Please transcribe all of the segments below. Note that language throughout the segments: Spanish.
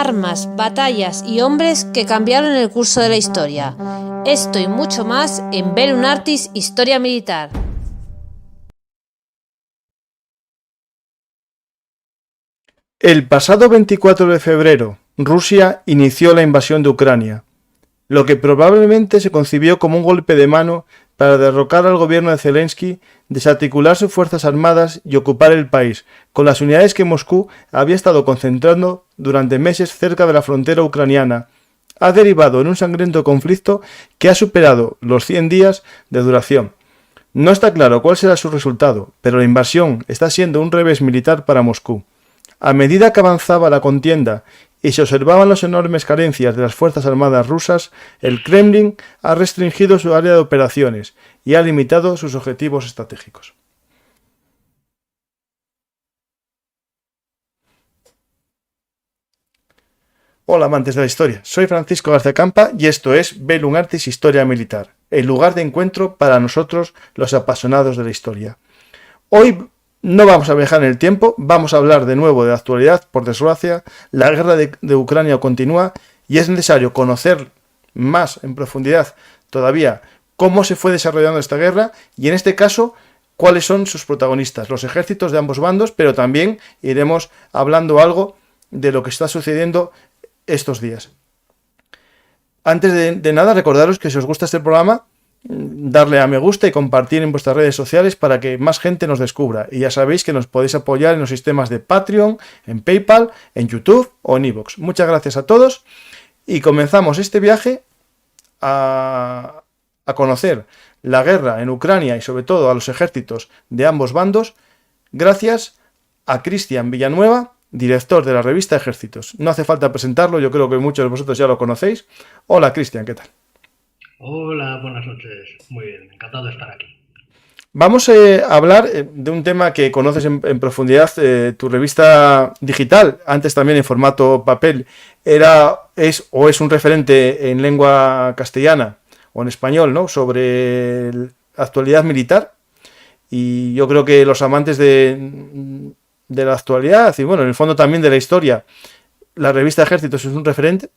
armas, batallas y hombres que cambiaron el curso de la historia. Esto y mucho más en Bellum Artis Historia Militar. El pasado 24 de febrero, Rusia inició la invasión de Ucrania, lo que probablemente se concibió como un golpe de mano para derrocar al gobierno de Zelensky, desarticular sus fuerzas armadas y ocupar el país, con las unidades que Moscú había estado concentrando durante meses cerca de la frontera ucraniana. Ha derivado en un sangriento conflicto que ha superado los 100 días de duración. No está claro cuál será su resultado, pero la invasión está siendo un revés militar para Moscú. A medida que avanzaba la contienda y se observaban las enormes carencias de las Fuerzas Armadas rusas, el Kremlin ha restringido su área de operaciones y ha limitado sus objetivos estratégicos. Hola amantes de la historia, soy Francisco García Campa y esto es Bellum Artis Historia Militar, el lugar de encuentro para nosotros los apasionados de la historia. Hoy no vamos a viajar en el tiempo, vamos a hablar de nuevo de la actualidad. Por desgracia, la guerra de Ucrania continúa y es necesario conocer más en profundidad todavía cómo se fue desarrollando esta guerra y en este caso cuáles son sus protagonistas, los ejércitos de ambos bandos, pero también iremos hablando algo de lo que está sucediendo estos días. Antes de nada, recordaros que si os gusta este programa, darle a me gusta y compartir en vuestras redes sociales para que más gente nos descubra. Y ya sabéis que nos podéis apoyar en los sistemas de Patreon, en PayPal, en YouTube o en iVoox. Muchas gracias a todos y comenzamos este viaje a conocer la guerra en Ucrania y sobre todo a los ejércitos de ambos bandos gracias a Cristian Villanueva, director de la revista Ejércitos. No hace falta presentarlo, yo creo que muchos de vosotros ya lo conocéis. Hola Cristian, ¿qué tal? Hola, buenas noches. Muy bien, encantado de estar aquí. Vamos a hablar de un tema que conoces en profundidad. Tu revista digital, antes también en formato papel, es un referente en lengua castellana o en español, ¿no? Sobre la actualidad militar. Y yo creo que los amantes de la actualidad y, bueno, en el fondo también de la historia, la revista Ejércitos es un referente.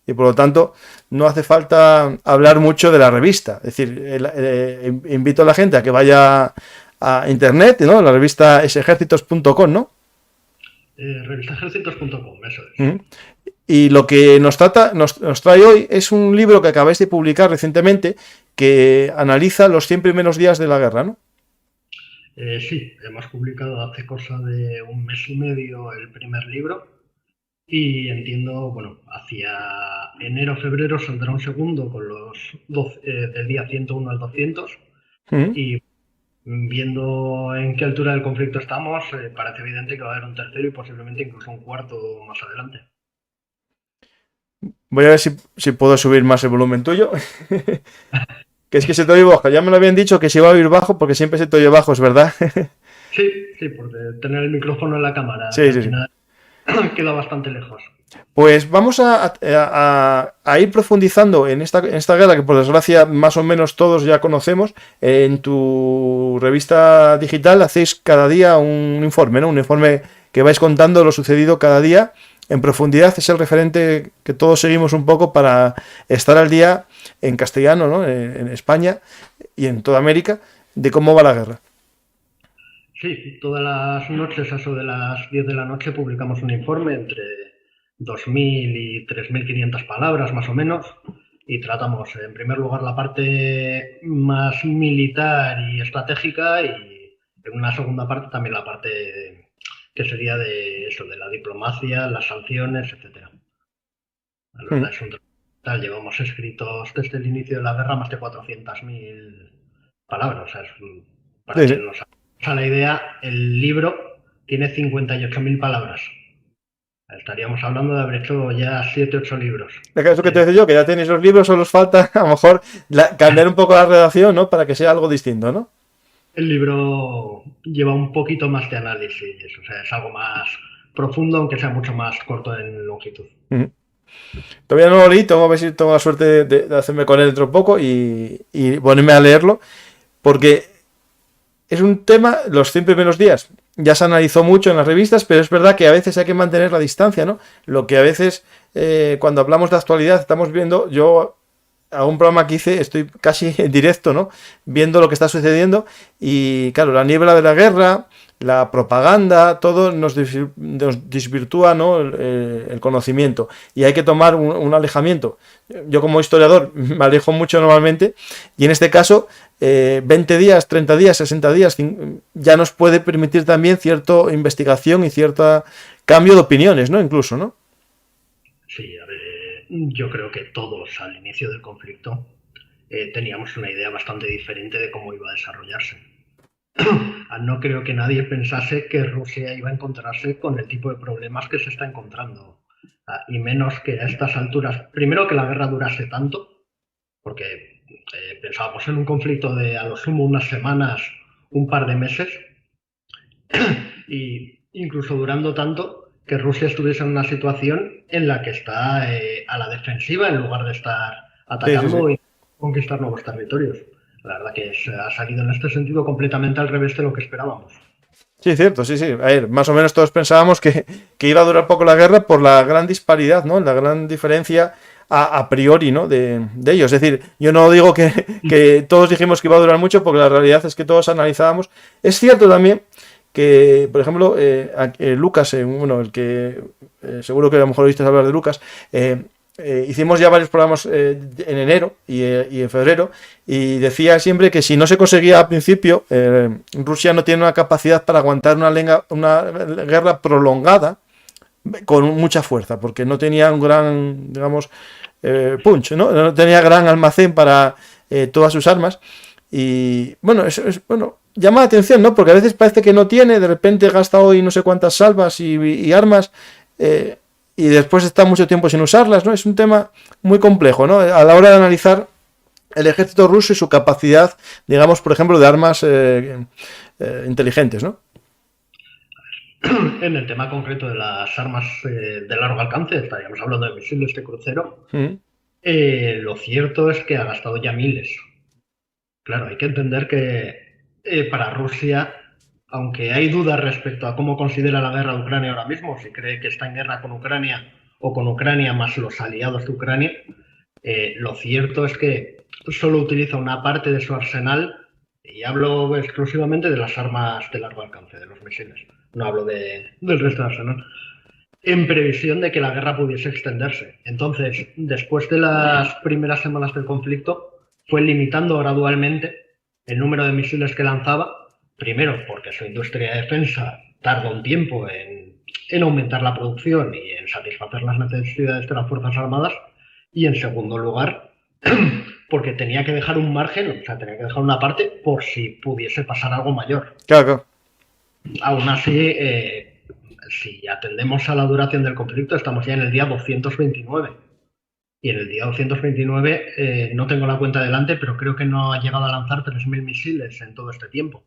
Y por lo tanto, no hace falta hablar mucho de la revista. Es decir, invito a la gente a que vaya a internet, ¿no? La revista es ejércitos.com, ¿no? Revistaejércitos.com, eso es. Y lo que nos trae hoy es un libro que acabáis de publicar recientemente que analiza los 100 primeros días de la guerra, ¿no? Sí, hemos publicado hace cosa de un mes y medio el primer libro. Y entiendo, bueno, hacia enero o febrero saldrá un segundo con los 12, del día 101 al 200. Y viendo en qué altura del conflicto estamos, parece evidente que va a haber un tercero y posiblemente incluso un cuarto más adelante. Voy a ver si puedo subir más el volumen tuyo. Que es que se te oye bajo. Ya me lo habían dicho que se iba a oír bajo porque siempre se te oye bajo, ¿es verdad? Sí, porque tener el micrófono en la cámara. Sí. Queda bastante lejos. Pues vamos a ir profundizando en esta guerra que por desgracia más o menos todos ya conocemos. En tu revista digital hacéis cada día un informe, ¿no? Un informe que vais contando lo sucedido cada día en profundidad. Es el referente que todos seguimos un poco para estar al día en castellano, ¿no? En España y en toda América de cómo va la guerra. Sí, todas las noches, a eso de las 10 de la noche, publicamos un informe entre 2.000 y 3.500 palabras, más o menos, y tratamos, en primer lugar, la parte más militar y estratégica, y en una segunda parte también la parte que sería de la diplomacia, las sanciones, etc. La verdad es un trabajo. Llevamos escritos desde el inicio de la guerra más de 400.000 palabras, o sea, para que nos a la idea, el libro tiene 58.000 palabras. Estaríamos hablando de haber hecho ya 7-8 libros. Eso que te decía yo, que ya tenéis los libros, solo os falta a lo mejor cambiar un poco la redacción, ¿no? Para que sea algo distinto, ¿no? El libro lleva un poquito más de análisis, o sea, es algo más profundo, aunque sea mucho más corto en longitud. Todavía no lo leí, tengo a ver si tengo la suerte de hacerme con él dentro un poco y ponerme a leerlo, porque es un tema, los 100 primeros días, ya se analizó mucho en las revistas, pero es verdad que a veces hay que mantener la distancia, ¿no? Lo que a veces, cuando hablamos de actualidad, estamos viendo, yo a un programa que hice, estoy casi en directo, ¿no? Viendo lo que está sucediendo y, claro, la niebla de la guerra, la propaganda, todo nos desvirtúa, ¿no? El conocimiento y hay que tomar un alejamiento. Yo como historiador me alejo mucho normalmente y en este caso 20 días, 30 días, 60 días ya nos puede permitir también cierta investigación y cierto cambio de opiniones, ¿no? Incluso, ¿no? Sí, a ver, yo creo que todos al inicio del conflicto teníamos una idea bastante diferente de cómo iba a desarrollarse. No creo que nadie pensase que Rusia iba a encontrarse con el tipo de problemas que se está encontrando. Y menos que a estas alturas, primero que la guerra durase tanto, porque pensábamos en un conflicto de a lo sumo unas semanas, un par de meses, y incluso durando tanto que Rusia estuviese en una situación en la que está a la defensiva en lugar de estar atacando y conquistar nuevos territorios. La verdad que ha salido en este sentido completamente al revés de lo que esperábamos. Sí, cierto, sí. A ver, más o menos todos pensábamos que iba a durar poco la guerra por la gran disparidad, ¿no? La gran diferencia a priori, ¿no? De ellos. Es decir, yo no digo que todos dijimos que iba a durar mucho, porque la realidad es que todos analizábamos. Es cierto también que, por ejemplo, Lucas, bueno, el que seguro que a lo mejor oíste hablar de Lucas, hicimos ya varios programas en enero y en febrero y decía siempre que si no se conseguía al principio, Rusia no tiene una capacidad para aguantar una guerra prolongada con mucha fuerza, porque no tenía un gran, digamos, punch, ¿no? No tenía gran almacén para todas sus armas y bueno, bueno, llama la atención, ¿no? Porque a veces parece que no tiene, de repente gasta hoy no sé cuántas salvas y armas y después está mucho tiempo sin usarlas, ¿no? Es un tema muy complejo, ¿no? A la hora de analizar el ejército ruso y su capacidad, digamos, por ejemplo, de armas inteligentes, ¿no? En el tema concreto de las armas de largo alcance, estaríamos hablando de misiles de crucero, lo cierto es que ha gastado ya miles. Claro, hay que entender que para Rusia, aunque hay dudas respecto a cómo considera la guerra de Ucrania ahora mismo, si cree que está en guerra con Ucrania o con Ucrania más los aliados de Ucrania, lo cierto es que solo utiliza una parte de su arsenal, y hablo exclusivamente de las armas de largo alcance, de los misiles, no hablo del resto del arsenal, en previsión de que la guerra pudiese extenderse. Entonces, después de las primeras semanas del conflicto, fue limitando gradualmente el número de misiles que lanzaba, primero porque su industria de defensa tarda un tiempo en aumentar la producción y en satisfacer las necesidades de las Fuerzas Armadas, y en segundo lugar porque tenía que dejar un margen, o sea, tenía que dejar una parte por si pudiese pasar algo mayor. Claro. Aún así, si atendemos a la duración del conflicto, estamos ya en el día 229. Y en el día 229, no tengo la cuenta delante, pero creo que no ha llegado a lanzar 3.000 misiles en todo este tiempo.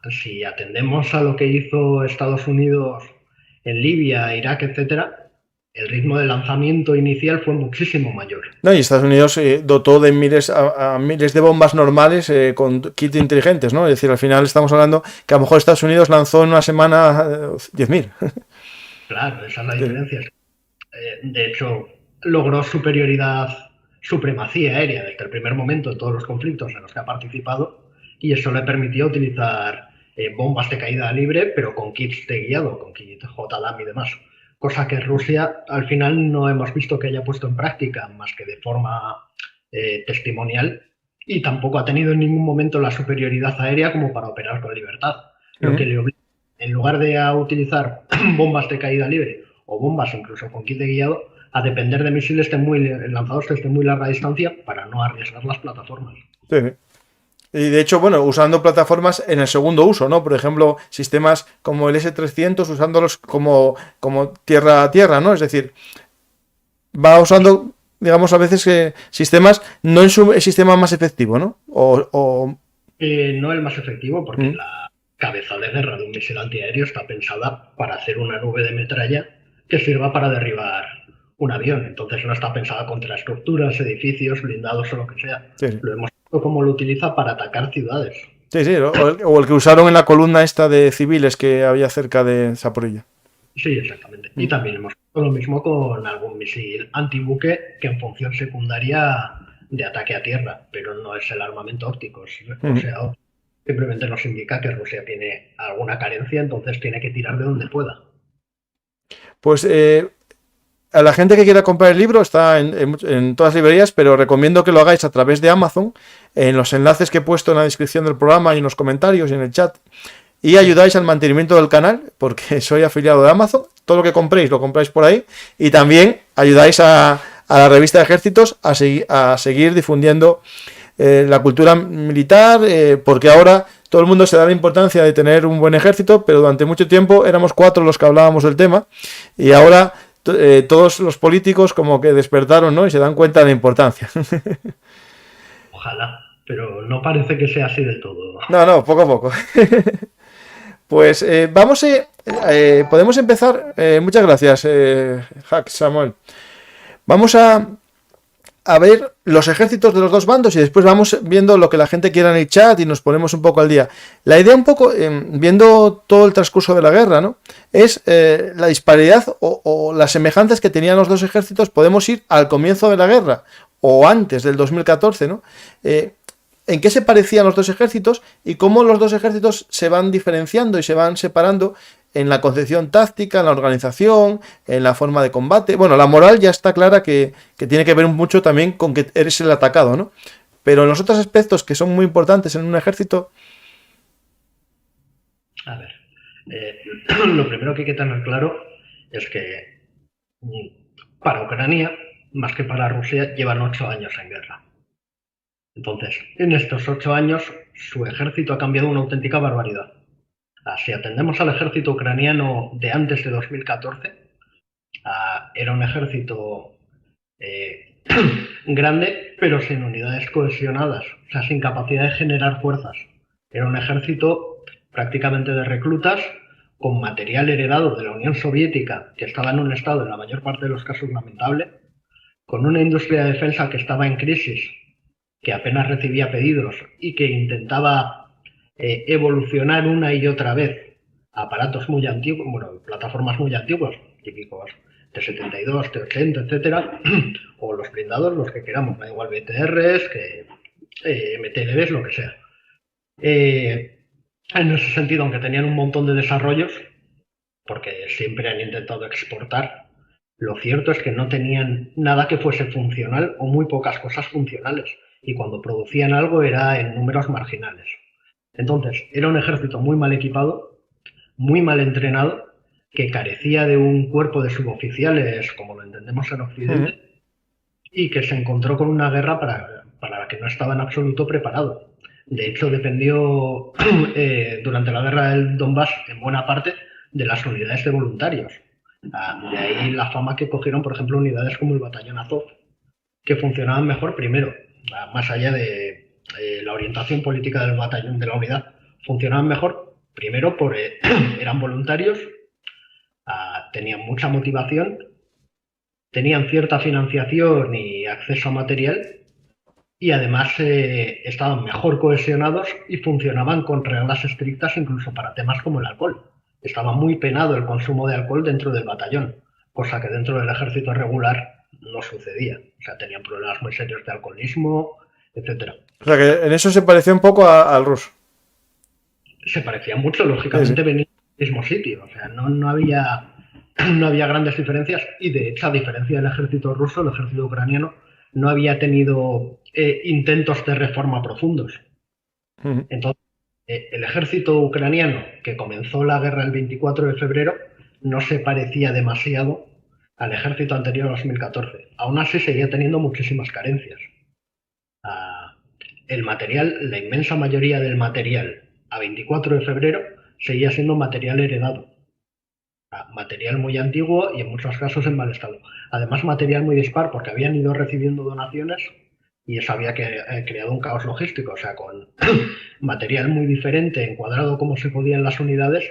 Si atendemos a lo que hizo Estados Unidos en Libia, Irak, etcétera, el ritmo de lanzamiento inicial fue muchísimo mayor. No, y Estados Unidos dotó de miles a miles de bombas normales con kits inteligentes, ¿no? Es decir, al final estamos hablando que a lo mejor Estados Unidos lanzó en una semana 10.000. Claro, esa es la diferencia. De hecho, logró supremacía aérea desde el primer momento en todos los conflictos en los que ha participado, y eso le permitió utilizar bombas de caída libre, pero con kits de guiado, con kits JDAM y demás. Cosa que Rusia al final no hemos visto que haya puesto en práctica más que de forma testimonial, y tampoco ha tenido en ningún momento la superioridad aérea como para operar con libertad. Lo que le obliga, en lugar de utilizar bombas de caída libre o bombas incluso con kit de guiado, a depender de misiles lanzados desde muy larga distancia para no arriesgar las plataformas. Sí. Y de hecho, bueno, usando plataformas en el segundo uso, ¿no? Por ejemplo, sistemas como el S-300 usándolos como tierra a tierra, ¿no? Es decir, va usando, digamos, a veces sistemas, no en su sistema más efectivo, ¿no? No el más efectivo, porque la cabeza de guerra de un misil antiaéreo está pensada para hacer una nube de metralla que sirva para derribar un avión. Entonces no está pensada contra estructuras, edificios, blindados o lo que sea. Sí. Lo hemos visto cómo lo utiliza para atacar ciudades. Sí, sí, o el que usaron en la columna esta de civiles que había cerca de Zaporilla. Sí, exactamente. Y también hemos hecho lo mismo con algún misil antibuque que en función secundaria de ataque a tierra, pero no es el armamento óptico. O sea, simplemente nos indica que Rusia tiene alguna carencia, entonces tiene que tirar de donde pueda. Pues a la gente que quiera comprar el libro está en todas las librerías, pero recomiendo que lo hagáis a través de Amazon, en los enlaces que he puesto en la descripción del programa y en los comentarios y en el chat. Y ayudáis al mantenimiento del canal, porque soy afiliado de Amazon. Todo lo que compréis lo compráis por ahí. Y también ayudáis a la revista de Ejércitos a seguir difundiendo la cultura militar, porque ahora todo el mundo se da la importancia de tener un buen ejército, pero durante mucho tiempo éramos 4 los que hablábamos del tema, y ahora todos los políticos como que despertaron, ¿no? Y se dan cuenta de la importancia. Ojalá, pero no parece que sea así del todo. No, poco a poco. Pues podemos empezar. Muchas gracias, Hack Samuel. Vamos a ver los ejércitos de los dos bandos y después vamos viendo lo que la gente quiera en el chat y nos ponemos un poco al día. La idea un poco, viendo todo el transcurso de la guerra, ¿no? Es la disparidad o las semejanzas que tenían los dos ejércitos. Podemos ir al comienzo de la guerra o antes del 2014, ¿no? En qué se parecían los dos ejércitos y cómo los dos ejércitos se van diferenciando y se van separando en la concepción táctica, en la organización, en la forma de combate. Bueno, la moral ya está clara que tiene que ver mucho también con que eres el atacado, ¿no? Pero en los otros aspectos que son muy importantes en un ejército... A ver, lo primero que hay que tener claro es que para Ucrania, más que para Rusia, llevan 8 años en guerra. Entonces, en estos 8 años, su ejército ha cambiado una auténtica barbaridad. Si atendemos al ejército ucraniano de antes de 2014, era un ejército grande, pero sin unidades cohesionadas, o sea, sin capacidad de generar fuerzas. Era un ejército prácticamente de reclutas, con material heredado de la Unión Soviética, que estaba en un estado, en la mayor parte de los casos, lamentable, con una industria de defensa que estaba en crisis, que apenas recibía pedidos y que intentaba evolucionar una y otra vez aparatos muy antiguos, bueno, plataformas muy antiguas, típicos T-72, T-80, etcétera, o los blindados, los que queramos, da igual BTRs, que MTLBs, lo que sea. En ese sentido, aunque tenían un montón de desarrollos, porque siempre han intentado exportar, lo cierto es que no tenían nada que fuese funcional o muy pocas cosas funcionales, y cuando producían algo era en números marginales. Entonces, era un ejército muy mal equipado, muy mal entrenado, que carecía de un cuerpo de suboficiales, como lo entendemos en Occidente, y que se encontró con una guerra para la que no estaba en absoluto preparado. De hecho, dependió durante la guerra del Donbass, en buena parte, de las unidades de voluntarios. De ahí la fama que cogieron, por ejemplo, unidades como el Batallón Azov, que funcionaban mejor primero, más allá de la orientación política del batallón, de la unidad, funcionaban mejor primero porque eran voluntarios, tenían mucha motivación, tenían cierta financiación y acceso a material, y además estaban mejor cohesionados y funcionaban con reglas estrictas incluso para temas como el alcohol. Estaba muy penado el consumo de alcohol dentro del batallón, cosa que dentro del ejército regular no sucedía. O sea, tenían problemas muy serios de alcoholismo, etcétera. O sea, que en eso se parecía un poco al ruso. Se parecía mucho, lógicamente venía del mismo sitio. O sea, no había grandes diferencias, y de hecho, a diferencia del ejército ruso, el ejército ucraniano no había tenido intentos de reforma profundos. Entonces, el ejército ucraniano, que comenzó la guerra el 24 de febrero, no se parecía demasiado al ejército anterior a 2014. Aún así, seguía teniendo muchísimas carencias. El material, la inmensa mayoría del material a 24 de febrero seguía siendo material heredado. Material muy antiguo y en muchos casos en mal estado. Además, material muy dispar, porque habían ido recibiendo donaciones y eso había creado un caos logístico. O sea, con material muy diferente, encuadrado como se podía en las unidades,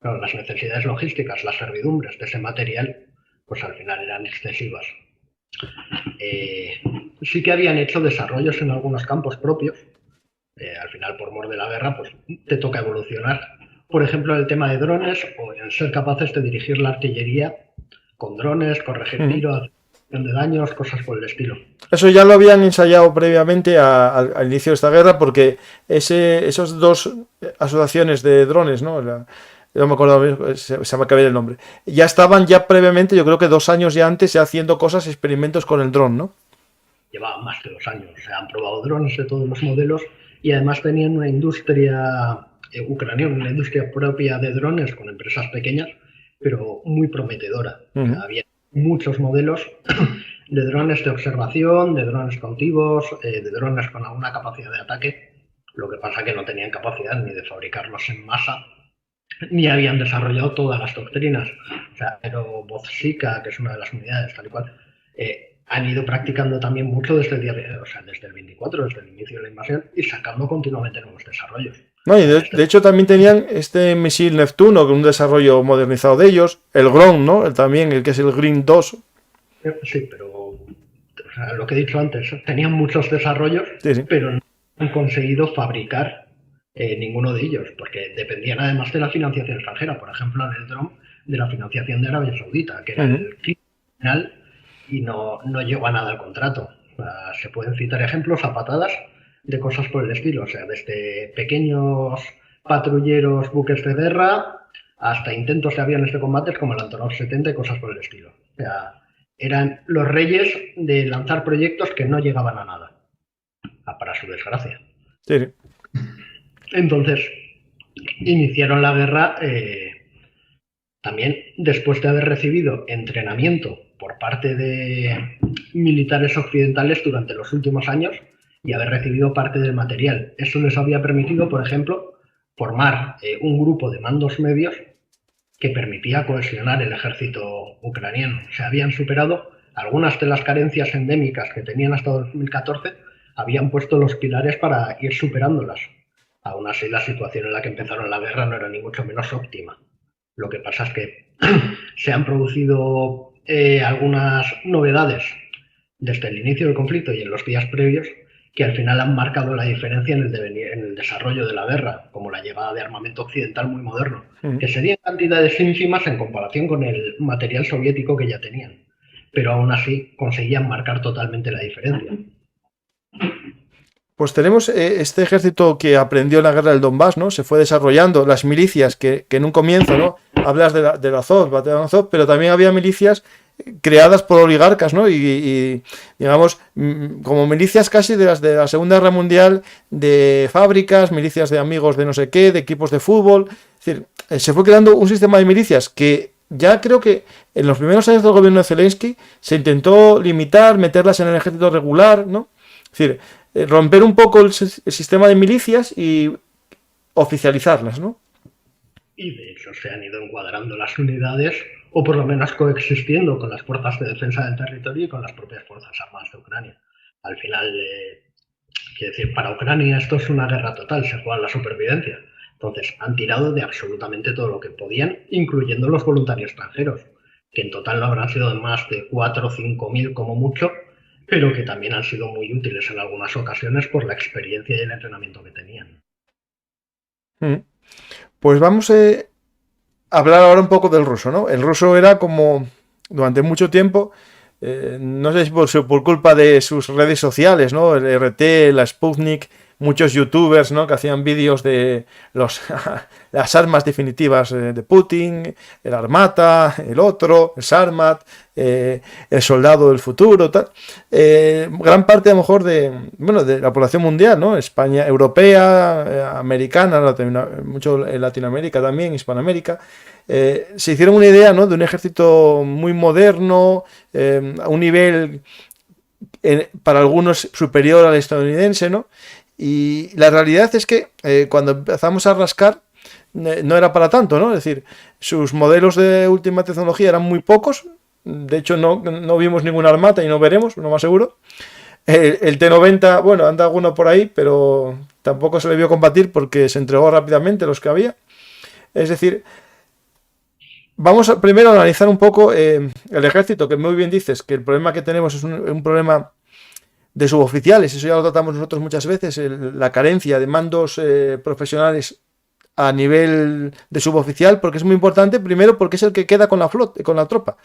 pero las necesidades logísticas, las servidumbres de ese material, pues al final eran excesivas. Sí que habían hecho desarrollos en algunos campos propios, Al final, por mor de la guerra, pues te toca evolucionar. Por ejemplo, el tema de drones o en ser capaces de dirigir la artillería con drones, corregir tiros, de daños, cosas por el estilo. Eso ya lo habían ensayado previamente al inicio de esta guerra, porque esos dos asociaciones de drones, ¿no? No me acuerdo, se me acaba el nombre. Ya estaban ya previamente, yo creo que 2 años ya antes, ya haciendo cosas, experimentos con el dron, ¿no? Llevaban más de 2 años. Se han probado drones de todos los modelos y además tenían una industria ucraniana, una industria propia de drones con empresas pequeñas, pero muy prometedora. Había muchos modelos de drones de observación, de drones cautivos, de drones con alguna capacidad de ataque. Lo que pasa que no tenían capacidad ni de fabricarlos en masa, ni habían desarrollado todas las doctrinas. O sea, Aerobozsika, que es una de las unidades, tal y cual, han ido practicando también mucho desde desde el 24, desde el inicio de la invasión, y sacando continuamente nuevos desarrollos. No, y de hecho también tenían este misil Neptuno, con un desarrollo modernizado de ellos, el Grom, ¿no? También, el que es el Green 2. Sí, pero lo que he dicho antes, tenían muchos desarrollos, sí. Pero no han conseguido fabricar ninguno de ellos, porque dependían además de la financiación extranjera, por ejemplo, en el dron, de la financiación de Arabia Saudita, que era el final, y no llegó a nada el contrato. O sea, se pueden citar ejemplos a patadas de cosas por el estilo, o sea, desde pequeños patrulleros, buques de guerra, hasta intentos de aviones de combate como el Antonov 70 y cosas por el estilo. O sea, eran los reyes de lanzar proyectos que no llegaban a nada, para su desgracia. Sí. Entonces, iniciaron la guerra también después de haber recibido entrenamiento por parte de militares occidentales durante los últimos años y haber recibido parte del material. Eso les había permitido, por ejemplo, formar un grupo de mandos medios que permitía cohesionar el ejército ucraniano. Se habían superado algunas de las carencias endémicas que tenían hasta 2014, habían puesto los pilares para ir superándolas. Aún así, la situación en la que empezaron la guerra no era ni mucho menos óptima. Lo que pasa es que se han producido algunas novedades desde el inicio del conflicto y en los días previos que al final han marcado la diferencia en el desarrollo de la guerra, como la llegada de armamento occidental muy moderno, que serían cantidades ínfimas en comparación con el material soviético que ya tenían, pero aún así conseguían marcar totalmente la diferencia. Pues tenemos este ejército que aprendió en la guerra del Donbass, ¿no? Se fue desarrollando, las milicias que en un comienzo, ¿no? Hablas de la Azov, Batallón Azov, pero también había milicias creadas por oligarcas, ¿no? Y digamos, como milicias casi de la Segunda Guerra Mundial, de fábricas, milicias de amigos de no sé qué, de equipos de fútbol. Es decir, se fue creando un sistema de milicias que ya creo que en los primeros años del gobierno de Zelensky se intentó limitar, meterlas en el ejército regular, ¿no? Es decir, romper un poco el sistema de milicias y oficializarlas, ¿no? Y de hecho se han ido encuadrando las unidades, o por lo menos coexistiendo con las fuerzas de defensa del territorio y con las propias fuerzas armadas de Ucrania. Al final, quiero decir, para Ucrania esto es una guerra total, se juega la supervivencia. Entonces han tirado de absolutamente todo lo que podían, incluyendo los voluntarios extranjeros, que en total no habrán sido más de 4 o 5 mil como mucho, pero que también han sido muy útiles en algunas ocasiones por la experiencia y el entrenamiento que tenían. Pues vamos a hablar ahora un poco del ruso, ¿no? El ruso era como, durante mucho tiempo, no sé si por culpa de sus redes sociales, ¿no? El RT, la Sputnik, muchos youtubers, ¿no? Que hacían vídeos de las armas definitivas de Putin, el Armata, el otro, el Sarmat, el soldado del futuro, tal. Gran parte a lo mejor de la población mundial, ¿no? España, europea, americana, mucho en Latinoamérica también, Hispanoamérica, se hicieron una idea, ¿no? De un ejército muy moderno, a un nivel para algunos superior al estadounidense, ¿no? Y la realidad es que cuando empezamos a rascar no era para tanto, ¿no? Es decir, sus modelos de última tecnología eran muy pocos. De hecho, no vimos ninguna Armata y no veremos, lo más seguro. El T-90, bueno, anda alguno por ahí, pero tampoco se le vio combatir porque se entregó rápidamente los que había. Es decir, vamos primero a analizar un poco el ejército, que muy bien dices que el problema que tenemos es un problema de suboficiales. Eso ya lo tratamos nosotros muchas veces, la carencia de mandos profesionales a nivel de suboficial, porque es muy importante, primero porque es el que queda con la flota, con la tropa.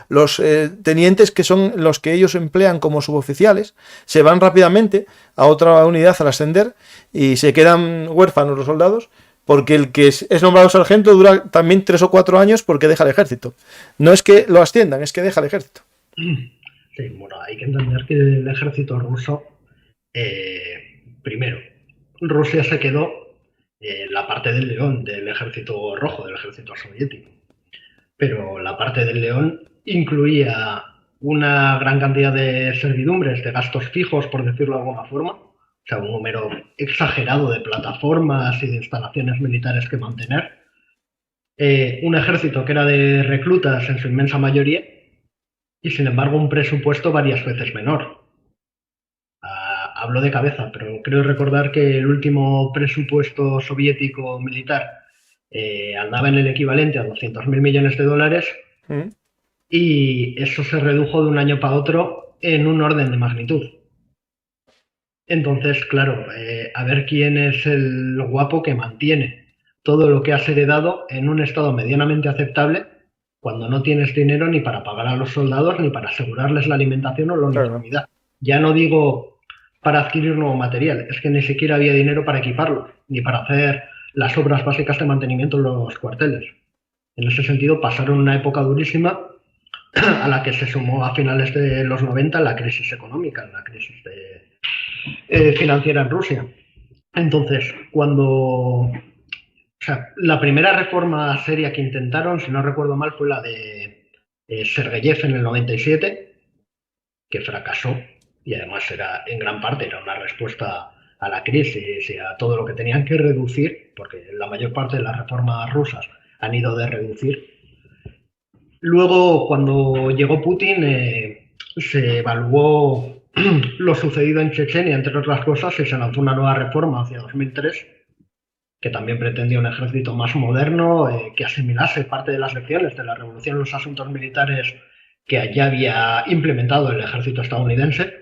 Los tenientes, que son los que ellos emplean como suboficiales, se van rápidamente a otra unidad al ascender y se quedan huérfanos los soldados, porque el que es nombrado sargento dura también 3 o 4 años porque deja el ejército. No es que lo asciendan, es que deja el ejército. Sí, bueno, hay que entender que el ejército ruso, primero, Rusia se quedó la parte del León del ejército rojo, del ejército soviético. Pero la parte del León incluía una gran cantidad de servidumbres, de gastos fijos, por decirlo de alguna forma. O sea, un número exagerado de plataformas y de instalaciones militares que mantener. Un ejército que era de reclutas en su inmensa mayoría y, sin embargo, un presupuesto varias veces menor. Hablo de cabeza, pero creo recordar que el último presupuesto soviético militar andaba en el equivalente a 200.000 millones de dólares y eso se redujo de un año para otro en un orden de magnitud. Entonces, claro, a ver quién es el guapo que mantiene todo lo que has heredado en un estado medianamente aceptable cuando no tienes dinero ni para pagar a los soldados ni para asegurarles la alimentación o la uniformidad. Ya no digo para adquirir nuevo material, es que ni siquiera había dinero para equiparlos, ni para hacer las obras básicas de mantenimiento en los cuarteles. En ese sentido, pasaron una época durísima a la que se sumó a finales de los 90 la crisis económica, la crisis financiera en Rusia. Entonces, la primera reforma seria que intentaron, si no recuerdo mal, fue la de Sergeyev en el 97, que fracasó y además en gran parte era una respuesta a la crisis y a todo lo que tenían que reducir, porque la mayor parte de las reformas rusas han ido de reducir. Luego, cuando llegó Putin, se evaluó lo sucedido en Chechenia, entre otras cosas, y se lanzó una nueva reforma hacia 2003, que también pretendía un ejército más moderno, que asimilase parte de las lecciones de la revolución en los asuntos militares que ya había implementado el ejército estadounidense.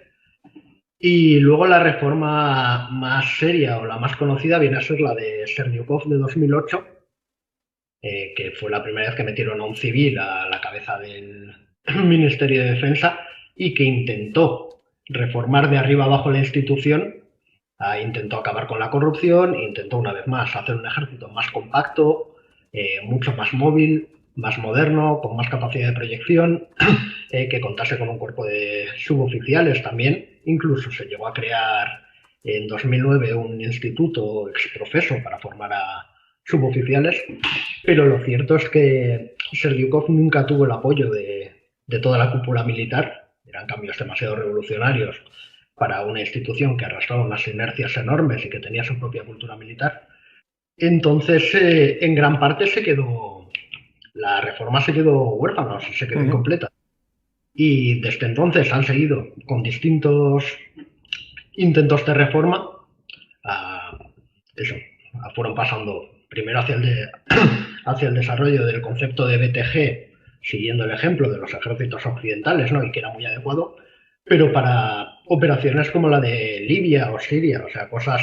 Y luego la reforma más seria o la más conocida viene a ser la de Serdyukov de 2008, que fue la primera vez que metieron a un civil a la cabeza del Ministerio de Defensa y que intentó reformar de arriba abajo la institución, intentó acabar con la corrupción, intentó una vez más hacer un ejército más compacto, mucho más móvil, más moderno, con más capacidad de proyección, que contase con un cuerpo de suboficiales también. Incluso se llegó a crear en 2009 un instituto exprofeso para formar a suboficiales, pero lo cierto es que Serdyukov nunca tuvo el apoyo de toda la cúpula militar. Eran cambios demasiado revolucionarios para una institución que arrastraba unas inercias enormes y que tenía su propia cultura militar. Entonces, en gran parte la reforma se quedó huérfana, se quedó incompleta. Y desde entonces han seguido con distintos intentos de reforma. Fueron pasando primero hacia el desarrollo del concepto de BTG, siguiendo el ejemplo de los ejércitos occidentales, ¿no? Y que era muy adecuado, pero para operaciones como la de Libia o Siria, o sea, cosas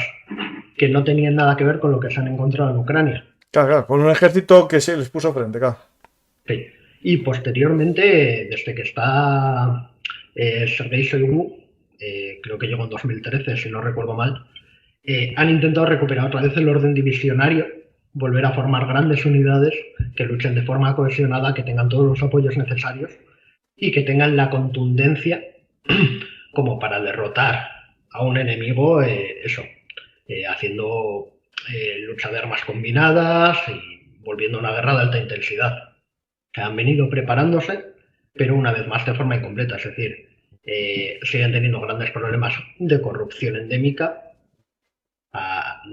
que no tenían nada que ver con lo que se han encontrado en Ucrania. Claro, con un ejército que se les puso frente, claro. Sí. Y posteriormente, desde que está Sergei Shoigu, creo que llegó en 2013, si no recuerdo mal, han intentado recuperar otra vez el orden divisionario, volver a formar grandes unidades que luchen de forma cohesionada, que tengan todos los apoyos necesarios y que tengan la contundencia como para derrotar a un enemigo, haciendo lucha de armas combinadas y volviendo a una guerra de alta intensidad. Que han venido preparándose, pero una vez más de forma incompleta, es decir, siguen teniendo grandes problemas de corrupción endémica,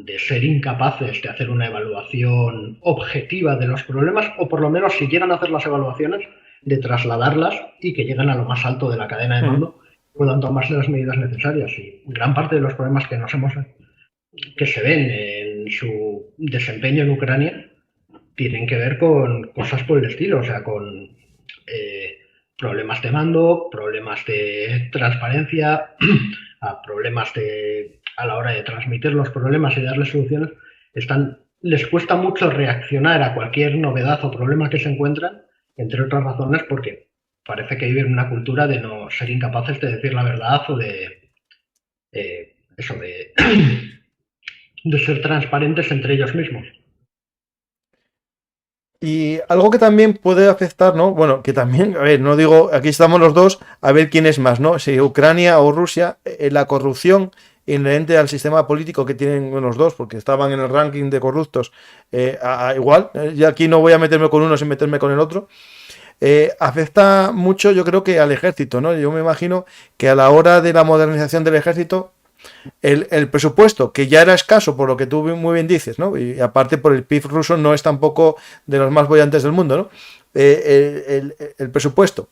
de ser incapaces de hacer una evaluación objetiva de los problemas, o por lo menos si llegan a hacer las evaluaciones, de trasladarlas y que lleguen a lo más alto de la cadena de mando, puedan tomarse las medidas necesarias. Y gran parte de los problemas que se ven en su desempeño en Ucrania tienen que ver con cosas por el estilo, o sea, con problemas de mando, problemas de transparencia, problemas a la hora de transmitir los problemas y darles soluciones, les cuesta mucho reaccionar a cualquier novedad o problema que se encuentran, entre otras razones porque parece que viven una cultura de no ser incapaces de decir la verdad o de de ser transparentes entre ellos mismos. Y algo que también puede afectar, ¿no? Bueno, que también, a ver, no digo, aquí estamos los dos, a ver quién es más, ¿no? Si Ucrania o Rusia, la corrupción inherente al sistema político que tienen los dos, porque estaban en el ranking de corruptos, igual, y aquí no voy a meterme con uno sin meterme con el otro, afecta mucho, yo creo que al ejército, ¿no? Yo me imagino que a la hora de la modernización del ejército, el presupuesto, que ya era escaso por lo que tú muy bien dices, ¿no? Y aparte por el PIB ruso no es tampoco de los más bollantes del mundo, ¿no? El presupuesto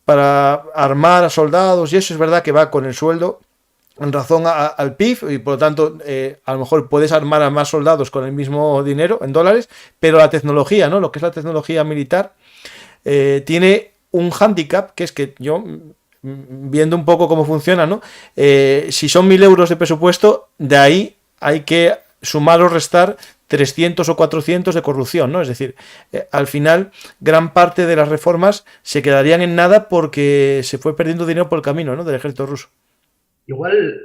para armar a soldados y eso es verdad que va con el sueldo en razón al PIB y por lo tanto a lo mejor puedes armar a más soldados con el mismo dinero en dólares, pero la tecnología, ¿no? Lo que es la tecnología militar tiene un hándicap que es que yo viendo un poco cómo funciona, ¿no? Si son 1.000 euros de presupuesto, de ahí hay que sumar o restar 300 o 400 de corrupción, ¿no? Es decir, al final, gran parte de las reformas se quedarían en nada porque se fue perdiendo dinero por el camino, ¿no? Del ejército ruso. Igual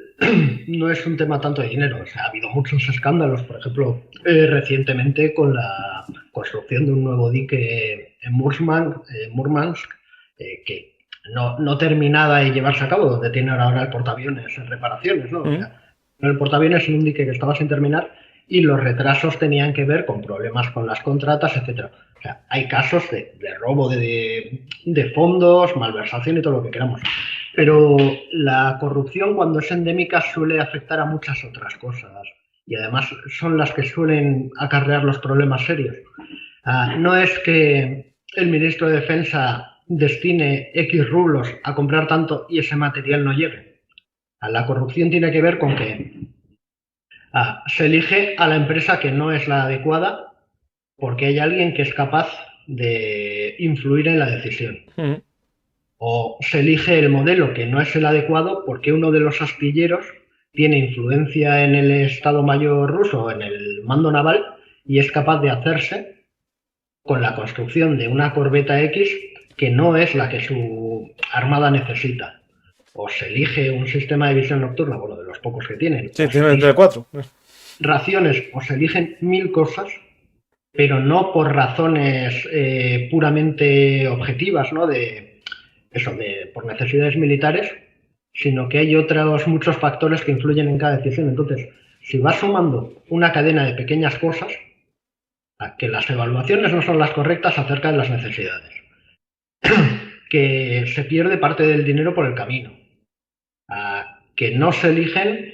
no es un tema tanto de dinero, o sea, ha habido muchos escándalos, por ejemplo, recientemente con la construcción de un nuevo dique en Murmansk que no terminada de llevarse a cabo, donde tiene ahora el portaaviones en reparaciones, ¿no? O sea, el portaaviones es un dique que estaba sin terminar y los retrasos tenían que ver con problemas con las contratas, etcétera. O sea, hay casos de robo de fondos, malversación y todo lo que queramos. Pero la corrupción, cuando es endémica, suele afectar a muchas otras cosas y además son las que suelen acarrear los problemas serios. No es que el ministro de Defensa destine X rublos a comprar tanto y ese material no llegue. La corrupción tiene que ver con que se elige a la empresa que no es la adecuada porque hay alguien que es capaz de influir en la decisión. O se elige el modelo que no es el adecuado porque uno de los astilleros tiene influencia en el Estado Mayor ruso, en el mando naval, y es capaz de hacerse con la construcción de una corbeta X que no es la que su armada necesita. O se elige un sistema de visión nocturna, bueno, de los pocos que tienen. Sí, tienen entre 4. Raciones, o se eligen 1000 cosas, pero no por razones puramente objetivas, ¿no? Por necesidades militares, sino que hay muchos factores que influyen en cada decisión. Entonces, si vas sumando una cadena de pequeñas cosas, que las evaluaciones no son las correctas acerca de las necesidades, que se pierde parte del dinero por el camino, que no se eligen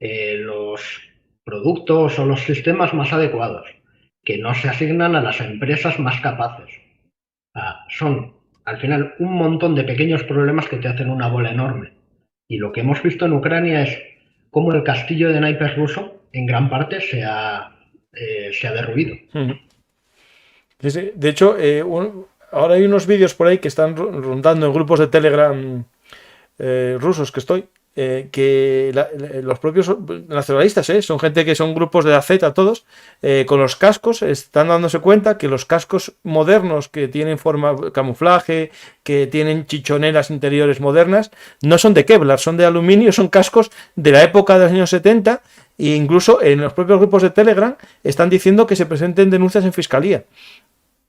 los productos o los sistemas más adecuados, que no se asignan a las empresas más capaces. Son, al final, un montón de pequeños problemas que te hacen una bola enorme. Y lo que hemos visto en Ucrania es cómo el castillo de naipes ruso, en gran parte, se ha derruido. Sí. De hecho, ahora hay unos vídeos por ahí que están rondando en grupos de Telegram rusos que estoy, que los propios nacionalistas, son gente que son grupos de la Z todos, con los cascos, están dándose cuenta que los cascos modernos que tienen forma camuflaje, que tienen chichoneras interiores modernas, no son de Kevlar, son de aluminio, son cascos de la época de los años 70 e incluso en los propios grupos de Telegram están diciendo que se presenten denuncias en fiscalía.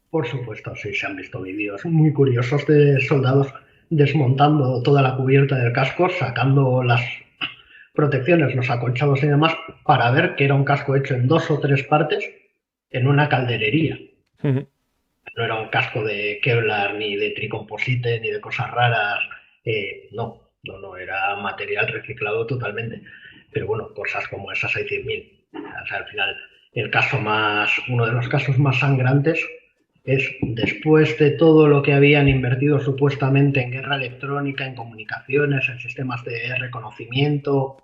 Por supuesto, sí, se han visto vídeos muy curiosos de soldados desmontando toda la cubierta del casco, sacando las protecciones, los acolchados y demás, para ver que era un casco hecho en 2 o 3 partes en una calderería. No era un casco de Kevlar, ni de tricomposite, ni de cosas raras. No, era material reciclado totalmente. Pero bueno, cosas como esas hay 100.000. O sea, al final, uno de los casos más sangrantes es, después de todo lo que habían invertido supuestamente en guerra electrónica, en comunicaciones, en sistemas de reconocimiento,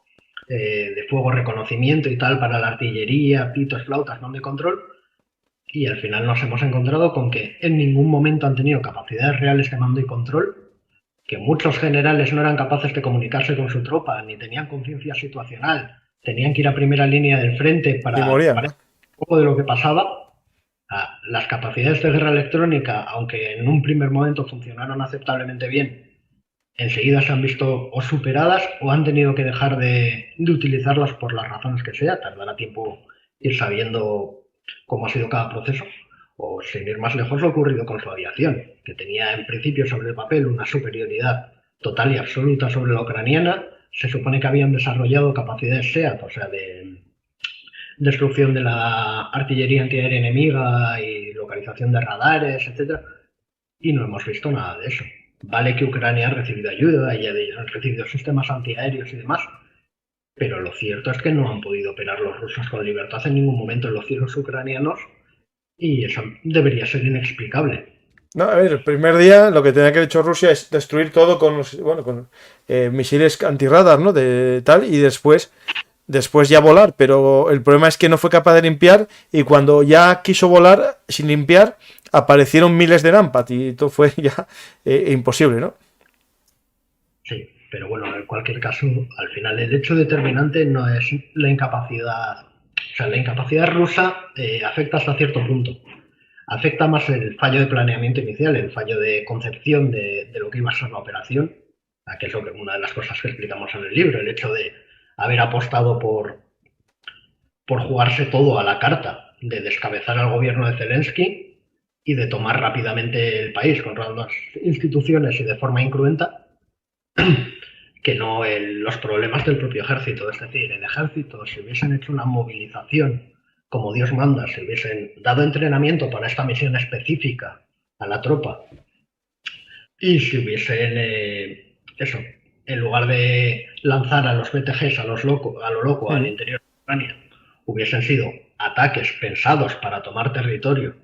de fuego reconocimiento y tal para la artillería, pitos, flautas, no de control, y al final nos hemos encontrado con que en ningún momento han tenido capacidades reales de mando y control, que muchos generales no eran capaces de comunicarse con su tropa, ni tenían conciencia situacional, tenían que ir a primera línea del frente Y para morían, ver ¿no? un poco de lo que pasaba. Las capacidades de guerra electrónica, aunque en un primer momento funcionaron aceptablemente bien, enseguida se han visto o superadas o han tenido que dejar de utilizarlas por las razones que sea. Tardará tiempo ir sabiendo cómo ha sido cada proceso. O sin ir más lejos, lo ocurrido con su aviación, que tenía en principio sobre el papel una superioridad total y absoluta sobre la ucraniana. Se supone que habían desarrollado capacidades SEAD, o sea, de destrucción de la artillería antiaérea enemiga y localización de radares, etcétera, y no hemos visto nada de eso. Vale que Ucrania ha recibido ayuda y ha recibido sistemas antiaéreos y demás, pero lo cierto es que no han podido operar los rusos con libertad en ningún momento en los cielos ucranianos, y eso debería ser inexplicable. No, a ver, el primer día lo que tenía que haber hecho Rusia es destruir todo con misiles antirradar, ¿no? De tal, y después ya volar, pero el problema es que no fue capaz de limpiar y cuando ya quiso volar sin limpiar aparecieron miles de Rampart y todo fue ya imposible, ¿no? Sí, pero bueno, en cualquier caso, al final el hecho determinante no es la incapacidad. O sea, la incapacidad rusa afecta hasta cierto punto. Afecta más el fallo de planeamiento inicial, el fallo de concepción de lo que iba a ser la operación, que es una de las cosas que explicamos en el libro, el hecho de haber apostado por jugarse todo a la carta, de descabezar al gobierno de Zelensky y de tomar rápidamente el país, controlando las instituciones y de forma incruenta, que no los problemas del propio ejército. Es decir, el ejército, si hubiesen hecho una movilización como Dios manda, si hubiesen dado entrenamiento para esta misión específica a la tropa y si hubiesen, eso, en lugar de lanzar a los BTGs a lo loco al interior de Ucrania, hubiesen sido ataques pensados para tomar territorio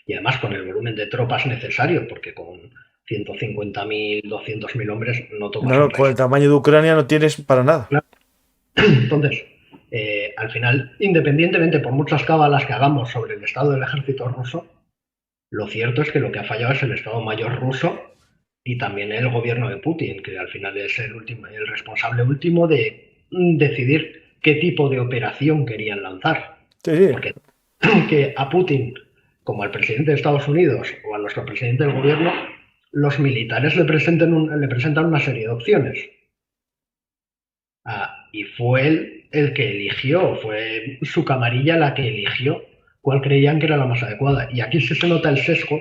y además con el volumen de tropas necesario, porque con 150.000, 200.000 hombres no tomas No, un no, con país. el tamaño de Ucrania no tienes para nada. Claro. Entonces, al final, independientemente por muchas cábalas que hagamos sobre el estado del ejército ruso, lo cierto es que lo que ha fallado es el Estado Mayor ruso y también el gobierno de Putin, que al final es el responsable último de decidir qué tipo de operación querían lanzar. Sí, sí. Porque que a Putin, como al presidente de Estados Unidos o a nuestro presidente del gobierno, los militares le presentan una serie de opciones. Y fue él el que eligió, fue su camarilla la que eligió cuál creían que era la más adecuada. Y aquí sí se nota el sesgo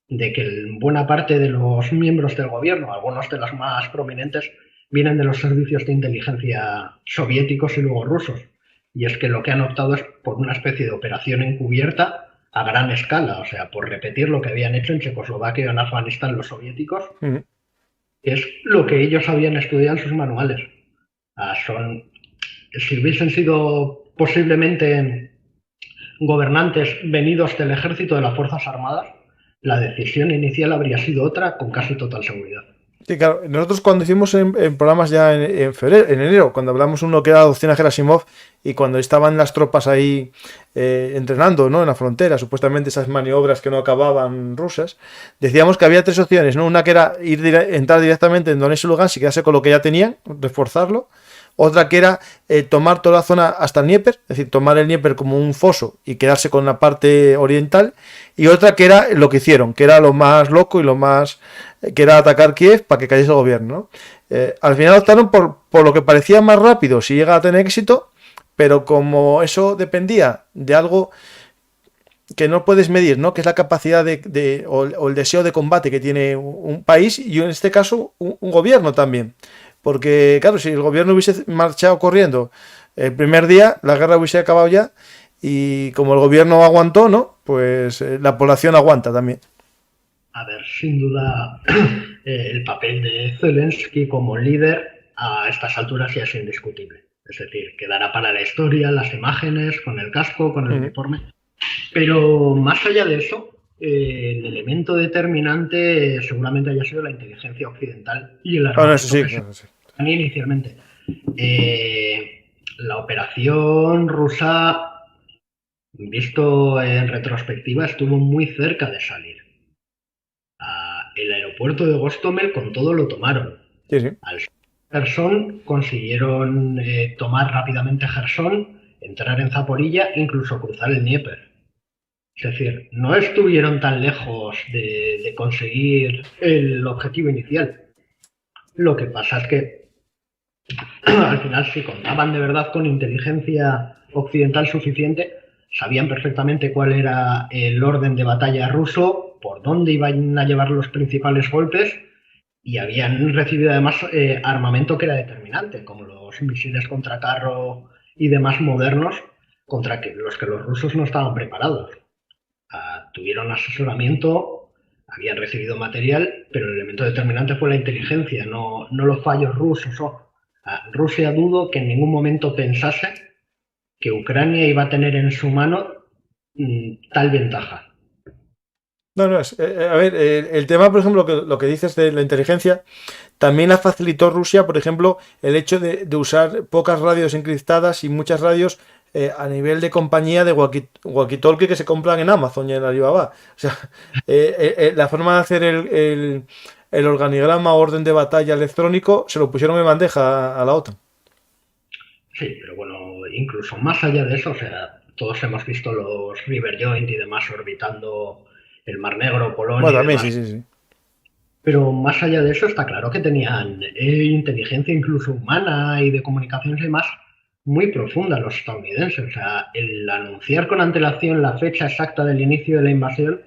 de que buena parte de los miembros del gobierno, algunos de los más prominentes, vienen de los servicios de inteligencia soviéticos y luego rusos. Y es que lo que han optado es por una especie de operación encubierta a gran escala, o sea, por repetir lo que habían hecho en Checoslovaquia y en Afganistán los soviéticos, que es lo que ellos habían estudiado en sus manuales. Si hubiesen sido posiblemente gobernantes venidos del ejército, de las Fuerzas Armadas, la decisión inicial habría sido otra con casi total seguridad. Sí, claro. Nosotros cuando hicimos en programas ya en febrero, en enero, cuando hablamos uno que era la doctrina Gerasimov y cuando estaban las tropas ahí entrenando, ¿no? En la frontera, supuestamente esas maniobras que no acababan rusas, decíamos que había tres opciones, ¿no? Una que era entrar directamente en Donetsk y Lugansk y quedarse con lo que ya tenían, reforzarlo. Otra que era tomar toda la zona hasta el Dnieper, es decir, tomar el Dnieper como un foso y quedarse con la parte oriental. Y otra que era lo que hicieron, que era lo más loco y lo más... que era atacar Kiev para que cayese el gobierno, ¿no? Al final optaron por lo que parecía más rápido, si llega a tener éxito, pero como eso dependía de algo que no puedes medir, ¿no? Que es la capacidad o el deseo de combate que tiene un país y en este caso un gobierno también. Porque, claro, si el gobierno hubiese marchado corriendo el primer día, la guerra hubiese acabado ya y como el gobierno aguantó, ¿no? Pues la población aguanta también. A ver, sin duda, el papel de Zelensky como líder a estas alturas ya es indiscutible. Es decir, quedará para la historia, las imágenes, con el casco, con el uniforme. Pero más allá de eso, el elemento determinante seguramente haya sido la inteligencia occidental y el armamento que se tenía inicialmente. La operación rusa Visto en retrospectiva, estuvo muy cerca de salir. El aeropuerto de Gostomel con todo lo tomaron. Sí, sí. Al Gerson consiguieron tomar rápidamente Gerson, entrar en Zaporilla, incluso cruzar el Dnieper. Es decir, no estuvieron tan lejos de conseguir el objetivo inicial. Lo que pasa es que al final, si contaban de verdad con inteligencia occidental suficiente, sabían perfectamente cuál era el orden de batalla ruso, por dónde iban a llevar los principales golpes, y habían recibido además armamento que era determinante, como los misiles contra carro y demás modernos, contra los que los rusos no estaban preparados. Tuvieron asesoramiento, habían recibido material, pero el elemento determinante fue la inteligencia, no los fallos rusos. Rusia dudo que en ningún momento pensase que Ucrania iba a tener en su mano tal ventaja. No, a ver, el tema, por ejemplo, lo que dices de la inteligencia, también la facilitó Rusia, por ejemplo, el hecho de usar pocas radios encriptadas y muchas radios a nivel de compañía de walkie-talkie que se compran en Amazon y en Alibaba. O sea, la forma de hacer el organigrama orden de batalla electrónico se lo pusieron en bandeja a la OTAN. Sí, pero bueno, incluso más allá de eso, o sea, todos hemos visto los River Joint y demás orbitando el Mar Negro, Polonia. Bueno, también, y demás. sí. Pero más allá de eso, está claro que tenían inteligencia incluso humana y de comunicaciones y demás muy profunda los estadounidenses. O sea, el anunciar con antelación la fecha exacta del inicio de la invasión,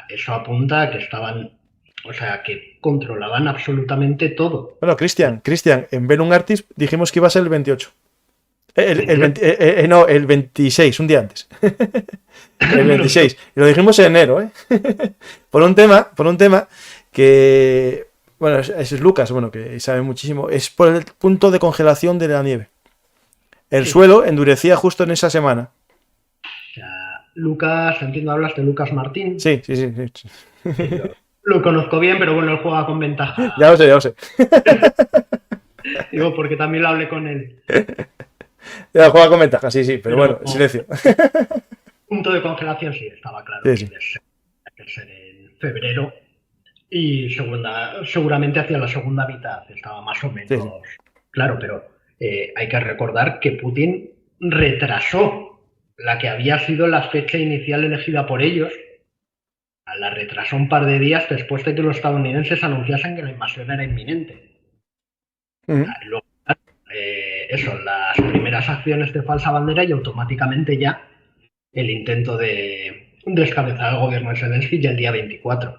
eso apunta a que estaban, o sea, que controlaban absolutamente todo. Bueno, Cristian, en Velum Artis dijimos que iba a ser el 28. El 26, un día antes. El 26. Y lo dijimos en enero, ¿eh? Por un tema que, bueno, es Lucas, bueno, que sabe muchísimo. Es por el punto de congelación de la nieve. El suelo endurecía justo en esa semana. O sea, Lucas, entiendo, hablas de Lucas Martín. Sí. Lo conozco bien, pero bueno, él juega con ventaja. Ya lo sé. Digo, porque también lo hablé con él. Ya juega con ventaja, sí, pero bueno, silencio. Punto de congelación sí, estaba claro. Sí. Que ser en febrero. Y seguramente hacia la segunda mitad estaba más o menos claro, pero hay que recordar que Putin retrasó la que había sido la fecha inicial elegida por ellos. La retrasó un par de días después de que los estadounidenses anunciasen que la invasión era inminente. Luego, las primeras acciones de falsa bandera y automáticamente ya el intento de descabezar al gobierno de Zelensky ya el día 24. O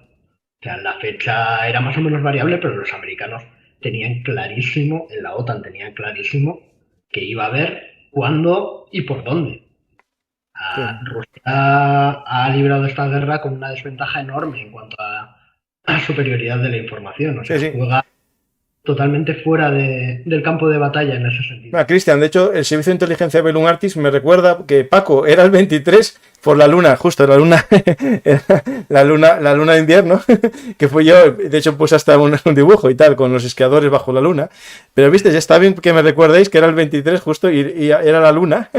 sea, la fecha era más o menos variable, pero los americanos tenían clarísimo, en la OTAN tenían clarísimo que iba a haber cuándo y por dónde. Rusia ha librado esta guerra con una desventaja enorme en cuanto a superioridad de la información. O sea, juega totalmente fuera del campo de batalla en ese sentido. Cristian, de hecho, el servicio de inteligencia de Velum Artis me recuerda que Paco era el 23 por la luna, justo la luna de invierno, que fui yo, de hecho puse hasta un dibujo y tal, con los esquiadores bajo la luna, pero viste, ya está bien que me recuerdéis que era el 23 justo y era la luna,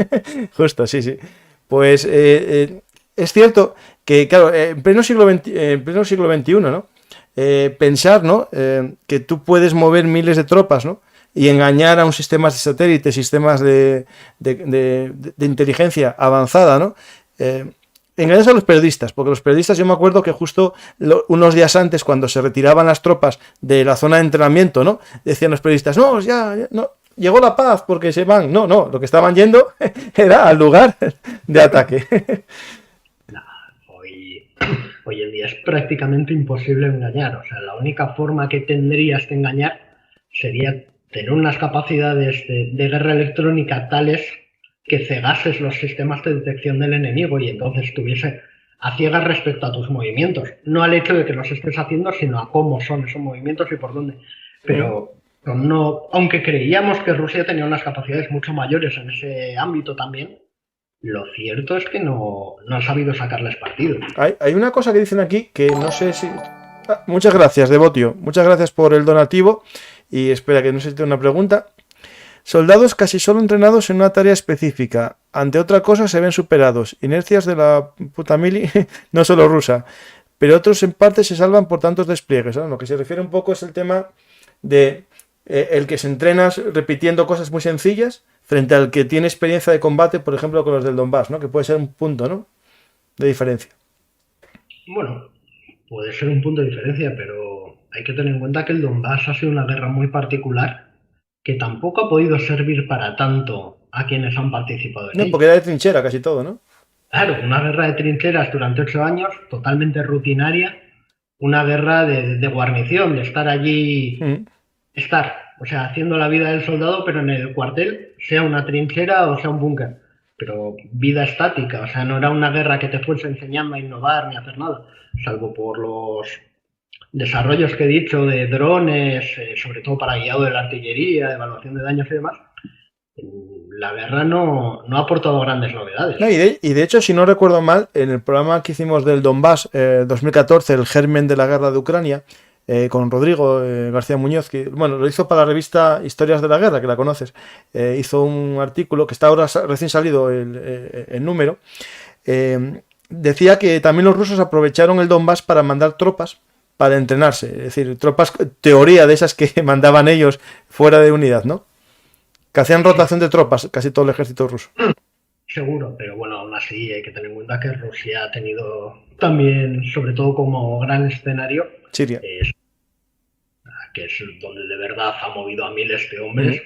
justo, sí. Pues es cierto que, claro, en pleno siglo XXI, ¿no? Pensar, ¿no? Que tú puedes mover miles de tropas, ¿no? Y engañar a un sistema de satélites, sistemas de inteligencia avanzada, ¿no? Engañas a los periodistas, porque los periodistas, yo me acuerdo que justo unos días antes, cuando se retiraban las tropas de la zona de entrenamiento, ¿no? Decían los periodistas, no, no, llegó la paz porque se van. No, lo que estaban yendo era al lugar de ataque. Hoy en día es prácticamente imposible engañar. O sea, la única forma que tendrías de engañar sería tener unas capacidades de guerra electrónica tales que cegases los sistemas de detección del enemigo y entonces estuviese a ciegas respecto a tus movimientos. No al hecho de que los estés haciendo, sino a cómo son esos movimientos y por dónde. Pero no, aunque creíamos que Rusia tenía unas capacidades mucho mayores en ese ámbito también, lo cierto es que no han sabido sacarles partido. Hay una cosa que dicen aquí que no sé si... muchas gracias, Devotio. Muchas gracias por el donativo. Y espera que no sé si tengo una pregunta. Soldados casi solo entrenados en una tarea específica. Ante otra cosa se ven superados. Inercias de la puta mili, no solo rusa. Pero otros en parte se salvan por tantos despliegues, ¿no? Lo que se refiere un poco es el tema de el que se entrena repitiendo cosas muy sencillas frente al que tiene experiencia de combate, por ejemplo, con los del Donbass, ¿no? Que puede ser un punto, ¿no?, de diferencia. Bueno, puede ser un punto de diferencia, pero hay que tener en cuenta que el Donbass ha sido una guerra muy particular que tampoco ha podido servir para tanto a quienes han participado en No, ella. porque era de trinchera casi todo, ¿no? Claro, una guerra de trincheras durante 8 años, totalmente rutinaria, una guerra de guarnición, de estar allí, o sea, haciendo la vida del soldado, pero en el cuartel, sea una trinchera o sea un búnker, pero vida estática, o sea, no era una guerra que te fuese enseñando a innovar ni a hacer nada, salvo por los desarrollos que he dicho de drones, sobre todo para guiado de la artillería, de evaluación de daños y demás. La guerra no ha aportado grandes novedades. No, y de hecho, si no recuerdo mal, en el programa que hicimos del Donbass 2014, el germen de la guerra de Ucrania, con Rodrigo García Muñoz, que bueno, lo hizo para la revista Historias de la Guerra, que la conoces, hizo un artículo que está ahora recién salido el número, decía que también los rusos aprovecharon el Donbass para mandar tropas para entrenarse, es decir, tropas, teoría de esas que mandaban ellos fuera de unidad, ¿no? Que hacían rotación de tropas, casi todo el ejército ruso. Seguro, pero bueno, aún así hay que tener en cuenta que Rusia ha tenido también, sobre todo como gran escenario, Siria, que es donde de verdad ha movido a miles de hombres.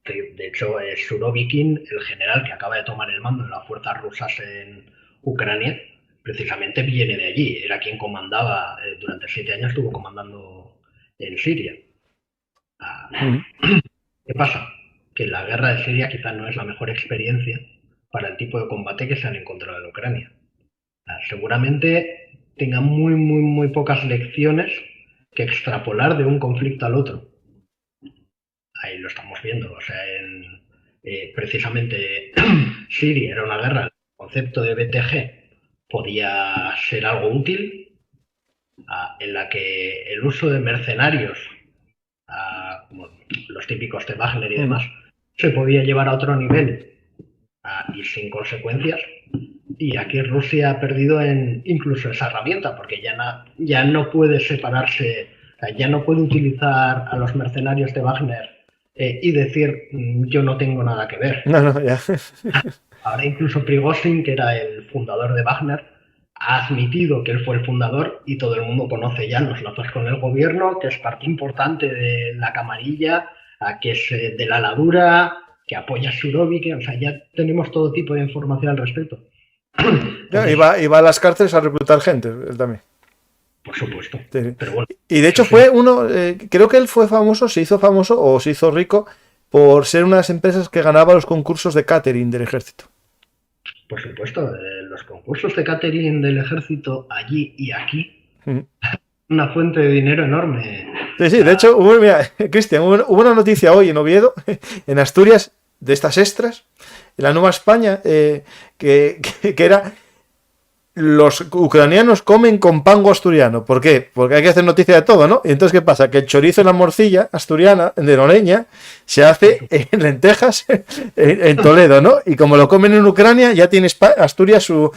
De hecho, Surovikin, el general que acaba de tomar el mando de las fuerzas rusas en Ucrania, precisamente viene de allí. Era quien comandaba, durante 7 años estuvo comandando en Siria. ¿Qué pasa? Que la guerra de Siria quizás no es la mejor experiencia para el tipo de combate que se han encontrado en Ucrania. Seguramente tenga muy pocas lecciones que extrapolar de un conflicto al otro. Ahí lo estamos viendo. O sea, precisamente Siria era una guerra, el concepto de BTG podía ser algo útil, en la que el uso de mercenarios, como los típicos de Wagner y demás, se podía llevar a otro nivel y sin consecuencias. Y aquí Rusia ha perdido incluso esa herramienta, porque ya no puede separarse, ya no puede utilizar a los mercenarios de Wagner y decir yo no tengo nada que ver. No, ya. Ahora incluso Prigozhin, que era el fundador de Wagner, ha admitido que él fue el fundador y todo el mundo conoce ya los lazos con el gobierno, que es parte importante de la camarilla, que es de la ladura, que apoya a Surovikin, o sea, ya tenemos todo tipo de información al respecto. Entonces, iba a las cárceles a reclutar gente, él también. Por supuesto. Sí. Pero bueno, y de hecho fue uno, creo que él fue famoso, se hizo famoso o se hizo rico por ser una de las empresas que ganaba los concursos de catering del ejército. Por supuesto, los concursos de catering del ejército allí y aquí, una fuente de dinero enorme. Sí, de hecho, Cristian, hubo una noticia hoy en Oviedo, en Asturias, de estas extras, en la Nueva España, que era: los ucranianos comen con pango asturiano. ¿Por qué? Porque hay que hacer noticia de todo, ¿no? Y entonces, ¿qué pasa? Que el chorizo en la morcilla asturiana, de Noreña, se hace en lentejas en Toledo, ¿no? Y como lo comen en Ucrania, ya tiene Asturias su...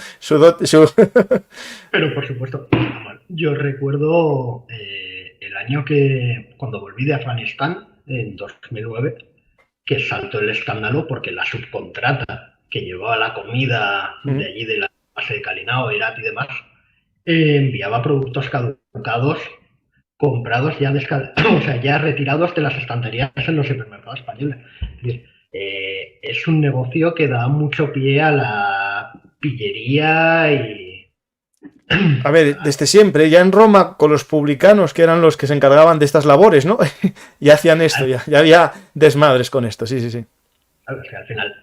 Pero por supuesto, yo recuerdo el año cuando volví de Afganistán, en 2009, que saltó el escándalo porque la subcontrata que llevaba la comida de allí de la base de Kalinao, Herat y demás, enviaba productos caducados comprados ya o sea, ya retirados de las estanterías en los supermercados españoles. Es decir, es un negocio que da mucho pie a la pillería y... A ver, desde siempre, ya en Roma, con los publicanos, que eran los que se encargaban de estas labores, ¿no? Ya hacían esto, ya había desmadres con esto, sí. Claro, es que al final,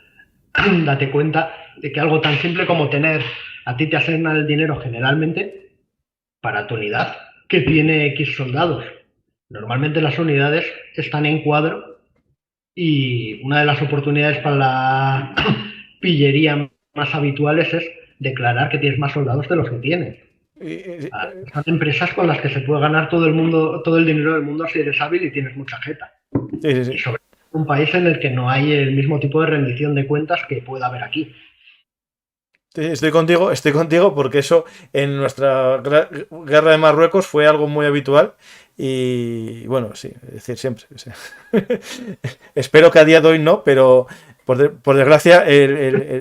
date cuenta de que algo tan simple como a ti te asignan el dinero generalmente para tu unidad que tiene X soldados. Normalmente las unidades están en cuadro y una de las oportunidades para la pillería más habituales es declarar que tienes más soldados de los que tienes. Son empresas con las que se puede ganar todo el dinero del mundo si eres hábil y tienes mucha jeta. Sí. Y sobre un país en el que no hay el mismo tipo de rendición de cuentas que pueda haber aquí. Sí, estoy contigo porque eso en nuestra guerra de Marruecos fue algo muy habitual y bueno, sí, es decir, siempre. O sea, espero que a día de hoy no, pero por desgracia,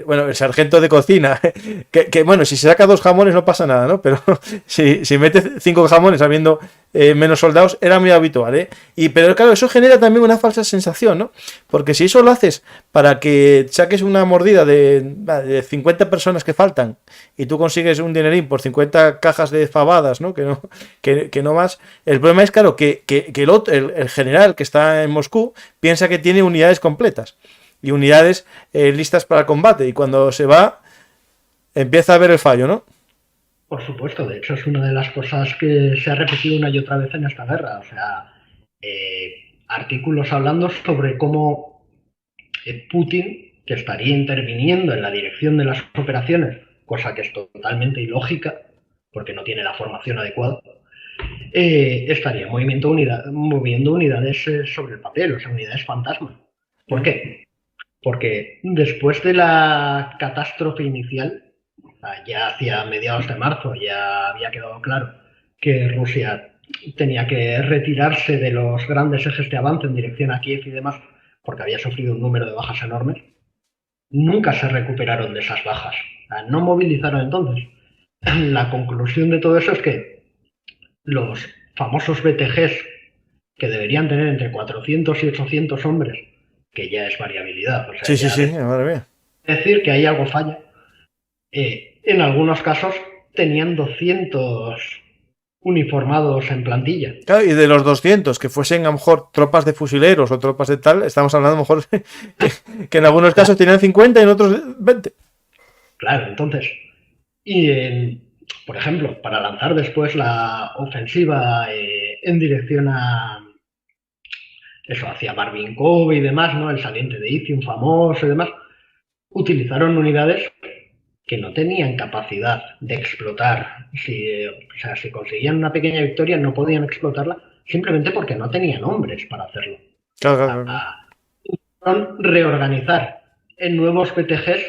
bueno, el sargento de cocina, bueno, si se saca 2 jamones no pasa nada, ¿no? Pero si mete 5 jamones habiendo menos soldados, era muy habitual, ¿eh? Pero claro, eso genera también una falsa sensación, ¿no? Porque si eso lo haces para que saques una mordida de 50 personas que faltan y tú consigues un dinerín por 50 cajas de fabadas, ¿no? Que no más. El problema es, claro, que el general que está en Moscú piensa que tiene unidades completas y unidades listas para el combate, y cuando se va empieza a ver el fallo, ¿no? Por supuesto, de hecho es una de las cosas que se ha repetido una y otra vez en esta guerra. O sea, artículos hablando sobre cómo Putin, que estaría interviniendo en la dirección de las operaciones, cosa que es totalmente ilógica, porque no tiene la formación adecuada, estaría moviendo unidades sobre el papel, o sea, unidades fantasma. ¿Por qué? Porque después de la catástrofe inicial, ya hacia mediados de marzo, ya había quedado claro que Rusia tenía que retirarse de los grandes ejes de avance en dirección a Kiev y demás, porque había sufrido un número de bajas enormes. Nunca se recuperaron de esas bajas, no movilizaron entonces. La conclusión de todo eso es que los famosos BTGs, que deberían tener entre 400 y 800 hombres, que ya es variabilidad, o sea, Sí, sí, ya sí, madre mía. decir que ahí algo falla. En algunos casos tenían 200 uniformados en plantilla. Claro, y de los 200 que fuesen a lo mejor tropas de fusileros o tropas de tal, estamos hablando a lo mejor que en algunos casos tenían 50 y en otros 20. Claro, entonces, por ejemplo, para lanzar después la ofensiva en dirección a eso, hacia Barvinkov y demás, ¿no? El saliente de Izium famoso y demás, utilizaron unidades que no tenían capacidad de explotar. O sea, si conseguían una pequeña victoria, no podían explotarla simplemente porque no tenían hombres para hacerlo. Claro. Reorganizar en nuevos PTGs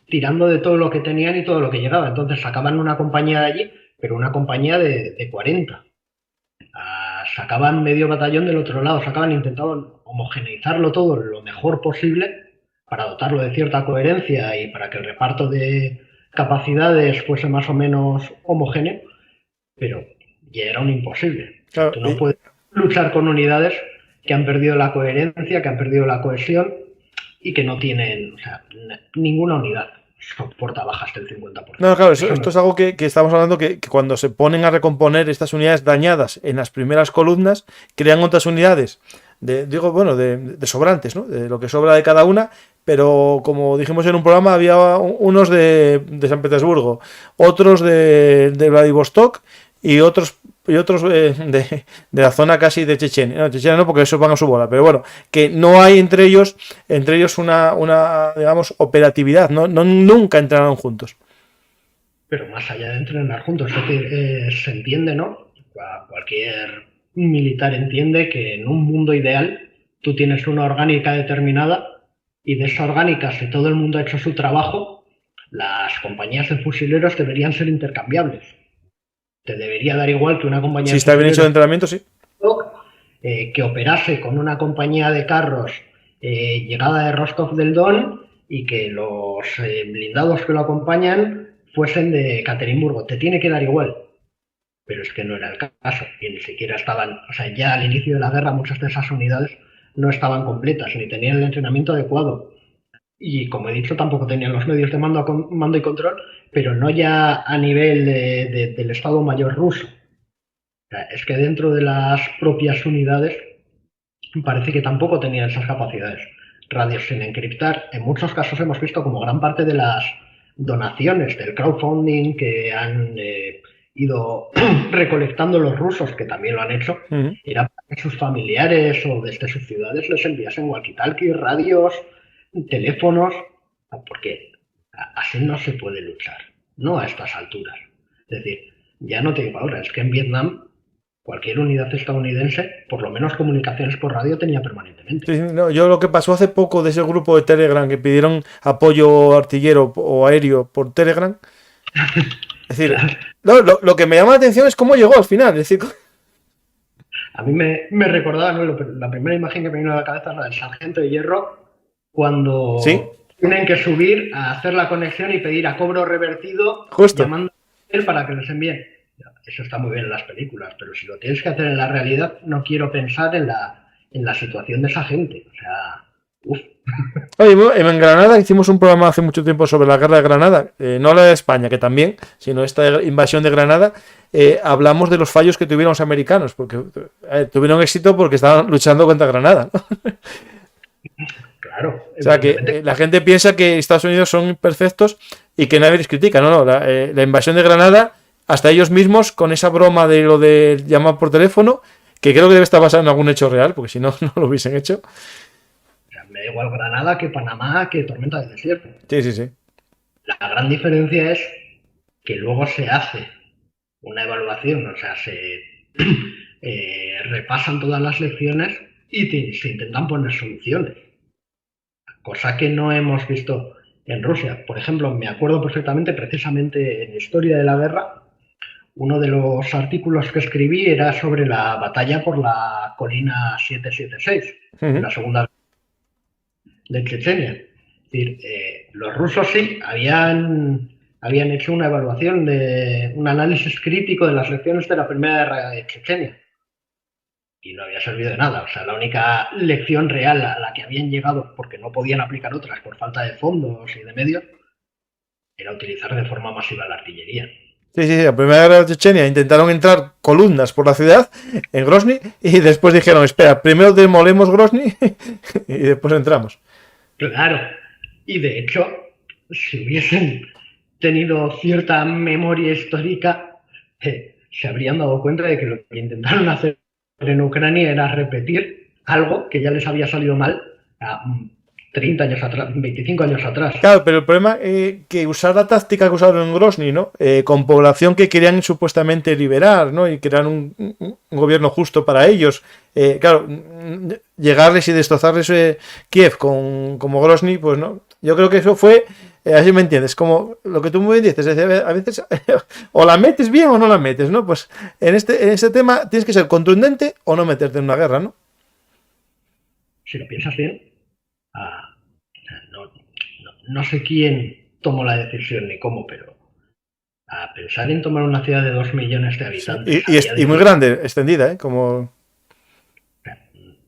tirando de todo lo que tenían y todo lo que llegaba. Entonces sacaban una compañía de allí, pero una compañía de 40. Sacaban medio batallón del otro lado, intentaban homogeneizarlo todo lo mejor posible para dotarlo de cierta coherencia y para que el reparto de capacidades fuese más o menos homogéneo, pero ya era un imposible. Claro, Tú no puedes luchar con unidades que han perdido la coherencia, que han perdido la cohesión y que no tienen, o sea, ninguna unidad soporta bajas del 50%. No, claro, esto es algo que estamos hablando que cuando se ponen a recomponer estas unidades dañadas en las primeras columnas, crean otras unidades de sobrantes, ¿no? De lo que sobra de cada una, pero como dijimos en un programa, había unos de San Petersburgo, otros de Vladivostok y otros de la zona casi de Chechenia. No, Chechenia no, porque esos van a su bola, pero bueno, que no hay entre ellos una digamos, operatividad, nunca entrenaron juntos. Pero más allá de entrenar juntos, es decir, se entiende, ¿no? Cualquier militar entiende que en un mundo ideal tú tienes una orgánica determinada y de esa orgánica, si todo el mundo ha hecho su trabajo, las compañías de fusileros deberían ser intercambiables. Te debería dar igual que una compañía si está bien hecho de entrenamiento, sí. Que operase con una compañía de carros llegada de Rostov del Don y que los blindados que lo acompañan fuesen de Ekaterimburgo. Te tiene que dar igual. Pero es que no era el caso. Y ni siquiera estaban, o sea, ya al inicio de la guerra muchas de esas unidades no estaban completas, ni tenían el entrenamiento adecuado. Y como he dicho, tampoco tenían los medios de mando y control, pero no ya a nivel del Estado Mayor ruso. O sea, es que dentro de las propias unidades parece que tampoco tenían esas capacidades. Radios sin encriptar. En muchos casos hemos visto como gran parte de las donaciones del crowdfunding que han ido recolectando los rusos, que también lo han hecho, era para que sus familiares o desde sus ciudades les enviasen walkie-talkies, radios, teléfonos, porque así no se puede luchar, no a estas alturas. Es decir, ya no te digo ahora, es que en Vietnam cualquier unidad estadounidense, por lo menos comunicaciones por radio tenía permanentemente. Sí, no, yo lo que pasó hace poco de ese grupo de Telegram que pidieron apoyo artillero o aéreo por Telegram. Es decir, lo que me llama la atención es cómo llegó al final. Es decir, a mí me recordaba, ¿no? La primera imagen que me vino a la cabeza es la del sargento de hierro cuando ¿sí? tienen que subir a hacer la conexión y pedir a cobro revertido, Justo. llamando a él para que les envíen. Eso está muy bien en las películas, pero si lo tienes que hacer en la realidad, no quiero pensar en la situación de esa gente. O sea, uff. Oye, en Granada hicimos un programa hace mucho tiempo sobre la guerra de Granada, no la de España, que también, sino esta invasión de Granada. Hablamos de los fallos que tuvieron los americanos, porque tuvieron éxito porque estaban luchando contra Granada, ¿no? Claro. O sea, que la gente piensa que Estados Unidos son imperfectos y que nadie les critica. No, la invasión de Granada, hasta ellos mismos, con esa broma de lo de llamar por teléfono, que creo que debe estar basado en algún hecho real, porque si no, no lo hubiesen hecho. O sea, me da igual Granada que Panamá que Tormenta del Desierto. Sí. La gran diferencia es que luego se hace una evaluación, o sea, se repasan todas las lecciones y se intentan poner soluciones. Cosa que no hemos visto en Rusia. Por ejemplo, me acuerdo perfectamente, precisamente en Historia de la Guerra, uno de los artículos que escribí era sobre la batalla por la colina 776, la segunda de Chechenia. Es decir, los rusos sí habían hecho una evaluación, un análisis crítico de las lecciones de la primera guerra de Chechenia. Y no había servido de nada. O sea, la única lección real a la que habían llegado, porque no podían aplicar otras por falta de fondos y de medios, era utilizar de forma masiva la artillería. Sí, la primera guerra de Chechenia intentaron entrar columnas por la ciudad, en Grozny, y después dijeron, espera, primero demolemos Grozny y después entramos. Claro, y de hecho, si hubiesen tenido cierta memoria histórica, se habrían dado cuenta de que lo que intentaron hacer en Ucrania era repetir algo que ya les había salido mal 30 años atrás, 25 años atrás. Claro, pero el problema es que usar la táctica que usaron en Grozny, ¿no? Con población que querían supuestamente liberar, ¿no? Y crear un gobierno justo para ellos. Claro, llegarles y destrozarles Kiev como Grozny, pues no. Yo creo que eso fue, así me entiendes, como lo que tú muy bien dices, a veces o la metes bien o no la metes, ¿no? Pues en este tema tienes que ser contundente o no meterte en una guerra, ¿no? Si lo piensas bien, no sé quién tomó la decisión ni cómo, pero a pensar en tomar una ciudad de 2 millones de habitantes. Sí, y muy grande, extendida, ¿eh? Como...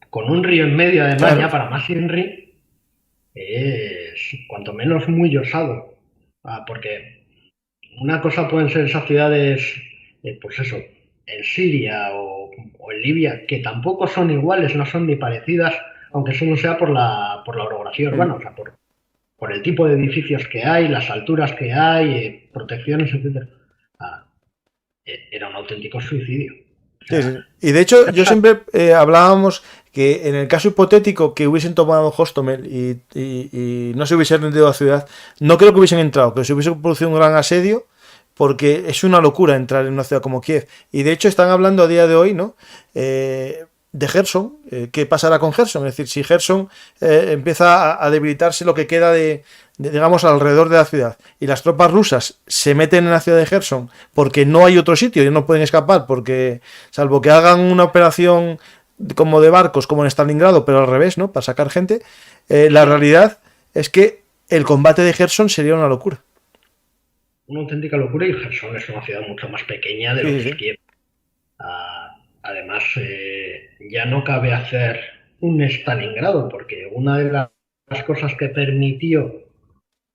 Con un río en medio, además, claro. ya para más Inri, es cuanto menos muy osado. Porque una cosa pueden ser esas ciudades, pues eso, en Siria o en Libia, que tampoco son iguales, no son ni parecidas, aunque solo sea por la orografía urbana, o sea, por el tipo de edificios que hay, las alturas que hay, protecciones, etc. Era un auténtico suicidio. O sea, sí. Y de hecho, yo siempre hablábamos que en el caso hipotético que hubiesen tomado Hostomel y no se hubiesen rendido a la ciudad, no creo que hubiesen entrado, que se hubiese producido un gran asedio, porque es una locura entrar en una ciudad como Kiev. Y de hecho están hablando a día de hoy, ¿no? De Gerson, ¿qué pasará con Gerson? Es decir, si Gerson empieza a debilitarse lo que queda de, digamos, alrededor de la ciudad, y las tropas rusas se meten en la ciudad de Gerson porque no hay otro sitio y no pueden escapar, porque salvo que hagan una operación como de barcos, como en Stalingrado, pero al revés, ¿no? Para sacar gente, la realidad es que el combate de Gerson sería una locura. Una auténtica locura, y Gerson es una ciudad mucho más pequeña de lo que es Kiev. Además, ya no cabe hacer un Stalingrado, porque una de las cosas que permitió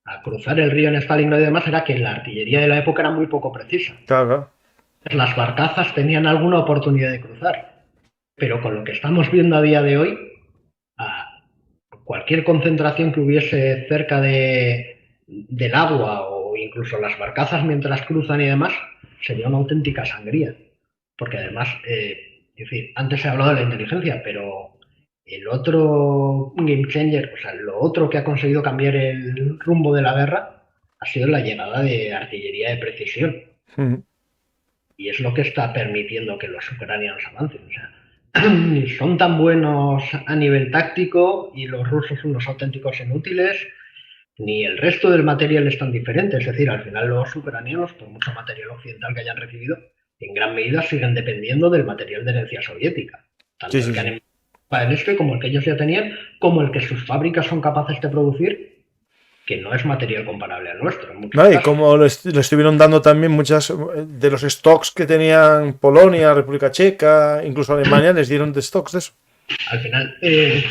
a cruzar el río en Stalingrado y demás era que la artillería de la época era muy poco precisa. Claro. Las barcazas tenían alguna oportunidad de cruzar, pero con lo que estamos viendo a día de hoy, cualquier concentración que hubiese cerca del agua o incluso las barcazas mientras cruzan y demás, sería una auténtica sangría. Porque además, es decir, antes he hablado de la inteligencia, pero el otro game changer, o sea, lo otro que ha conseguido cambiar el rumbo de la guerra ha sido la llegada de artillería de precisión. y es lo que está permitiendo que los ucranianos avancen. O sea, son tan buenos a nivel táctico y los rusos unos auténticos inútiles, ni el resto del material es tan diferente. Es decir, al final los ucranianos, por mucho material occidental que hayan recibido, en gran medida siguen dependiendo del material de herencia soviética. Tanto Sí, el sí, que sí. han para el este como el que ellos ya tenían, como el que sus fábricas son capaces de producir, que no es material comparable al nuestro en muchos No, y casos. como le estuvieron dando también muchas de los stocks que tenían Polonia, República Checa, incluso Alemania, les dieron de stocks de eso. Al final,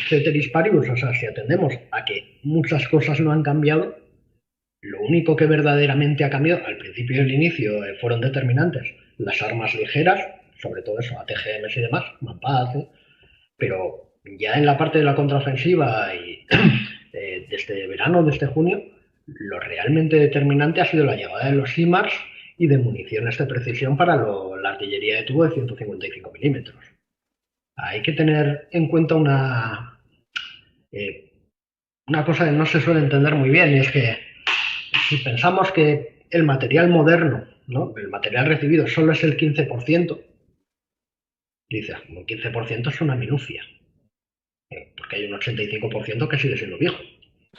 ceteris paribus, o sea, si atendemos a que muchas cosas no han cambiado, lo único que verdaderamente ha cambiado, al principio y al inicio fueron determinantes las armas ligeras, sobre todo eso, ATGMs y demás, Mapaz, pero ya en la parte de la contraofensiva y desde verano, desde junio, lo realmente determinante ha sido la llegada de los HIMARS y de municiones de precisión para la artillería de tubo de 155 milímetros. Hay que tener en cuenta eh, una cosa que no se suele entender muy bien, y es que si pensamos que el material moderno, ¿no?, el material recibido solo es el 15%, dices, un 15% es una minucia, porque hay un 85% que sigue siendo viejo.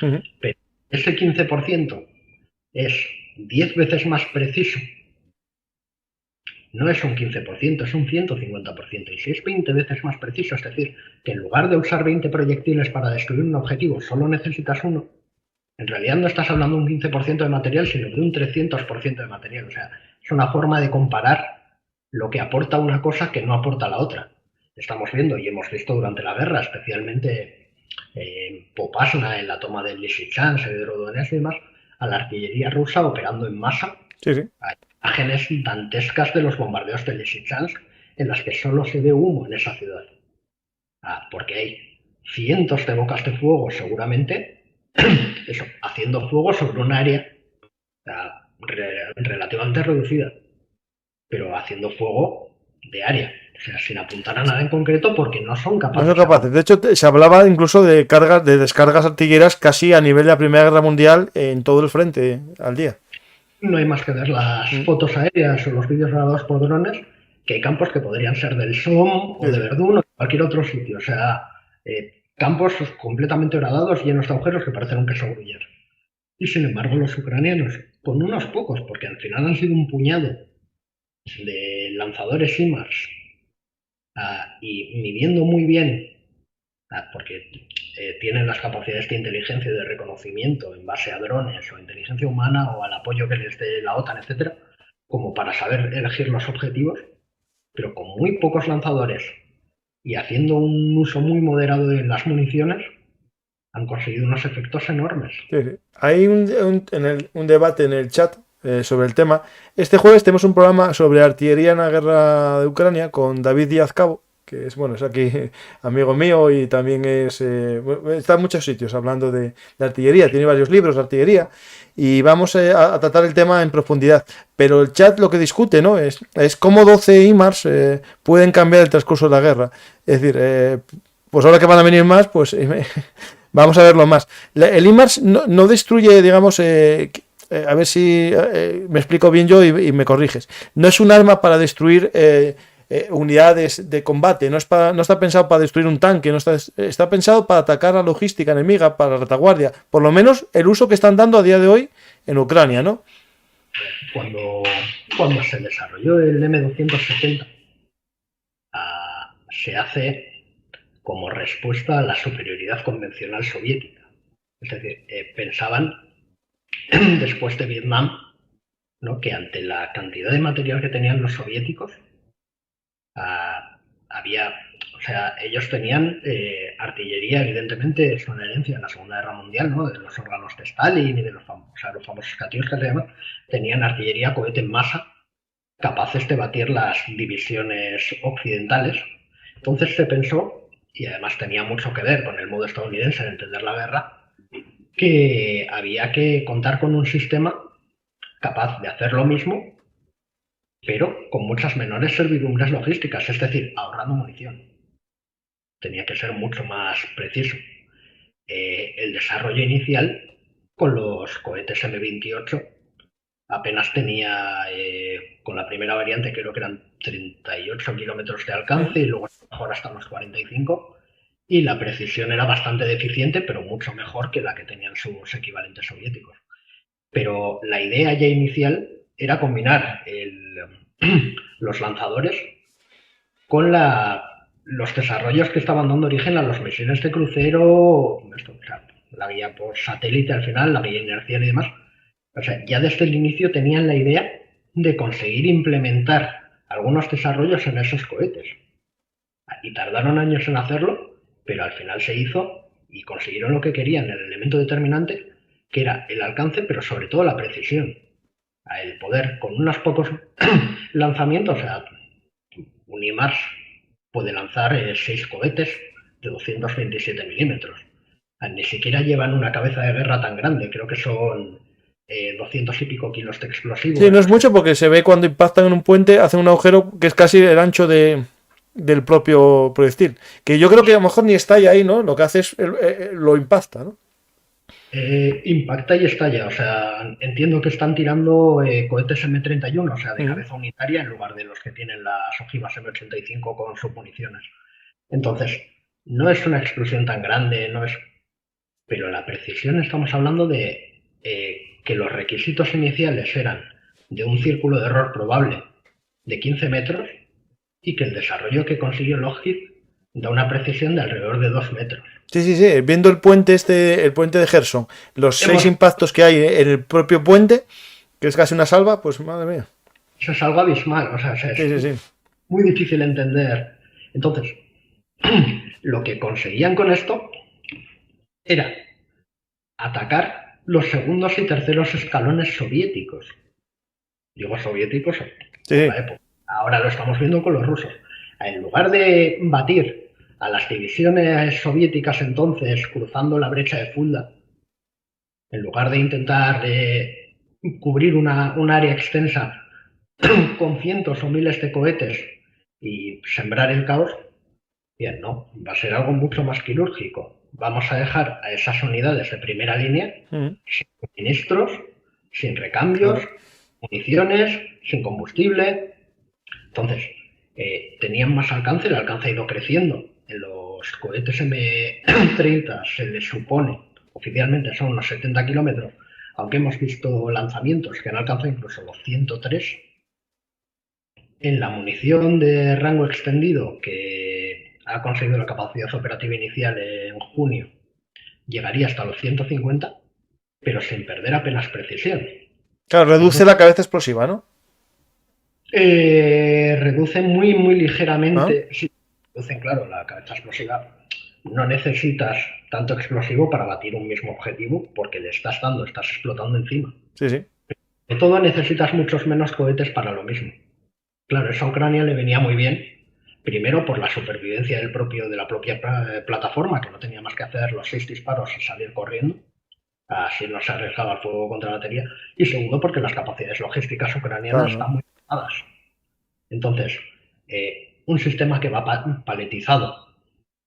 Ujú. Pero ese 15% es 10 veces más preciso. No es un 15%, es un 150%. Y si es 20 veces más preciso, es decir, que en lugar de usar 20 proyectiles para destruir un objetivo, solo necesitas uno, en realidad no estás hablando de un 15% de material, sino de un 300% de material. O sea, es una forma de comparar lo que aporta una cosa que no aporta la otra. Estamos viendo y hemos visto durante la guerra, especialmente en Popasna, en la toma de Lysychansk, de Rodonetsk y demás, a la artillería rusa operando en masa. Sí, sí. Hay imágenes dantescas de los bombardeos de Lysychansk en las que solo se ve humo en esa ciudad. Porque hay cientos de bocas de fuego seguramente, eso, haciendo fuego sobre un área relativamente reducida, pero haciendo fuego de área, o sea, sin apuntar a nada en concreto porque no son No son capaces de capaces. apuntar. De hecho, se hablaba incluso de cargas, de descargas artilleras casi a nivel de la Primera Guerra Mundial en todo el frente al día. No hay más que ver las Mm. fotos aéreas o los vídeos grabados por drones, que hay campos que podrían ser del Somme o Sí, de sí. Verdún o de cualquier otro sitio, o sea, campos completamente horadados, llenos de agujeros que parecen un queso gruyere. Y sin embargo los ucranianos, con unos pocos, porque al final han sido un puñado de lanzadores HIMARS, y midiendo muy bien, porque tienen las capacidades de inteligencia y de reconocimiento en base a drones o inteligencia humana o al apoyo que les dé la OTAN, etcétera, como para saber elegir los objetivos, pero con muy pocos lanzadores y haciendo un uso muy moderado de las municiones, han conseguido unos efectos enormes. Sí, sí. Hay un debate en el chat sobre el tema. Este jueves tenemos un programa sobre artillería en la guerra de Ucrania con David Díaz Cabo, que es, bueno, es aquí amigo mío y también está en muchos sitios hablando de artillería. Tiene varios libros de artillería y vamos a tratar el tema en profundidad. Pero el chat lo que discute, ¿no?, es cómo 12 IMARS pueden cambiar el transcurso de la guerra. Es decir, pues ahora que van a venir más, pues vamos a verlo más. El IMARS no destruye, digamos, a ver si me explico bien yo y me corriges. No es un arma para destruir unidades de combate, no está pensado para destruir un tanque, está pensado para atacar a logística enemiga, para la retaguardia. Por lo menos el uso que están dando a día de hoy en Ucrania, ¿no? Cuando se desarrolló el M270, se hace como respuesta a la superioridad convencional soviética. Es decir, pensaban, después de Vietnam, ¿no?, que ante la cantidad de material que tenían los soviéticos, había, o sea, ellos tenían artillería, evidentemente, es una herencia de la Segunda Guerra Mundial, ¿no?, de los órganos de Stalin y de los famosos Katyusha, que se llaman, tenían artillería cohete en masa capaces de batir las divisiones occidentales. Entonces se pensó, y además tenía mucho que ver con el modo estadounidense de entender la guerra, que había que contar con un sistema capaz de hacer lo mismo, pero con muchas menores servidumbres logísticas, es decir, ahorrando munición. Tenía que ser mucho más preciso. El desarrollo inicial con los cohetes M28 apenas tenía, con la primera variante creo que eran 38 kilómetros de alcance y luego mejor hasta los 45, y la precisión era bastante deficiente, pero mucho mejor que la que tenían sus equivalentes soviéticos. Pero la idea ya inicial era combinar los lanzadores con los desarrollos que estaban dando origen a los misiles de crucero, la guía por satélite al final, la guía inercial y demás. O sea, ya desde el inicio tenían la idea de conseguir implementar algunos desarrollos en esos cohetes. Y tardaron años en hacerlo, pero al final se hizo y consiguieron lo que querían, el elemento determinante, que era el alcance, pero sobre todo la precisión. El poder, con unos pocos lanzamientos, o sea, Unimars puede lanzar 6 cohetes de 227 milímetros. Ni siquiera llevan una cabeza de guerra tan grande, creo que son 200 y pico kilos de explosivos. Sí, no es mucho porque se ve cuando impactan en un puente, hacen un agujero que es casi el ancho del propio proyectil. Que yo creo que a lo mejor ni estalla ahí, ¿no? Lo que hace es lo impacta, ¿no? Impacta y estalla. O sea, entiendo que están tirando cohetes M31, o sea, de cabeza unitaria, en lugar de los que tienen las ojivas M85 con submuniciones. Entonces, no es una explosión tan grande, no es... Pero la precisión, estamos hablando de que los requisitos iniciales eran de un círculo de error probable de 15 metros y que el desarrollo que consiguió Lockheed da una precisión de alrededor de 2 metros. Sí. Viendo el puente el puente de Gerson, los 6 impactos que hay en el propio puente, que es casi una salva, pues madre mía. Eso es algo abismal, o sea, es muy difícil entender. Entonces, lo que conseguían con esto era atacar los segundos y terceros escalones soviéticos. Digo soviéticos en la época. Ahora lo estamos viendo con los rusos. En lugar de batir a las divisiones soviéticas entonces cruzando la brecha de Fulda, en lugar de intentar cubrir un área extensa con cientos o miles de cohetes y sembrar el caos, bien, no, va a ser algo mucho más quirúrgico. Vamos a dejar a esas unidades de primera línea sin suministros, sin recambios, municiones, sin combustible. Entonces, tenían más alcance, el alcance ha ido creciendo. En los cohetes M30 se les supone, oficialmente son unos 70 kilómetros, aunque hemos visto lanzamientos que han alcanzado incluso los 103. En la munición de rango extendido, que ha conseguido la capacidad operativa inicial en junio, llegaría hasta los 150, pero sin perder apenas precisión. Claro, reduce la cabeza explosiva, ¿no? Reduce muy ligeramente. Sí, reducen, claro, la cabeza explosiva. No necesitas tanto explosivo para batir un mismo objetivo porque le estás explotando encima. Sí. De todo necesitas muchos menos cohetes para lo mismo. Claro, eso a Ucrania le venía muy bien. Primero por la supervivencia de la propia plataforma, que no tenía más que hacer los 6 disparos y salir corriendo. Así no se arriesgaba el fuego contra la batería. Y segundo porque las capacidades logísticas ucranianas están muy limitadas. Entonces, un sistema que va paletizado,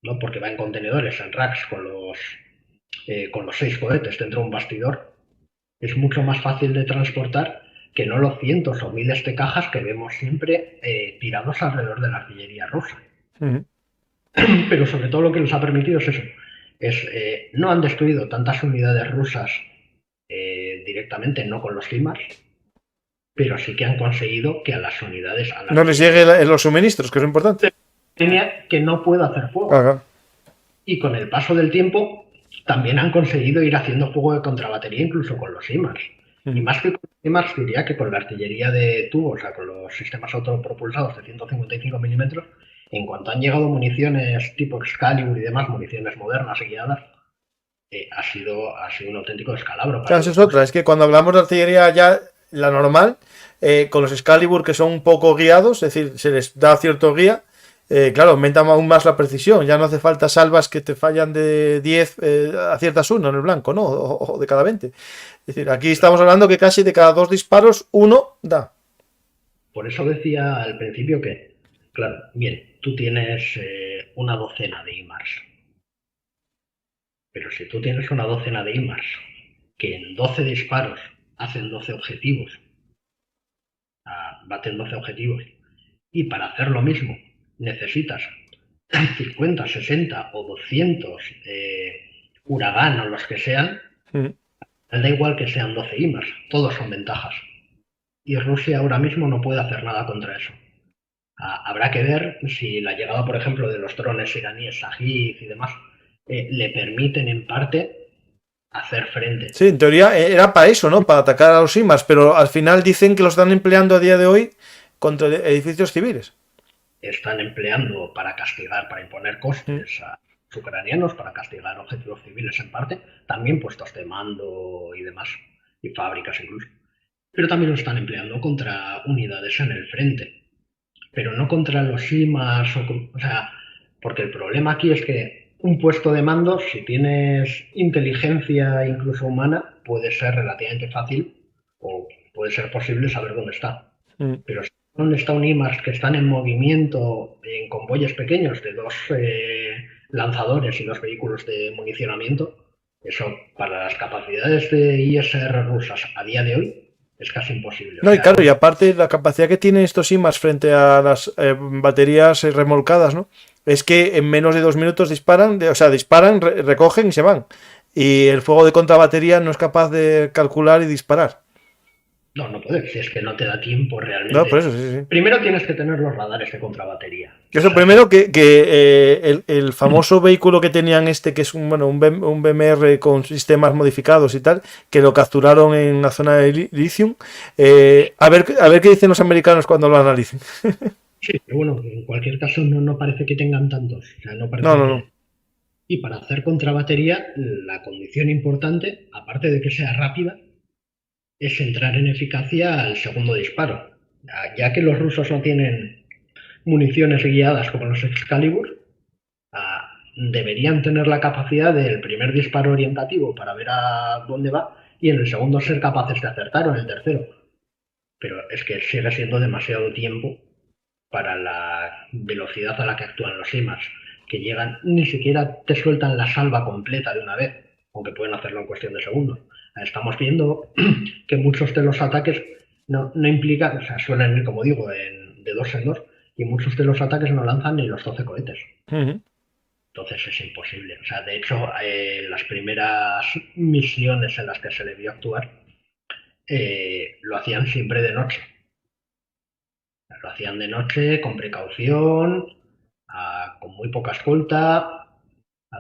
¿no? Porque va en contenedores, en racks, con los 6 cohetes dentro de un bastidor, es mucho más fácil de transportar que no los cientos o miles de cajas que vemos siempre tirados alrededor de la artillería rusa. Pero sobre todo lo que les ha permitido es eso. No han destruido tantas unidades rusas directamente, no con los HIMARS, pero sí que han conseguido que a las unidades... no les llegue los suministros, que es importante. Que no pueda hacer fuego. Y con el paso del tiempo también han conseguido ir haciendo fuego de contrabatería incluso con los HIMARS. Y más que con los HIMARS, diría que con la artillería de tubo, o sea, con los sistemas autopropulsados de 155 milímetros, en cuanto han llegado municiones tipo Excalibur y demás, municiones modernas y guiadas, ha sido un auténtico descalabro. Claro, eso es otra. Es que cuando hablamos de artillería ya, la normal, con los Excalibur que son un poco guiados, es decir, se les da cierto guía, claro, aumenta aún más la precisión. Ya no hace falta salvas que te fallan de 10, aciertas uno en el blanco, ¿no? O de cada 20. Es decir, aquí estamos hablando que casi de cada 2 disparos, uno da. Por eso decía al principio que, claro, bien, tú tienes una docena de HIMARS. Pero si tú tienes una docena de HIMARS que en 12 disparos hacen 12 objetivos baten 12 objetivos. Y para hacer lo mismo necesitas 50, 60 o 200 Huracán o los que sean. Da igual que sean 12 IMAs, todos son ventajas. Y Rusia ahora mismo no puede hacer nada contra eso. Habrá que ver si la llegada, por ejemplo, de los drones iraníes Shahid y demás le permiten en parte hacer frente. Sí, en teoría era para eso, ¿no? Para atacar a los IMAs, pero al final dicen que lo están empleando a día de hoy contra edificios civiles. Están empleando para castigar, para imponer costes a los ucranianos, para castigar objetivos civiles en parte, también puestos de mando y demás, y fábricas incluso. Pero también lo están empleando contra unidades en el frente. Pero no contra los IMAs, o sea, porque el problema aquí es que un puesto de mando, si tienes inteligencia incluso humana, puede ser relativamente fácil o puede ser posible saber dónde está. Pero si dónde está un IMAS que están en movimiento en convoyes pequeños de 2 lanzadores y 2 vehículos de municionamiento, eso para las capacidades de ISR rusas a día de hoy es casi imposible. No, y claro, y aparte la capacidad que tienen estos IMAs frente a las baterías remolcadas, ¿no? Es que en menos de 2 minutos disparan, recogen y se van. Y el fuego de contrabatería no es capaz de calcular y disparar. No puedes, si es que no te da tiempo realmente. No, por eso, sí. Primero tienes que tener los radares de contrabatería. Eso primero que el famoso vehículo que tenían que es un BMR con sistemas modificados y tal, que lo capturaron en una zona de lithium. A ver qué dicen los americanos cuando lo analicen. Sí, pero bueno, en cualquier caso no parece que tengan tantos. O sea, no parece no. Y para hacer contrabatería, la condición importante, aparte de que sea rápida, es entrar en eficacia al segundo disparo. Ya que los rusos no tienen municiones guiadas como los Excalibur, deberían tener la capacidad del primer disparo orientativo para ver a dónde va y en el segundo ser capaces de acertar o en el tercero. Pero es que sigue siendo demasiado tiempo para la velocidad a la que actúan los IMAs, que llegan, ni siquiera te sueltan la salva completa de una vez, aunque pueden hacerlo en cuestión de segundos. Estamos viendo que muchos de los ataques no implican, o sea, suelen ir, como digo, de 2 en 2, y muchos de los ataques no lanzan ni los 12 cohetes. Entonces es imposible. O sea, de hecho, las primeras misiones en las que se le vio actuar lo hacían siempre de noche. Lo hacían de noche, con precaución, con muy poca escolta,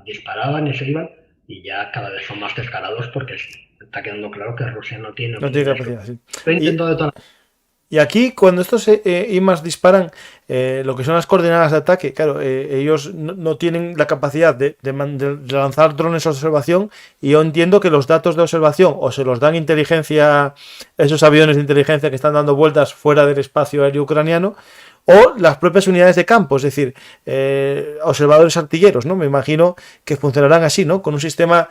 disparaban y se iban, y ya cada vez son más descarados porque está quedando claro que Rusia no tiene capacidad. Sí. Lo he intentado de toda la... Y aquí, cuando estos IMAs disparan lo que son las coordenadas de ataque, claro, ellos no tienen la capacidad de lanzar drones de observación, y yo entiendo que los datos de observación o se los dan inteligencia, esos aviones de inteligencia que están dando vueltas fuera del espacio aéreo ucraniano, o las propias unidades de campo, es decir, observadores artilleros, ¿no? Me imagino que funcionarán así, ¿no? Con un sistema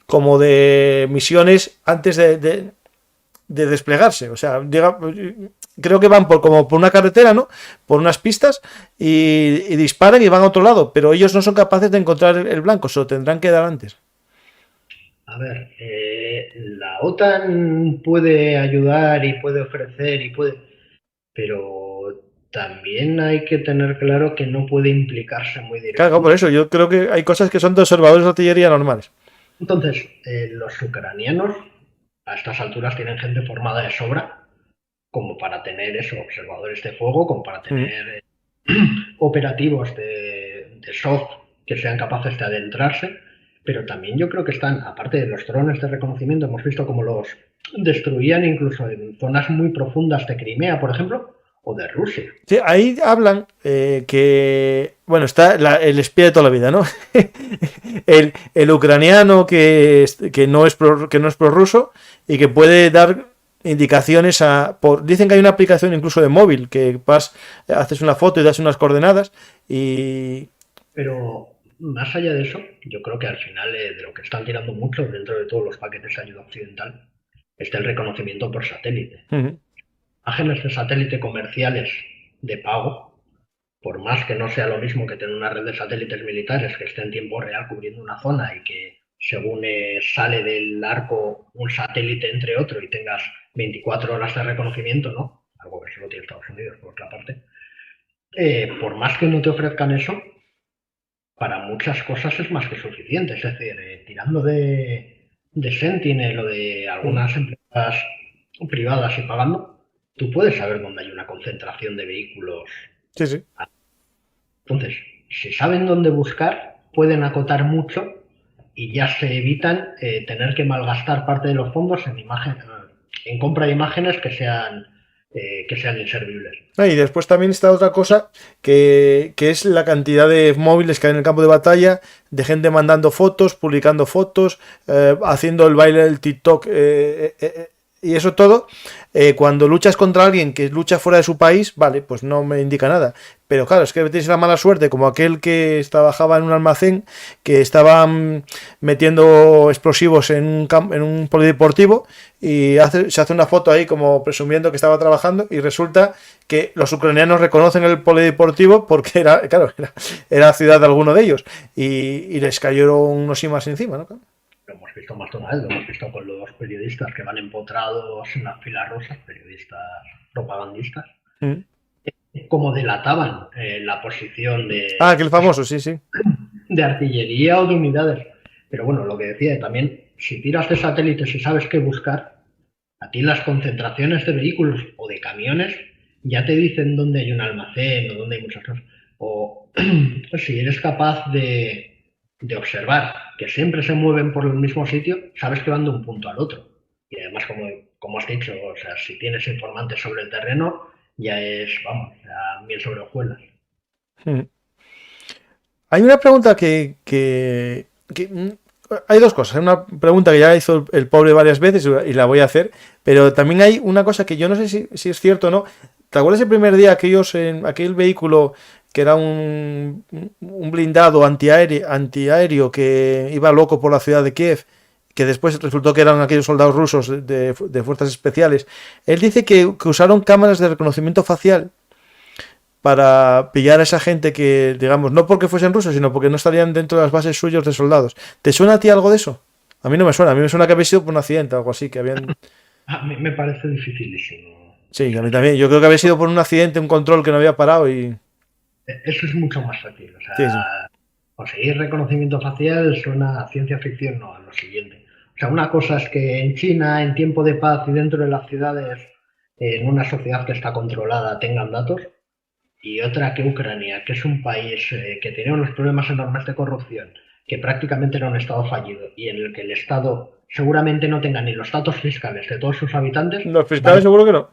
como de misiones antes de desplegarse. O sea, creo que van por una carretera, ¿no? Por unas pistas y disparan y van a otro lado, pero ellos no son capaces de encontrar el blanco, se lo tendrán que dar antes. A ver, la OTAN puede ayudar y puede ofrecer pero también hay que tener claro que no puede implicarse muy directamente. Claro, por eso yo creo que hay cosas que son de observadores de artillería normales. Entonces, los ucranianos a estas alturas tienen gente formada de sobra como para tener observadores de fuego, como para tener operativos de soft que sean capaces de adentrarse, pero también yo creo que están, aparte de los drones de reconocimiento, hemos visto cómo los destruían incluso en zonas muy profundas de Crimea, por ejemplo, o de Rusia. Sí, ahí hablan que, bueno, está el espía de toda la vida, ¿no? el ucraniano que no es prorruso y que puede dar indicaciones dicen que hay una aplicación incluso de móvil que haces una foto y das unas coordenadas y... Pero más allá de eso, yo creo que al final de lo que están tirando mucho dentro de todos los paquetes de ayuda occidental está el reconocimiento por satélite. Imágenes de satélite comerciales de pago, por más que no sea lo mismo que tener una red de satélites militares que esté en tiempo real cubriendo una zona y que según sale del arco un satélite entre otro y tengas 24 horas de reconocimiento, ¿no? A algo que solo tiene Estados Unidos por otra parte, por más que no te ofrezcan eso, para muchas cosas es más que suficiente. Es decir, tirando de Sentinel o de algunas empresas privadas y pagando, tú puedes saber dónde hay una concentración de vehículos. Sí. Entonces, si saben dónde buscar, pueden acotar mucho y ya se evitan tener que malgastar parte de los fondos en compra de imágenes que sean inservibles. Y después también está otra cosa que es la cantidad de móviles que hay en el campo de batalla, de gente mandando fotos, publicando fotos, haciendo el baile del TikTok, y eso todo. Cuando luchas contra alguien que lucha fuera de su país, vale, pues no me indica nada. Pero claro, es que tienes la mala suerte, como aquel que trabajaba en un almacén, que estaba metiendo explosivos en un polideportivo y se hace una foto ahí como presumiendo que estaba trabajando, y resulta que los ucranianos reconocen el polideportivo porque era ciudad de alguno de ellos, y les cayeron unos IMAs encima, ¿no? Lo hemos visto más de una vez, lo hemos visto con los periodistas que van empotrados en las filas rosas, periodistas propagandistas, como delataban la posición de... aquel famoso, sí. De artillería o de unidades. Pero bueno, lo que decía también, si tiras de satélites y sabes qué buscar, a ti las concentraciones de vehículos o de camiones ya te dicen dónde hay un almacén o dónde hay muchas cosas. O si eres capaz de observar que siempre se mueven por el mismo sitio, sabes que van de un punto al otro. Y además, como has dicho, o sea, si tienes informantes sobre el terreno, ya es, vamos, miel sobre hojuelas. Hay una pregunta que hay dos cosas. Hay una pregunta que ya hizo el pobre varias veces y la voy a hacer, pero también hay una cosa que yo no sé si es cierto o no. ¿Te acuerdas el primer día que ellos en aquel vehículo que era un blindado antiaéreo que iba loco por la ciudad de Kiev, que después resultó que eran aquellos soldados rusos de fuerzas especiales? Él dice que usaron cámaras de reconocimiento facial para pillar a esa gente que, digamos, no porque fuesen rusos, sino porque no estarían dentro de las bases suyas de soldados. ¿Te suena a ti algo de eso? A mí no me suena. A mí me suena que había sido por un accidente o algo así, que habían... A mí me parece dificilísimo. Sí, a mí también. Yo creo que había sido por un accidente, un control que no había parado y... Eso es mucho más fácil. O sea, sí. Conseguir reconocimiento facial suena a ciencia ficción, no a lo siguiente. O sea, una cosa es que en China, en tiempo de paz y dentro de las ciudades, en una sociedad que está controlada, tengan datos. Y otra que Ucrania, que es un país que tiene unos problemas enormes de corrupción, que prácticamente era un estado fallido y en el que el estado seguramente no tenga ni los datos fiscales de todos sus habitantes. Los fiscales seguro que no.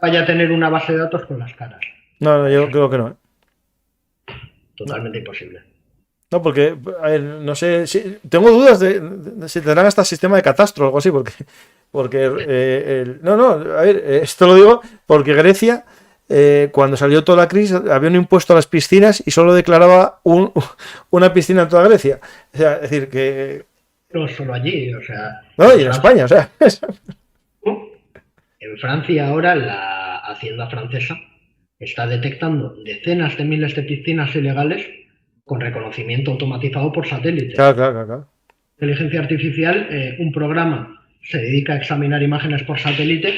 Vaya a tener una base de datos con las caras. No, yo creo que no. Totalmente imposible. No, porque, a ver, no sé, tengo dudas de si tendrán hasta sistema de catastro o algo así, porque a ver, esto lo digo porque Grecia, cuando salió toda la crisis, había un impuesto a las piscinas y solo declaraba una piscina en toda Grecia. O sea, es decir, que... No solo allí, o sea... No, y en España, o sea... En Francia ahora la Hacienda francesa está detectando decenas de miles de piscinas ilegales con reconocimiento automatizado por satélite. Claro. Inteligencia artificial, un programa se dedica a examinar imágenes por satélite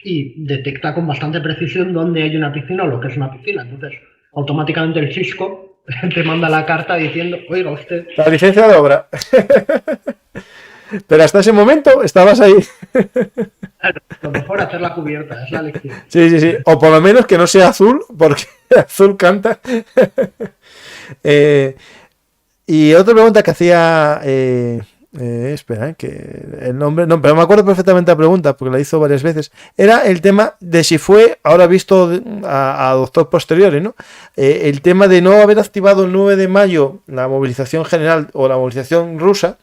y detecta con bastante precisión dónde hay una piscina o lo que es una piscina. Entonces, automáticamente el Cisco te manda la carta diciendo, oiga usted... La licencia de obra. Pero hasta ese momento estabas ahí. Claro, lo mejor hacer la cubierta, es la lección. Sí. O por lo menos que no sea azul, porque azul canta. Y otra pregunta que hacía... espera, que el nombre... No, pero me acuerdo perfectamente la pregunta, porque la hizo varias veces. Era el tema de si fue, ahora visto a doctor posteriores, ¿no? El tema de no haber activado el 9 de mayo la movilización general o la movilización rusa,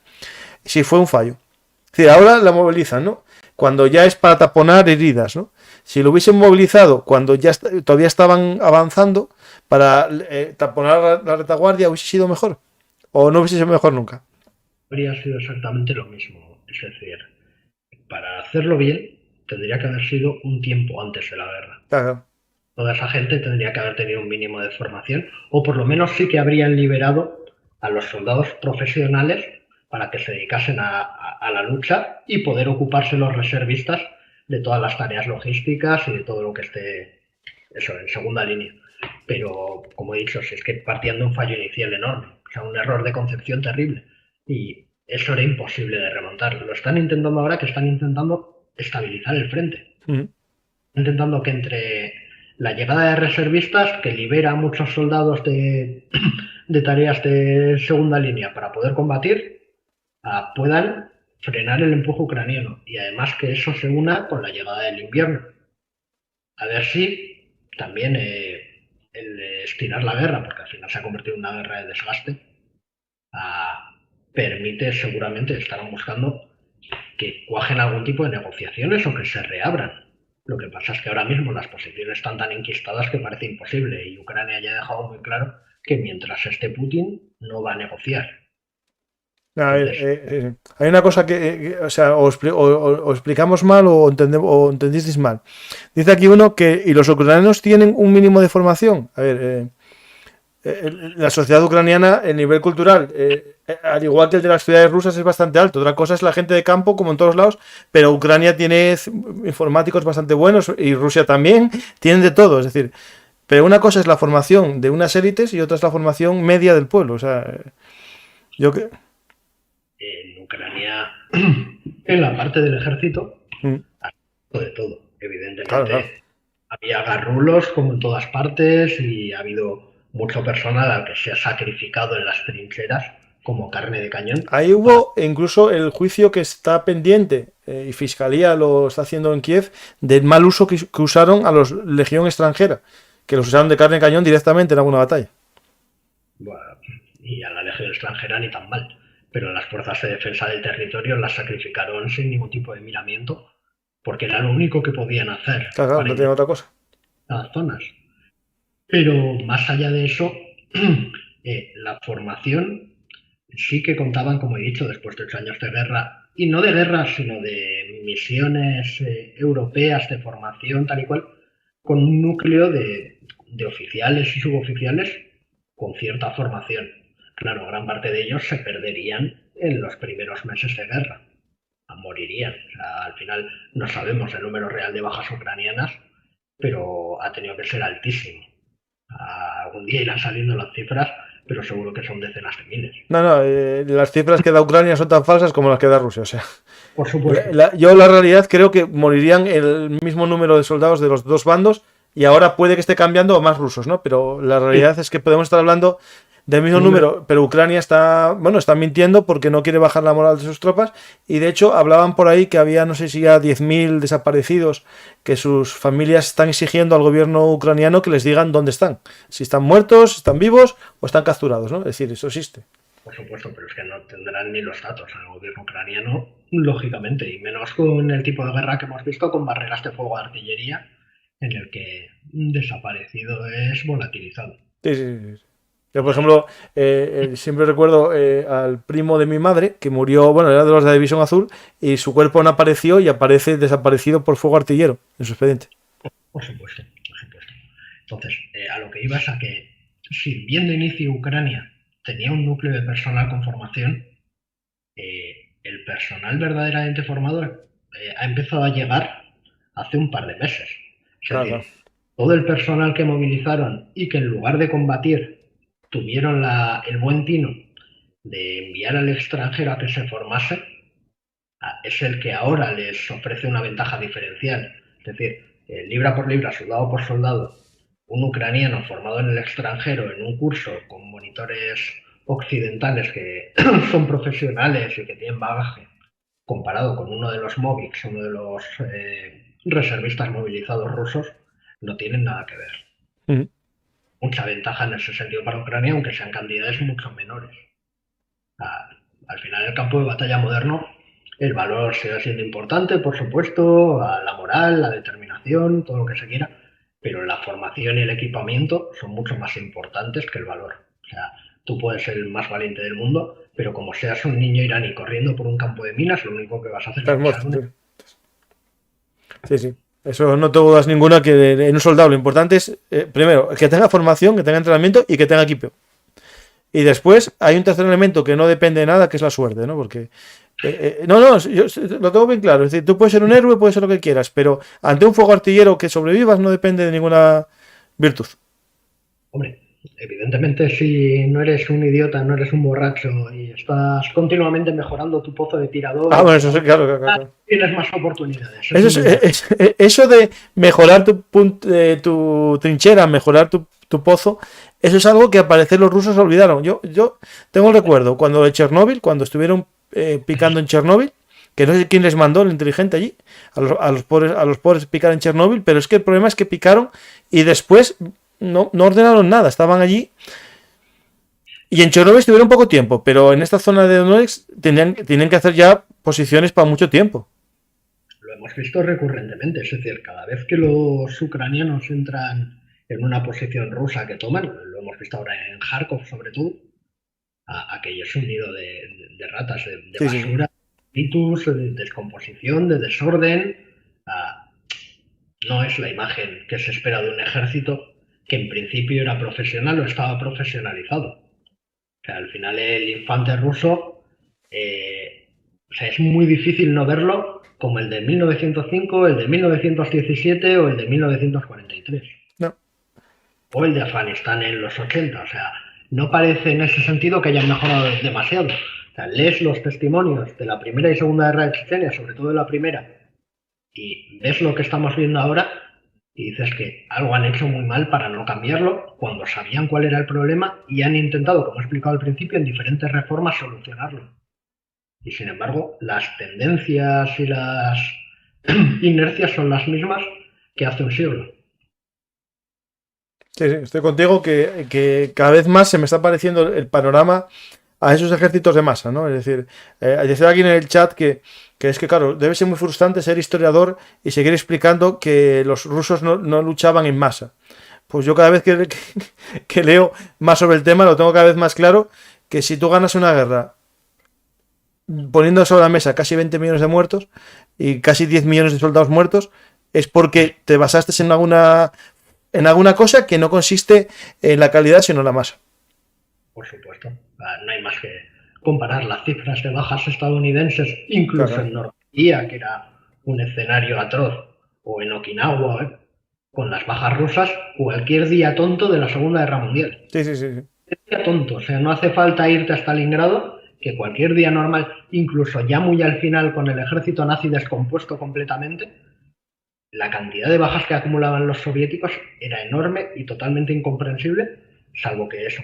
si fue un fallo. Es decir, ahora la movilizan, ¿no? Cuando ya es para taponar heridas, ¿no? Si lo hubiesen movilizado cuando ya todavía estaban avanzando para taponar la retaguardia, ¿hubiese sido mejor? ¿O no hubiese sido mejor nunca? Habría sido exactamente lo mismo. Es decir, para hacerlo bien, tendría que haber sido un tiempo antes de la guerra. Claro. Toda esa gente tendría que haber tenido un mínimo de formación, o por lo menos sí que habrían liberado a los soldados profesionales para que se dedicasen a la lucha y poder ocuparse los reservistas de todas las tareas logísticas y de todo lo que esté eso en segunda línea. Pero, como he dicho, si es que partían de un fallo inicial enorme, o sea, un error de concepción terrible. Y eso era imposible de remontar. Lo están intentando ahora, que están intentando estabilizar el frente. Intentando que entre la llegada de reservistas, que libera a muchos soldados de tareas de segunda línea para poder combatir, puedan frenar el empuje ucraniano. Y además que eso se una con la llegada del invierno. A ver si también el estirar la guerra, porque al final se ha convertido en una guerra de desgaste, permite, seguramente estarán buscando que cuajen algún tipo de negociaciones o que se reabran. Lo que pasa es que ahora mismo las posiciones están tan enquistadas que parece imposible, y Ucrania ya ha dejado muy claro que mientras esté Putin no va a negociar. A ver, hay una cosa que o sea, o explicamos mal o entendisteis mal. Dice aquí uno que ¿y los ucranianos tienen un mínimo de formación? A ver, la sociedad ucraniana, el nivel cultural, al igual que el de las ciudades rusas, es bastante alto. Otra cosa es la gente de campo, como en todos lados, pero Ucrania tiene informáticos bastante buenos y Rusia también, tienen de todo, es decir, pero una cosa es la formación de unas élites y otra es la formación media del pueblo. O sea, yo que... En Ucrania, en la parte del ejército, de todo, evidentemente. Claro. Había garrulos como en todas partes y ha habido mucho personal al que se ha sacrificado en las trincheras como carne de cañón. Ahí hubo incluso el juicio que está pendiente, y Fiscalía lo está haciendo en Kiev, del mal uso que usaron a los Legión extranjera, que los usaron de carne de cañón directamente en alguna batalla. Bueno, y a la Legión extranjera ni tan mal, pero las fuerzas de defensa del territorio las sacrificaron sin ningún tipo de miramiento, porque era lo único que podían hacer. Claro, no tienen otra cosa. Las zonas. Pero más allá de eso, la formación sí que contaban, como he dicho, después de 8 años de guerra, y no de guerra, sino de misiones europeas de formación tal y cual, con un núcleo de oficiales y suboficiales con cierta formación. Claro, gran parte de ellos se perderían en los primeros meses de guerra, morirían. O sea, al final no sabemos el número real de bajas ucranianas, pero ha tenido que ser altísimo. Algún día irán saliendo las cifras, pero seguro que son decenas de miles. No, las cifras que da Ucrania son tan falsas como las que da Rusia, o sea. Por supuesto. Yo la realidad creo que morirían el mismo número de soldados de los dos bandos, y ahora puede que esté cambiando a más rusos, ¿no? Pero la realidad es que podemos estar hablando del mismo número, pero Ucrania está mintiendo porque no quiere bajar la moral de sus tropas, y de hecho hablaban por ahí que había, no sé si ya 10.000 desaparecidos, que sus familias están exigiendo al gobierno ucraniano que les digan dónde están, si están muertos, están vivos o están capturados, ¿no? Es decir, eso existe. Por supuesto, pero es que no tendrán ni los datos al gobierno ucraniano, lógicamente, y menos con el tipo de guerra que hemos visto con barreras de fuego de artillería, en el que desaparecido es volatilizado. Sí. Yo, por ejemplo, siempre recuerdo al primo de mi madre, que murió, era de los de la División Azul, y su cuerpo no apareció y aparece desaparecido por fuego artillero en su expediente. Por supuesto. Entonces, a lo que iba es a que, si bien de inicio Ucrania tenía un núcleo de personal con formación, el personal verdaderamente formado ha empezado a llegar hace un par de meses. Es decir, todo el personal que movilizaron y que en lugar de combatir tuvieron el buen tino de enviar al extranjero a que se formase, es el que ahora les ofrece una ventaja diferencial. Es decir, libra por libra, soldado por soldado, un ucraniano formado en el extranjero en un curso con monitores occidentales que son profesionales y que tienen bagaje, comparado con uno de los Moviks, uno de los reservistas movilizados rusos, no tienen nada que ver. Mucha ventaja en ese sentido para Ucrania, aunque sean cantidades mucho menores. Al final, en el campo de batalla moderno, el valor sigue siendo importante, por supuesto, la moral, la determinación, todo lo que se quiera, pero la formación y el equipamiento son mucho más importantes que el valor. O sea, tú puedes ser el más valiente del mundo, pero como seas un niño iraní corriendo por un campo de minas, lo único que vas a hacer es muerto. Sí. Eso no te dudas ninguna, que en un soldado lo importante es, primero, que tenga formación, que tenga entrenamiento y que tenga equipo. Y después hay un tercer elemento que no depende de nada, que es la suerte, ¿no? Porque No, yo lo tengo bien claro. Es decir, tú puedes ser un héroe, puedes ser lo que quieras, pero ante un fuego artillero que sobrevivas no depende de ninguna virtud. Hombre, evidentemente si no eres un idiota, no eres un borracho y estás continuamente mejorando tu pozo de tirador, Bueno, eso sí, claro. tienes más oportunidades. Eso de mejorar tu trinchera, mejorar tu pozo, eso es algo que al parecer los rusos olvidaron. Yo tengo el recuerdo cuando de Chernóbil, cuando estuvieron picando en Chernóbil, que no sé quién les mandó, el inteligente allí, a los pobres picar en Chernóbil, pero es que el problema es que picaron y después no ordenaron nada, estaban allí. Y en Chernóbil estuvieron poco tiempo, pero en esta zona de Donetsk tienen que hacer ya posiciones para mucho tiempo. Lo hemos visto recurrentemente, es decir, cada vez que los ucranianos entran en una posición rusa que toman, lo hemos visto ahora en Kharkov sobre todo, aquello es un nido de ratas, de basura, de descomposición, de desorden. No es la imagen que se espera de un ejército que en principio era profesional o estaba profesionalizado. O sea, al final el infante ruso, es muy difícil no verlo como el de 1905, el de 1917 o el de 1943. No. O el de Afganistán en los 80. O sea, no parece en ese sentido que hayan mejorado demasiado. O sea, lees los testimonios de la Primera y Segunda Guerra de Chechenia, sobre todo de la primera, y ves lo que estamos viendo ahora y dices que algo han hecho muy mal para no cambiarlo cuando sabían cuál era el problema y han intentado, como he explicado al principio, en diferentes reformas solucionarlo. Y sin embargo, las tendencias y las inercias son las mismas que hace un siglo. Sí, estoy contigo que cada vez más se me está pareciendo el panorama a esos ejércitos de masa, ¿no? Es decir, decía aquí en el chat que es que, claro, debe ser muy frustrante ser historiador y seguir explicando que los rusos no luchaban en masa. Pues yo cada vez que leo más sobre el tema lo tengo cada vez más claro, que si tú ganas una guerra poniendo sobre la mesa casi 20 millones de muertos y casi 10 millones de soldados muertos, es porque te basaste en alguna cosa que no consiste en la calidad sino en la masa. Por supuesto, no hay más que comparar las cifras de bajas estadounidenses, incluso en Normandía, que era un escenario atroz, o en Okinawa, con las bajas rusas, cualquier día tonto de la Segunda Guerra Mundial. Sí. Día tonto, o sea, no hace falta irte a Stalingrado, que cualquier día normal, incluso ya muy al final con el ejército nazi descompuesto completamente, la cantidad de bajas que acumulaban los soviéticos era enorme y totalmente incomprensible, salvo que eso,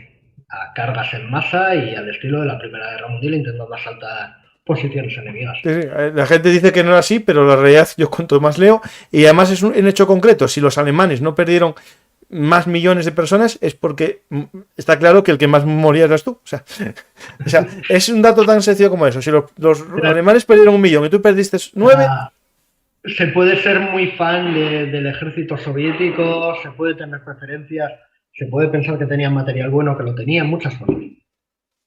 a cargas en masa y al estilo de la Primera Guerra Mundial intentando asaltar posiciones enemigas. Sí. La gente dice que no era así, pero la realidad yo cuanto más leo, y además es un hecho concreto, si los alemanes no perdieron más millones de personas es porque está claro que el que más moría eras tú. O sea, es un dato tan sencillo como eso. Si los alemanes perdieron 1 millón y tú perdiste 9... Se puede ser muy fan del ejército soviético, se puede tener preferencias, se puede pensar que tenían material bueno, que lo tenían, muchas cosas.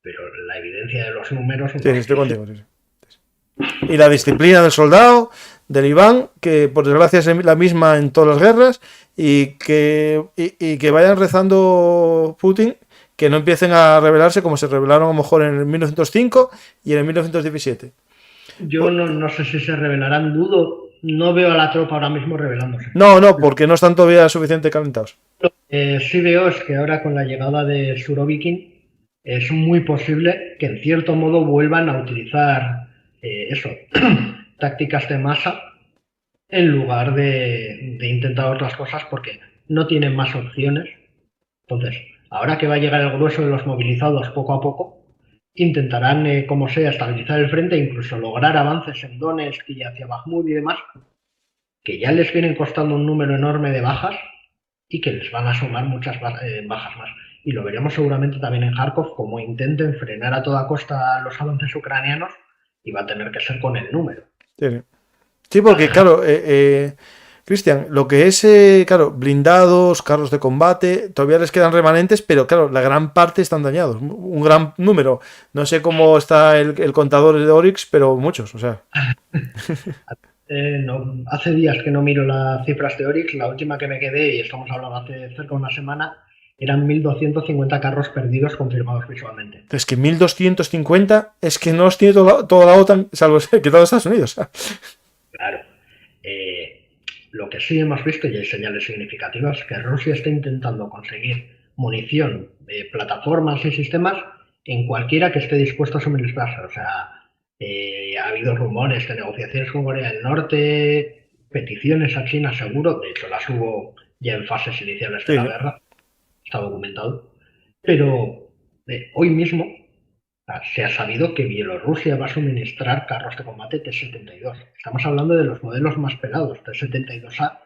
Pero la evidencia de los números... Sí, estoy contigo. Sí. Y la disciplina del soldado, del Iván, que por desgracia es la misma en todas las guerras, y que vayan rezando Putin, que no empiecen a rebelarse como se rebelaron a lo mejor en el 1905 y en el 1917. Yo no sé si se rebelarán, dudo. No veo a la tropa ahora mismo rebelándose. No, porque no están todavía suficientemente calentados. Sí veo es que ahora con la llegada de Surovikin es muy posible que en cierto modo vuelvan a utilizar tácticas de masa en lugar de intentar otras cosas porque no tienen más opciones. Entonces, ahora que va a llegar el grueso de los movilizados poco a poco, intentarán, como sea, estabilizar el frente e incluso lograr avances en Donetsk y hacia Bakhmut y demás, que ya les vienen costando un número enorme de bajas y que les van a sumar muchas bajas más. Y lo veremos seguramente también en Kharkov, como intenten frenar a toda costa los avances ucranianos y va a tener que ser con el número. Sí, porque claro, Cristian, lo que es, blindados, carros de combate, todavía les quedan remanentes, pero claro, la gran parte están dañados, un gran número. No sé cómo está el contador de Oryx, pero muchos, o sea. Hace días que no miro las cifras de Oryx, la última que me quedé, y estamos hablando hace cerca de una semana, eran 1.250 carros perdidos confirmados visualmente. Es que 1.250 es que no los tiene toda la OTAN, salvo que todos Estados Unidos. Claro. Lo que sí hemos visto, y hay señales significativas, es que Rusia está intentando conseguir munición, plataformas y sistemas en cualquiera que esté dispuesto a suministrarse. O sea, ha habido rumores de negociaciones con Corea del Norte, peticiones a China seguro, de hecho las hubo ya en fases iniciales de la guerra, está documentado, pero hoy mismo se ha sabido que Bielorrusia va a suministrar carros de combate T-72. Estamos hablando de los modelos más pelados, T-72A,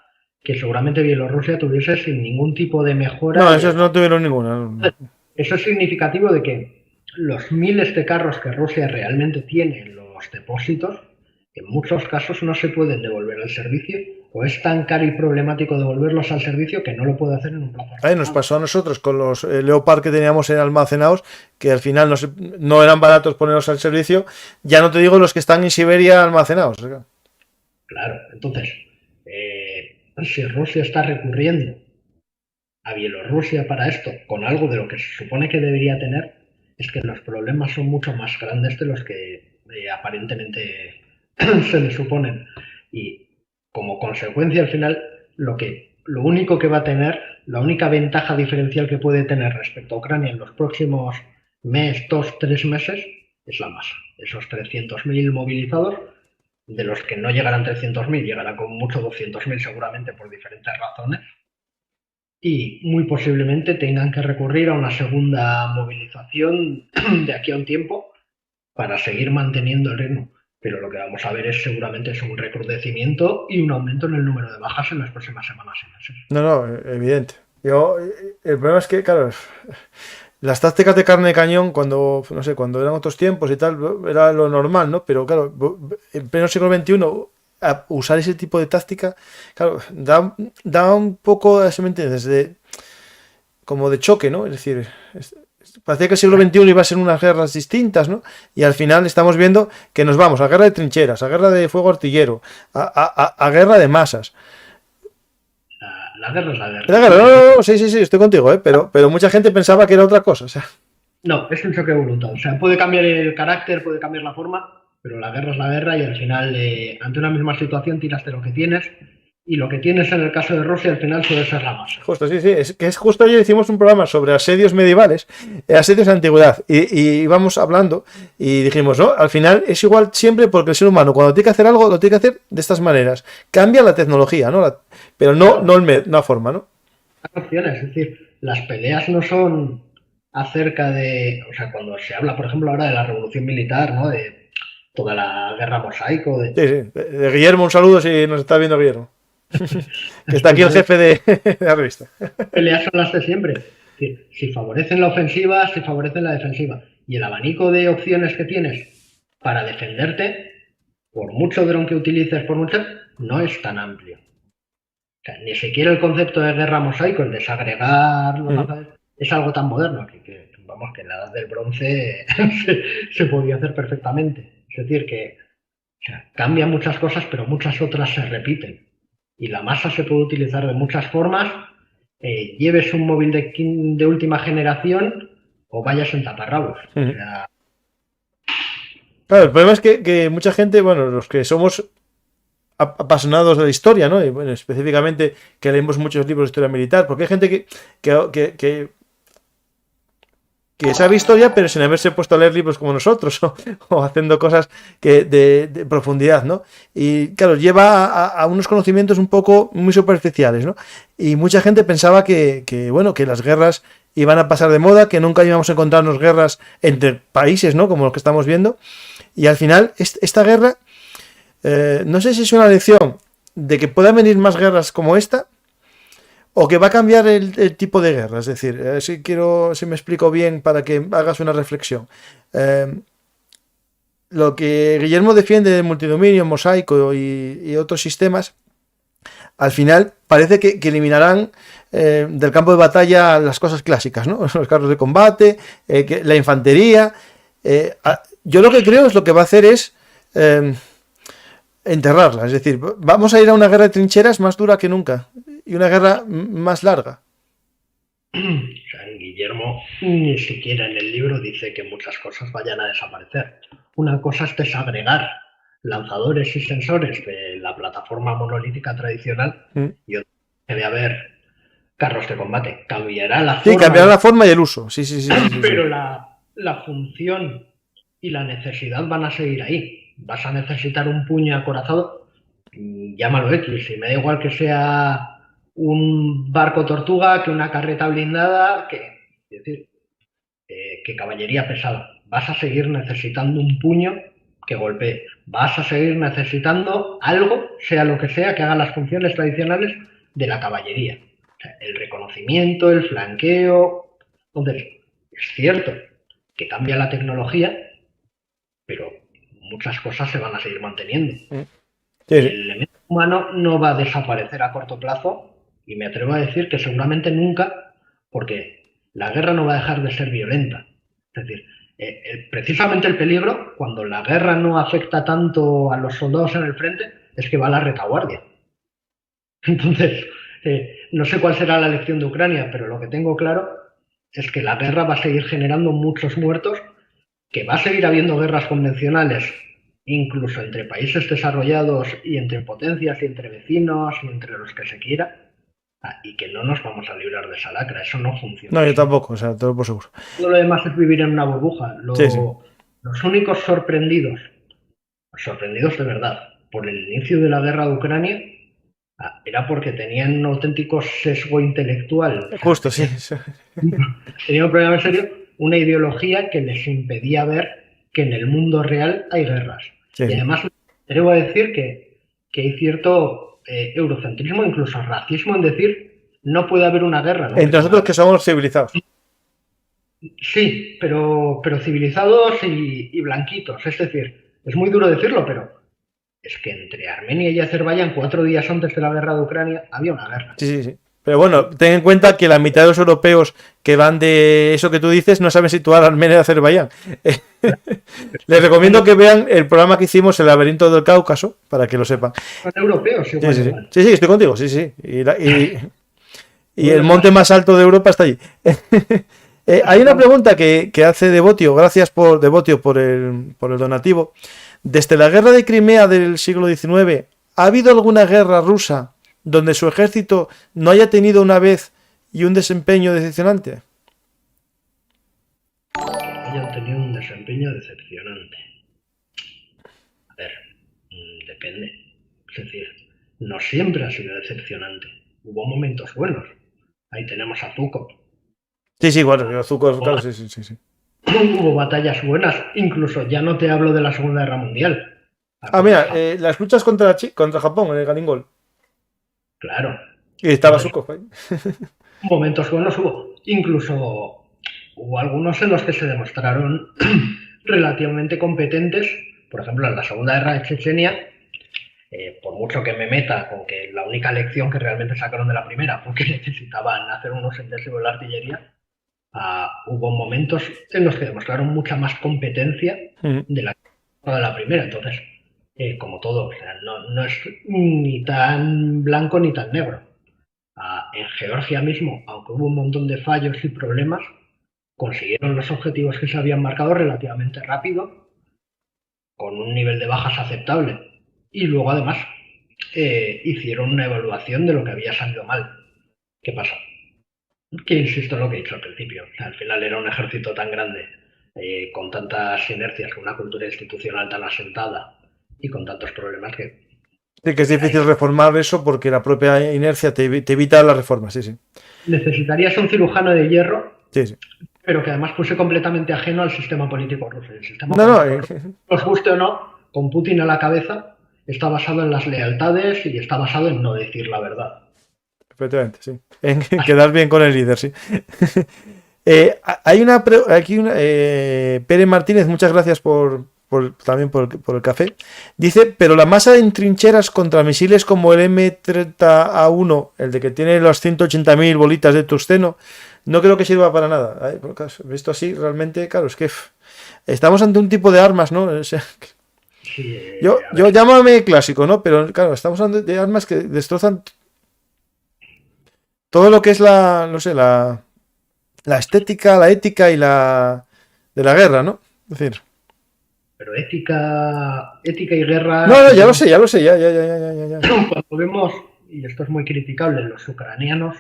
que seguramente Bielorrusia tuviese sin ningún tipo de mejora. No, esos no tuvieron ninguna. Eso es significativo de que los miles de carros que Rusia realmente tiene en los depósitos, en muchos casos no se pueden devolver al servicio, o es tan caro y problemático devolverlos al servicio que no lo puede hacer en un plazo. Nos pasó a nosotros con los Leopard que teníamos almacenados, que al final no eran baratos ponerlos al servicio, ya no te digo los que están en Siberia almacenados. Claro, entonces, si Rusia está recurriendo a Bielorrusia para esto, con algo de lo que se supone que debería tener, es que los problemas son mucho más grandes de los que aparentemente se le suponen. Y como consecuencia, al final, lo único que va a tener, la única ventaja diferencial que puede tener respecto a Ucrania en los próximos 2-3 meses, es la masa. Esos 300.000 movilizados, de los que no llegarán 300.000, llegarán con mucho 200.000 seguramente por diferentes razones, y muy posiblemente tengan que recurrir a una segunda movilización de aquí a un tiempo para seguir manteniendo el ritmo. Pero lo que vamos a ver es seguramente un recrudecimiento y un aumento en el número de bajas en las próximas semanas y meses. No, evidente. El problema es que, claro, las tácticas de carne de cañón, cuando eran otros tiempos y tal, era lo normal, ¿no? Pero claro, en pleno siglo XXI, usar ese tipo de táctica, claro, da un poco, ¿se me entiendes? Como de choque, ¿no? Es decir, parecía que el siglo XXI iba a ser unas guerras distintas, ¿no? Y al final estamos viendo que nos vamos a guerra de trincheras, a guerra de fuego artillero, a guerra de masas. La guerra es la guerra. La guerra, no, sí, estoy contigo, pero mucha gente pensaba que era otra cosa. O sea. No, es un choque de voluntad. O sea, puede cambiar el carácter, puede cambiar la forma, pero la guerra es la guerra y al final, ante una misma situación, tiras de lo que tienes. Y lo que tienes en el caso de Rusia al final suele ser la masa. Justo, sí. Es justo ayer hicimos un programa sobre asedios medievales, asedios de antigüedad, y íbamos hablando y dijimos, no, al final es igual siempre porque el ser humano cuando tiene que hacer algo lo tiene que hacer de estas maneras. Cambia la tecnología, ¿no? Pero no la forma, ¿no? Hay opciones, es decir, las peleas no son acerca de, o sea, cuando se habla, por ejemplo, ahora de la revolución militar, ¿no? De toda la guerra mosaico. Sí, de Guillermo, un saludo si nos está viendo Guillermo. Que está aquí el jefe de la revista. Peleas son las de siempre. Es decir, si favorecen la ofensiva, si favorecen la defensiva. Y el abanico de opciones que tienes para defenderte, por mucho dron que utilices, no es tan amplio. O sea, ni siquiera el concepto de guerra mosaico, el desagregar los lanzadores, es algo tan moderno que vamos, que en la edad del bronce se podía hacer perfectamente. Es decir, que cambian muchas cosas, pero muchas otras se repiten. Y la masa se puede utilizar de muchas formas, lleves un móvil de última generación o vayas en taparrabos. O sea... Claro, el problema es que mucha gente, bueno, los que somos apasionados de la historia, ¿no? Y bueno, específicamente que leemos muchos libros de historia militar, porque hay gente que sabe historia pero sin haberse puesto a leer libros como nosotros o haciendo cosas de profundidad, ¿no? Y claro, lleva a unos conocimientos un poco muy superficiales, ¿no? Y mucha gente pensaba que las guerras iban a pasar de moda, que nunca íbamos a encontrarnos guerras entre países, ¿no? Como los que estamos viendo. Y al final, esta guerra, no sé si es una lección de que puedan venir más guerras como esta, o que va a cambiar el tipo de guerra. Es decir, si me explico bien para que hagas una reflexión. Lo que Guillermo defiende de multidominio, mosaico y otros sistemas, al final parece que eliminarán del campo de batalla las cosas clásicas, ¿no? Los carros de combate, la infantería. Yo lo que creo es lo que va a hacer es enterrarla. Es decir, vamos a ir a una guerra de trincheras más dura que nunca. Y una guerra más larga. O Guillermo ni siquiera en el libro dice que muchas cosas vayan a desaparecer. Una cosa es desagregar lanzadores y sensores de la plataforma monolítica tradicional y otra debe haber carros de combate. Cambiará la forma. Sí, cambiará la forma y el uso. Sí. Pero la función y la necesidad van a seguir ahí. Vas a necesitar un puño acorazado, llámalo X, y me da igual que sea un barco tortuga, que una carreta blindada, que caballería pesada. Vas a seguir necesitando un puño que golpee. Vas a seguir necesitando algo, sea lo que sea, que haga las funciones tradicionales de la caballería. O sea, el reconocimiento, el flanqueo. Entonces, es cierto que cambia la tecnología, pero muchas cosas se van a seguir manteniendo. Sí. El elemento humano no va a desaparecer a corto plazo, y me atrevo a decir que seguramente nunca, porque la guerra no va a dejar de ser violenta. Es decir, precisamente el peligro, cuando la guerra no afecta tanto a los soldados en el frente, es que va a la retaguardia. Entonces, no sé cuál será la lección de Ucrania, pero lo que tengo claro es que la guerra va a seguir generando muchos muertos, que va a seguir habiendo guerras convencionales, incluso entre países desarrollados y entre potencias y entre vecinos y entre los que se quiera, y que no nos vamos a librar de esa lacra. Eso no funciona. No, yo tampoco, o sea, todo por seguro. Todo lo demás es vivir en una burbuja. Sí. Los únicos sorprendidos de verdad por el inicio de la guerra de Ucrania era porque tenían un auténtico sesgo intelectual. Justo, sí. Tenían un problema en serio, una ideología que les impedía ver que en el mundo real hay guerras. Sí. Y además, debo decir que hay cierto eurocentrismo, incluso racismo, en decir no puede haber una guerra, ¿no? Entre nosotros que somos civilizados. Sí, pero civilizados y blanquitos. Es decir, es muy duro decirlo, pero es que entre Armenia y Azerbaiyán, 4 días antes de la guerra de Ucrania, había una guerra. Sí. Pero bueno, ten en cuenta que la mitad de los europeos que van de eso que tú dices no saben situar Armenia y Azerbaiyán. Les recomiendo que vean el programa que hicimos, El laberinto del Cáucaso, para que lo sepan. Son europeos, igual. Sí, estoy contigo, sí. Y el monte más alto de Europa está allí. Hay una pregunta que hace Devotio, gracias por Devotio por el donativo. Desde la guerra de Crimea del siglo XIX, ¿ha habido alguna guerra rusa donde su ejército no haya tenido una vez y un desempeño decepcionante? Hayan tenido un desempeño decepcionante. A ver, depende. Es decir, no siempre ha sido decepcionante. Hubo momentos buenos. Ahí tenemos a Zhukov. Sí, bueno, Zhukov, claro, sí. Hubo batallas buenas. Incluso ya no te hablo de la Segunda Guerra Mundial. Mira, las luchas contra Japón en el Galingol. Claro. Y estaba Zhukov ahí. Momentos buenos hubo. Incluso hubo algunos en los que se demostraron relativamente competentes. Por ejemplo, en la Segunda Guerra de Chechenia, por mucho que me meta con que la única lección que realmente sacaron de la primera fue que necesitaban hacer unos intensivos de la artillería, hubo momentos en los que demostraron mucha más competencia de la primera. Entonces, como todo, o sea, no es ni tan blanco ni tan negro. En Georgia mismo, aunque hubo un montón de fallos y problemas, consiguieron los objetivos que se habían marcado relativamente rápido, con un nivel de bajas aceptable. Y luego, además, hicieron una evaluación de lo que había salido mal. ¿Qué pasó? Que insisto en lo que he dicho al principio. O sea, al final era un ejército tan grande, con tantas inercias, con una cultura institucional tan asentada y con tantos problemas que... Sí, que es difícil reformar eso porque la propia inercia te evita las reformas, sí. Necesitarías un cirujano de hierro, sí. Pero que además fuese completamente ajeno al sistema político ruso. El sistema os guste o no, con Putin a la cabeza, está basado en las lealtades y está basado en no decir la verdad. Efectivamente, sí. En quedar bien con el líder, sí. Hay Pérez Martínez, muchas gracias también por el café. Dice, pero la masa en trincheras contra misiles como el M30A1, el de que tiene las 180.000 bolitas de tungsteno, no creo que sirva para nada. Visto así, realmente, claro, es que estamos ante un tipo de armas, ¿no? O sea, yo llámame clásico, ¿no? Pero claro, estamos hablando de armas que destrozan todo lo que es la la estética, la ética y la de la guerra, ¿no? Es decir, Pero ética y guerra, no, ya lo sé, ya. cuando vemos, y esto es muy criticable, los ucranianos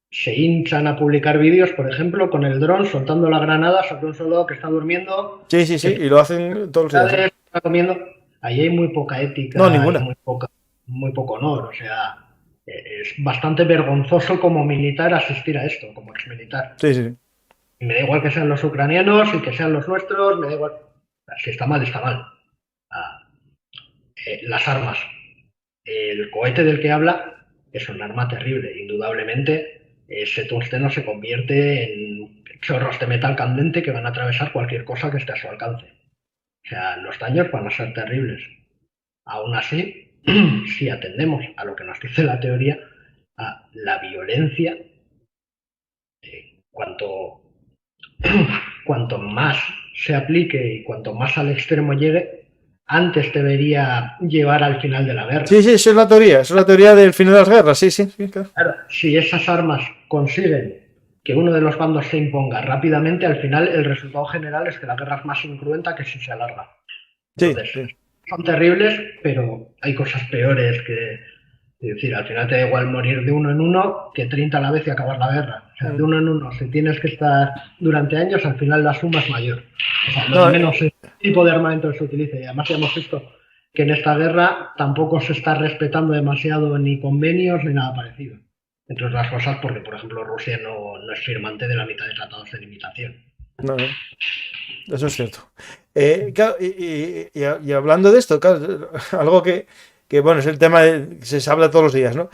se hinchan a publicar vídeos, por ejemplo, con el dron soltando la granada sobre un soldado que está durmiendo, Sí, que y lo hacen todos los días. está comiendo. Ahí hay muy poca ética No, y ninguna. muy poco honor. O sea, es bastante vergonzoso como militar asistir a esto, como exmilitar. Sí. Y me da igual que sean los ucranianos y que sean los nuestros, me da igual. Si está mal, está mal. Ah, las armas. El cohete del que habla es un arma terrible, indudablemente. Ese tungsteno se convierte en chorros de metal candente que van a atravesar cualquier cosa que esté a su alcance. O sea, los daños van a ser terribles. Aún así, si atendemos a lo que nos dice la teoría, a la violencia, cuanto, cuanto más se aplique y cuanto más al extremo llegue, antes debería llevar al final de la guerra. Sí, esa es la teoría del final de las guerras, sí, claro. Claro, si esas armas consiguen que uno de los bandos se imponga rápidamente, al final el resultado general es que la guerra es más incruenta que si se alarga. Entonces, Sí. son terribles, pero hay cosas peores que... Es decir, al final te da igual morir de uno en uno que 30 a la vez y acabar la guerra. O sea, de uno en uno, si tienes que estar durante años, al final la suma es mayor. O sea, lo de menos tipo de armamento que se utilice. Y además ya hemos visto que en esta guerra tampoco se está respetando demasiado ni convenios ni nada parecido. Entre otras cosas porque, por ejemplo, Rusia no es firmante de la mitad de tratados de limitación. No. Eso es cierto. Claro, y hablando de esto, claro, algo que bueno, es el tema que se habla todos los días, ¿no?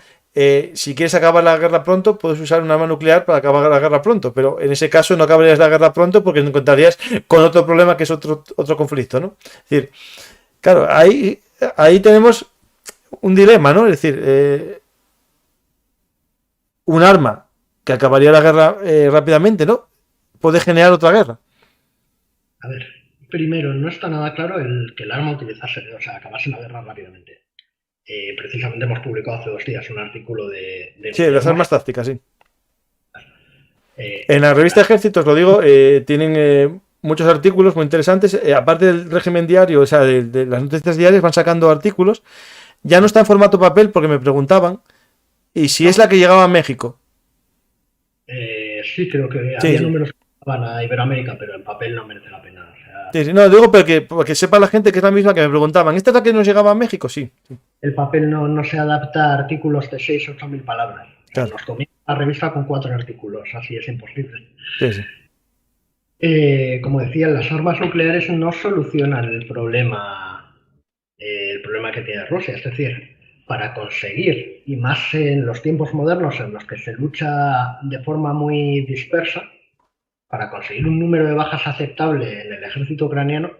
Si quieres acabar la guerra pronto, puedes usar un arma nuclear para acabar la guerra pronto, pero en ese caso no acabarías la guerra pronto porque te encontrarías con otro problema que es otro conflicto, ¿no? Es decir, claro, ahí tenemos un dilema, ¿no? Es decir, un arma que acabaría la guerra rápidamente, ¿no? Puede generar otra guerra. A ver, primero, no está nada claro que el arma utilizarse, o sea, acabase la guerra rápidamente. Precisamente hemos publicado hace 2 días un artículo de Sí, las armas tácticas, sí. Eh, En la revista Ejércitos, lo digo, tienen muchos artículos muy interesantes. Aparte del régimen diario, o sea, de las noticias diarias, van sacando artículos. Ya no está en formato papel porque me preguntaban. ¿Y si es la que llegaba a México? Sí, creo que había números que van a Iberoamérica, pero en papel no merece la pena. O sea, Sí, no, digo, pero que sepa la gente que es la misma que me preguntaban. ¿Esta es la que nos llegaba a México? Sí. el papel no se adapta a artículos de 6 o 8 mil palabras. O sea, Claro. nos comienza la revista con 4 artículos, así es imposible. Sí. Como decía, las armas nucleares no solucionan el problema que tiene Rusia. Es decir, para conseguir, y más en los tiempos modernos en los que se lucha de forma muy dispersa, para conseguir un número de bajas aceptable en el ejército ucraniano,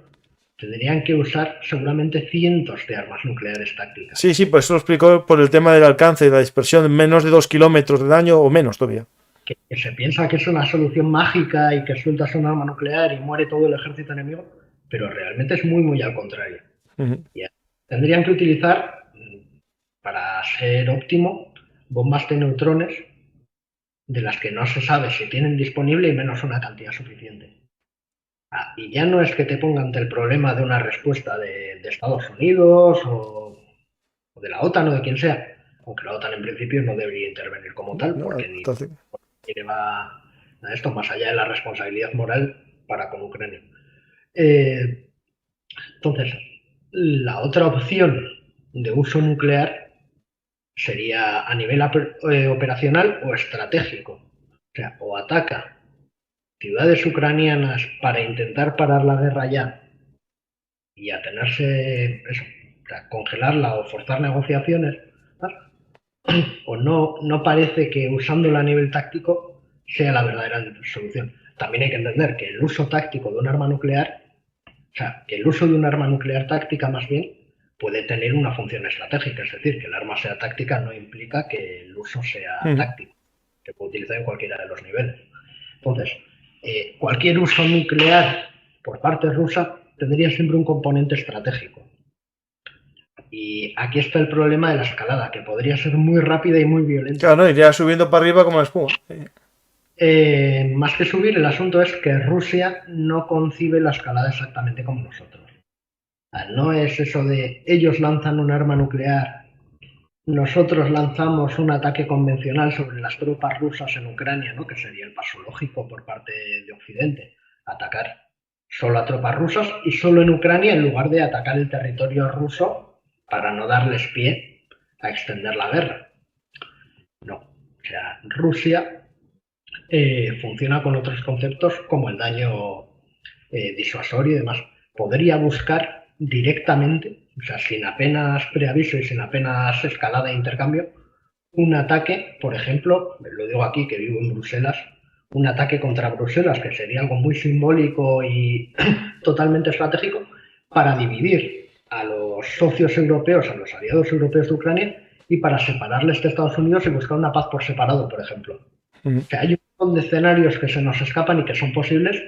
tendrían que usar seguramente cientos de armas nucleares tácticas. Sí, por eso lo explicó por el tema del alcance y la dispersión, menos de 2 kilómetros de daño o menos todavía. Que se piensa que es una solución mágica y que sueltas un arma nuclear y muere todo el ejército enemigo, pero realmente es muy al contrario. Y tendrían que utilizar, para ser óptimo, bombas de neutrones de las que no se sabe si tienen disponible y menos una cantidad suficiente. Y ya no es que te ponga ante el problema de una respuesta de Estados Unidos o de la OTAN o de quien sea, aunque la OTAN en principio no debería intervenir como tal, porque ni va a esto más allá de la responsabilidad moral para con Ucrania. Entonces, la otra opción de uso nuclear sería a nivel operacional o estratégico. O sea, o ataca ciudades ucranianas para intentar parar la guerra ya y atenerse, eso, o sea, congelarla o forzar negociaciones, o no parece que usándola a nivel táctico sea la verdadera solución. También hay que entender que el uso táctico de un arma nuclear, o sea, que el uso de un arma nuclear táctica más bien puede tener una función estratégica, es decir, que el arma sea táctica no implica que el uso sea táctico, que puede utilizar en cualquiera de los niveles. Entonces, cualquier uso nuclear por parte rusa tendría siempre un componente estratégico. Y aquí está el problema de la escalada, que podría ser muy rápida y muy violenta. Claro, ¿no? Iría subiendo para arriba como la espuma. Más que subir, el asunto es que Rusia no concibe la escalada exactamente como nosotros. No es eso de ellos lanzan un arma nuclear, nosotros lanzamos un ataque convencional sobre las tropas rusas en Ucrania, ¿no? Que sería el paso lógico por parte de Occidente, atacar solo a tropas rusas y solo en Ucrania en lugar de atacar el territorio ruso para no darles pie a extender la guerra. No, o sea, Rusia funciona con otros conceptos como el daño disuasorio y demás. Podría buscar directamente, o sea, sin apenas preaviso y sin apenas escalada de intercambio, un ataque, por ejemplo, lo digo aquí que vivo en Bruselas, un ataque contra Bruselas, que sería algo muy simbólico y totalmente estratégico, para dividir a los socios europeos, a los aliados europeos de Ucrania, y para separarles de Estados Unidos y buscar una paz por separado, por ejemplo. O sea, hay un montón de escenarios que se nos escapan y que son posibles.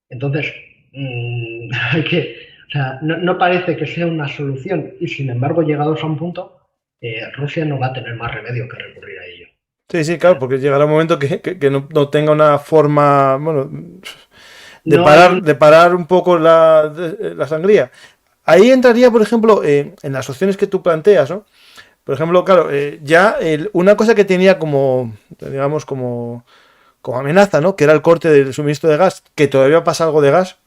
Entonces, hay que, o sea, no parece que sea una solución y sin embargo, llegados a un punto, Rusia no va a tener más remedio que recurrir a ello. Sí, sí, claro, porque llegará un momento que no tenga una forma, bueno, de parar un poco la sangría. Ahí entraría, por ejemplo, en las opciones que tú planteas, ¿no? Por ejemplo, claro, una cosa que tenía como, digamos, como amenaza, ¿no? Que era el corte del suministro de gas, que todavía pasa algo de gas,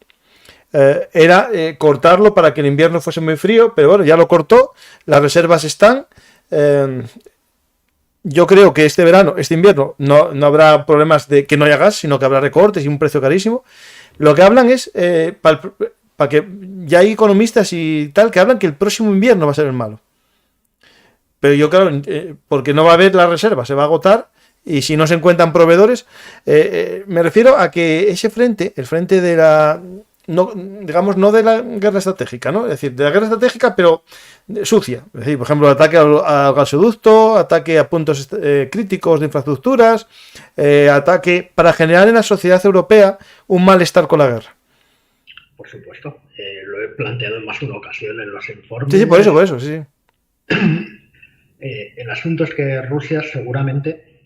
era cortarlo para que el invierno fuese muy frío, pero bueno, ya lo cortó, las reservas están. Yo creo que este invierno, no habrá problemas de que no haya gas, sino que habrá recortes y un precio carísimo. Lo que hablan es, para que ya hay economistas y tal, que hablan que el próximo invierno va a ser el malo. Pero yo, claro, porque no va a haber la reserva, se va a agotar y si no se encuentran proveedores, me refiero a que ese frente, el frente de la, no, digamos, no de la guerra estratégica, ¿no? Es decir, de la guerra estratégica, pero sucia. Es decir, por ejemplo, ataque al gasoducto, ataque a puntos críticos de infraestructuras, ataque para generar en la sociedad europea un malestar con la guerra. Por supuesto, lo he planteado en más de una ocasión en los informes. Sí, por eso, sí. El asunto es que Rusia seguramente,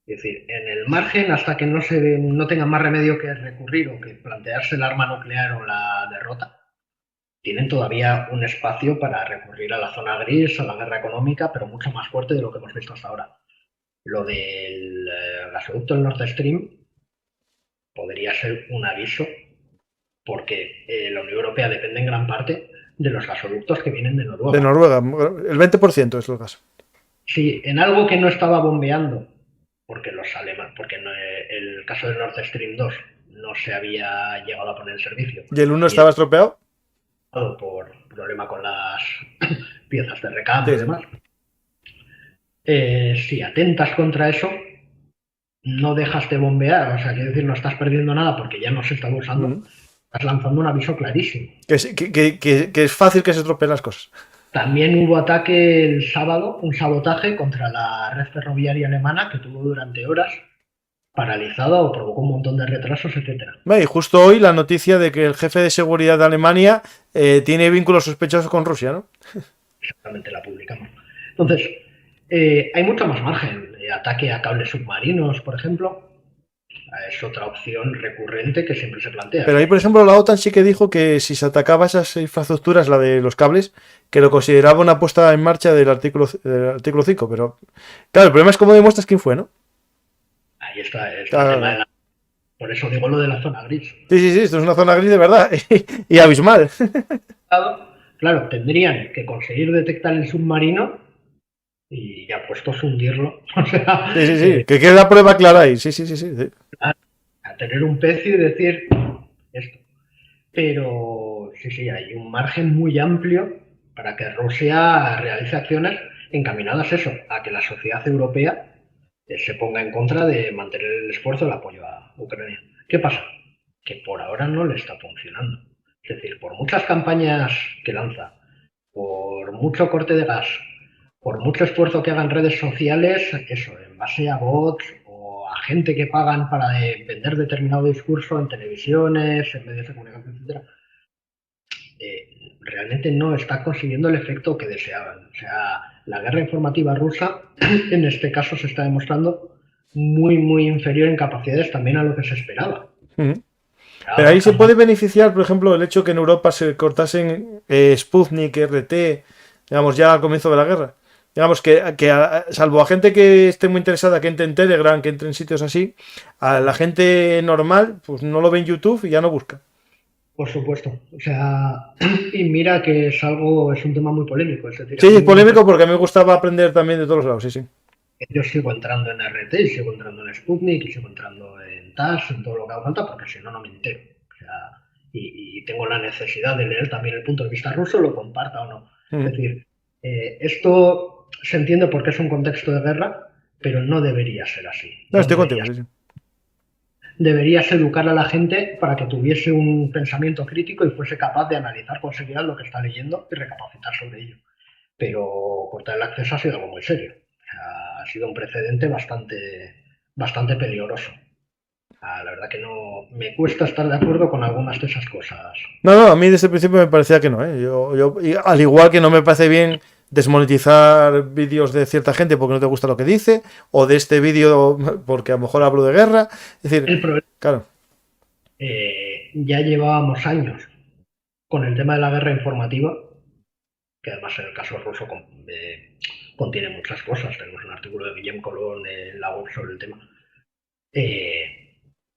es decir, en el margen, hasta que no tenga más remedio que recurrir o que plantearse el arma nuclear o la derrota, tienen todavía un espacio para recurrir a la zona gris, a la guerra económica, pero mucho más fuerte de lo que hemos visto hasta ahora. Lo del gasoducto del Nord Stream podría ser un aviso porque la Unión Europea depende en gran parte de los gasoductos que vienen de Noruega. De Noruega, el 20% es lo caso. Sí, en algo que no estaba bombeando, porque el caso del Nord Stream 2 no se había llegado a poner en servicio. ¿Y el 1 estaba estropeado? Por problema con las piezas de recambio y demás. Si atentas contra eso, no dejas de bombear, o sea, quiero decir, no estás perdiendo nada porque ya no se está usando. Estás lanzando un aviso clarísimo. Que es fácil que se estropeen las cosas. También hubo ataque el sábado, un sabotaje contra la red ferroviaria alemana que tuvo durante horas paralizada o provocó un montón de retrasos, etcétera. Y justo hoy la noticia de que el jefe de seguridad de Alemania tiene vínculos sospechosos con Rusia, ¿no? Exactamente, la publicamos. Entonces, hay mucho más margen. Ataque a cables submarinos, por ejemplo, es otra opción recurrente que siempre se plantea. Pero ahí, por ejemplo, la OTAN sí que dijo que si se atacaba esas infraestructuras, la de los cables, que lo consideraba una puesta en marcha del artículo 5. Pero, claro, el problema es cómo demuestras quién fue, ¿no? Ahí está, el tema de por eso digo lo de la zona gris. Sí, esto es una zona gris de verdad y abismal. Claro, tendrían que conseguir detectar el submarino y ya puestos a hundirlo. O sea, sí, que quede la prueba clara ahí. Sí. A tener un pez y decir esto. Pero sí, hay un margen muy amplio para que Rusia realice acciones encaminadas a eso, a que la sociedad europea se ponga en contra de mantener el esfuerzo, el apoyo a Ucrania. ¿Qué pasa? Que por ahora no le está funcionando. Es decir, por muchas campañas que lanza, por mucho corte de gas, por mucho esfuerzo que hagan redes sociales, eso, en base a bots o a gente que pagan para vender determinado discurso en televisiones, en medios de comunicación, etcétera, realmente no está consiguiendo el efecto que deseaban. O sea, la guerra informativa rusa, en este caso, se está demostrando muy, muy inferior en capacidades también a lo que se esperaba. Pero ahí se puede beneficiar, por ejemplo, el hecho que en Europa se cortasen Sputnik, RT, digamos, ya al comienzo de la guerra. Digamos salvo a gente que esté muy interesada, que entre en Telegram, que entre en sitios así, a la gente normal, pues no lo ve en YouTube y ya no busca. Por supuesto. O sea, y mira que es un tema muy polémico. Es decir, sí, es polémico porque a mí me gustaba aprender también de todos los lados, sí, sí. Yo sigo entrando en RT, y sigo entrando en Sputnik, y sigo entrando en TAS, en todo lo que haga falta, porque si no, no me entero. O sea, y tengo la necesidad de leer también el punto de vista ruso, lo comparta o no. Es decir, esto se entiende porque es un contexto de guerra, pero no debería ser así. No, estoy contigo, sí, sí. Deberías educar a la gente para que tuviese un pensamiento crítico y fuese capaz de analizar con seriedad lo que está leyendo y recapacitar sobre ello. Pero cortar el acceso ha sido algo muy serio. O sea, ha sido un precedente bastante peligroso. La verdad que no me cuesta estar de acuerdo con algunas de esas cosas. No, a mí desde el principio me parecía que no, ¿eh? Yo, al igual que no me parece bien desmonetizar vídeos de cierta gente porque no te gusta lo que dice, o de este vídeo porque a lo mejor hablo de guerra. Es decir, el problema, claro. Ya llevábamos años con el tema de la guerra informativa, que además en el caso ruso contiene muchas cosas. Tenemos un artículo de Guillem Colón en la web sobre el tema.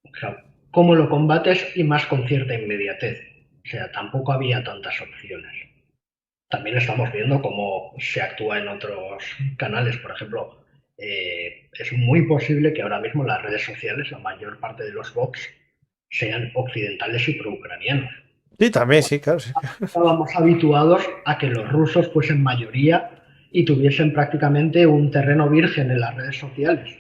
O sea, ¿cómo lo combates? Y más con cierta inmediatez. O sea, tampoco había tantas opciones. También estamos viendo cómo se actúa en otros canales. Por ejemplo, es muy posible que ahora mismo en las redes sociales la mayor parte de los bots sean occidentales y pro-ucranianos. Sí, también, sí, claro. Sí. Estábamos habituados a que los rusos fuesen mayoría y tuviesen prácticamente un terreno virgen en las redes sociales.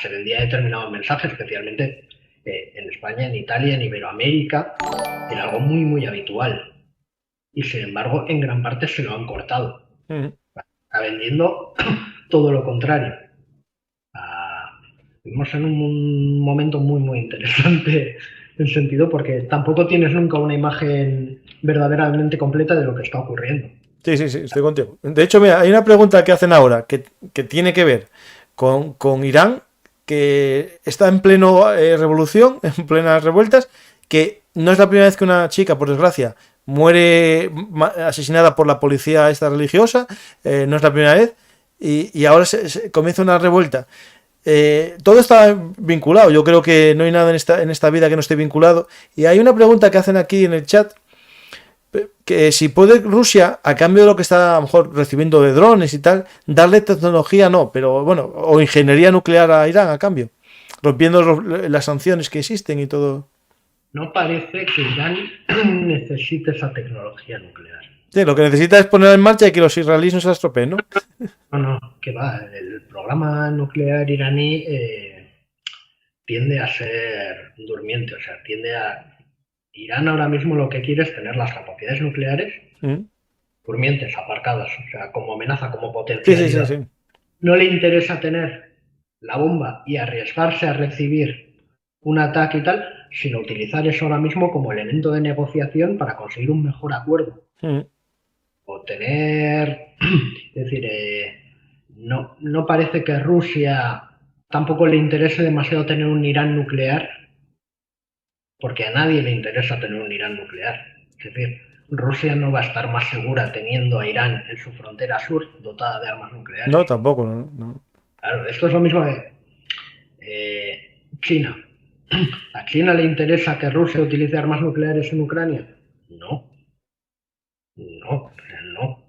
Se vendía determinados mensajes, especialmente en España, en Italia, en Iberoamérica, era algo muy, muy habitual. Y sin embargo, en gran parte se lo han cortado. Está vendiendo todo lo contrario. Vivimos en un momento muy, muy interesante en sentido porque tampoco tienes nunca una imagen verdaderamente completa de lo que está ocurriendo. Sí, estoy contigo. De hecho, mira, hay una pregunta que hacen ahora que tiene que ver con Irán, que está en pleno revolución, en plenas revueltas, que no es la primera vez que una chica, por desgracia, muere asesinada por la policía esta religiosa, no es la primera vez, y ahora se comienza una revuelta. Todo está vinculado. Yo creo que no hay nada en esta vida que no esté vinculado. Y hay una pregunta que hacen aquí en el chat, que si puede Rusia, a cambio de lo que está a lo mejor recibiendo de drones y tal, darle tecnología, no, pero bueno, o ingeniería nuclear a Irán a cambio, rompiendo las sanciones que existen y todo. No parece que Irán necesite esa tecnología nuclear. Sí, lo que necesita es poner en marcha y que los israelíes no se la estropeen, ¿no? No, que va. El programa nuclear iraní tiende a ser durmiente, o sea, Irán ahora mismo lo que quiere es tener las capacidades nucleares durmientes, aparcadas, o sea, como amenaza, como potencialidad. Sí. No le interesa tener la bomba y arriesgarse a recibir un ataque y tal, sino utilizar eso ahora mismo como elemento de negociación para conseguir un mejor acuerdo. O tener, es decir, no parece que Rusia tampoco le interese demasiado tener un Irán nuclear, porque a nadie le interesa tener un Irán nuclear. Es decir, Rusia no va a estar más segura teniendo a Irán en su frontera sur dotada de armas nucleares. No, tampoco, no. Claro, esto es lo mismo de China. ¿A China le interesa que Rusia utilice armas nucleares en Ucrania? No.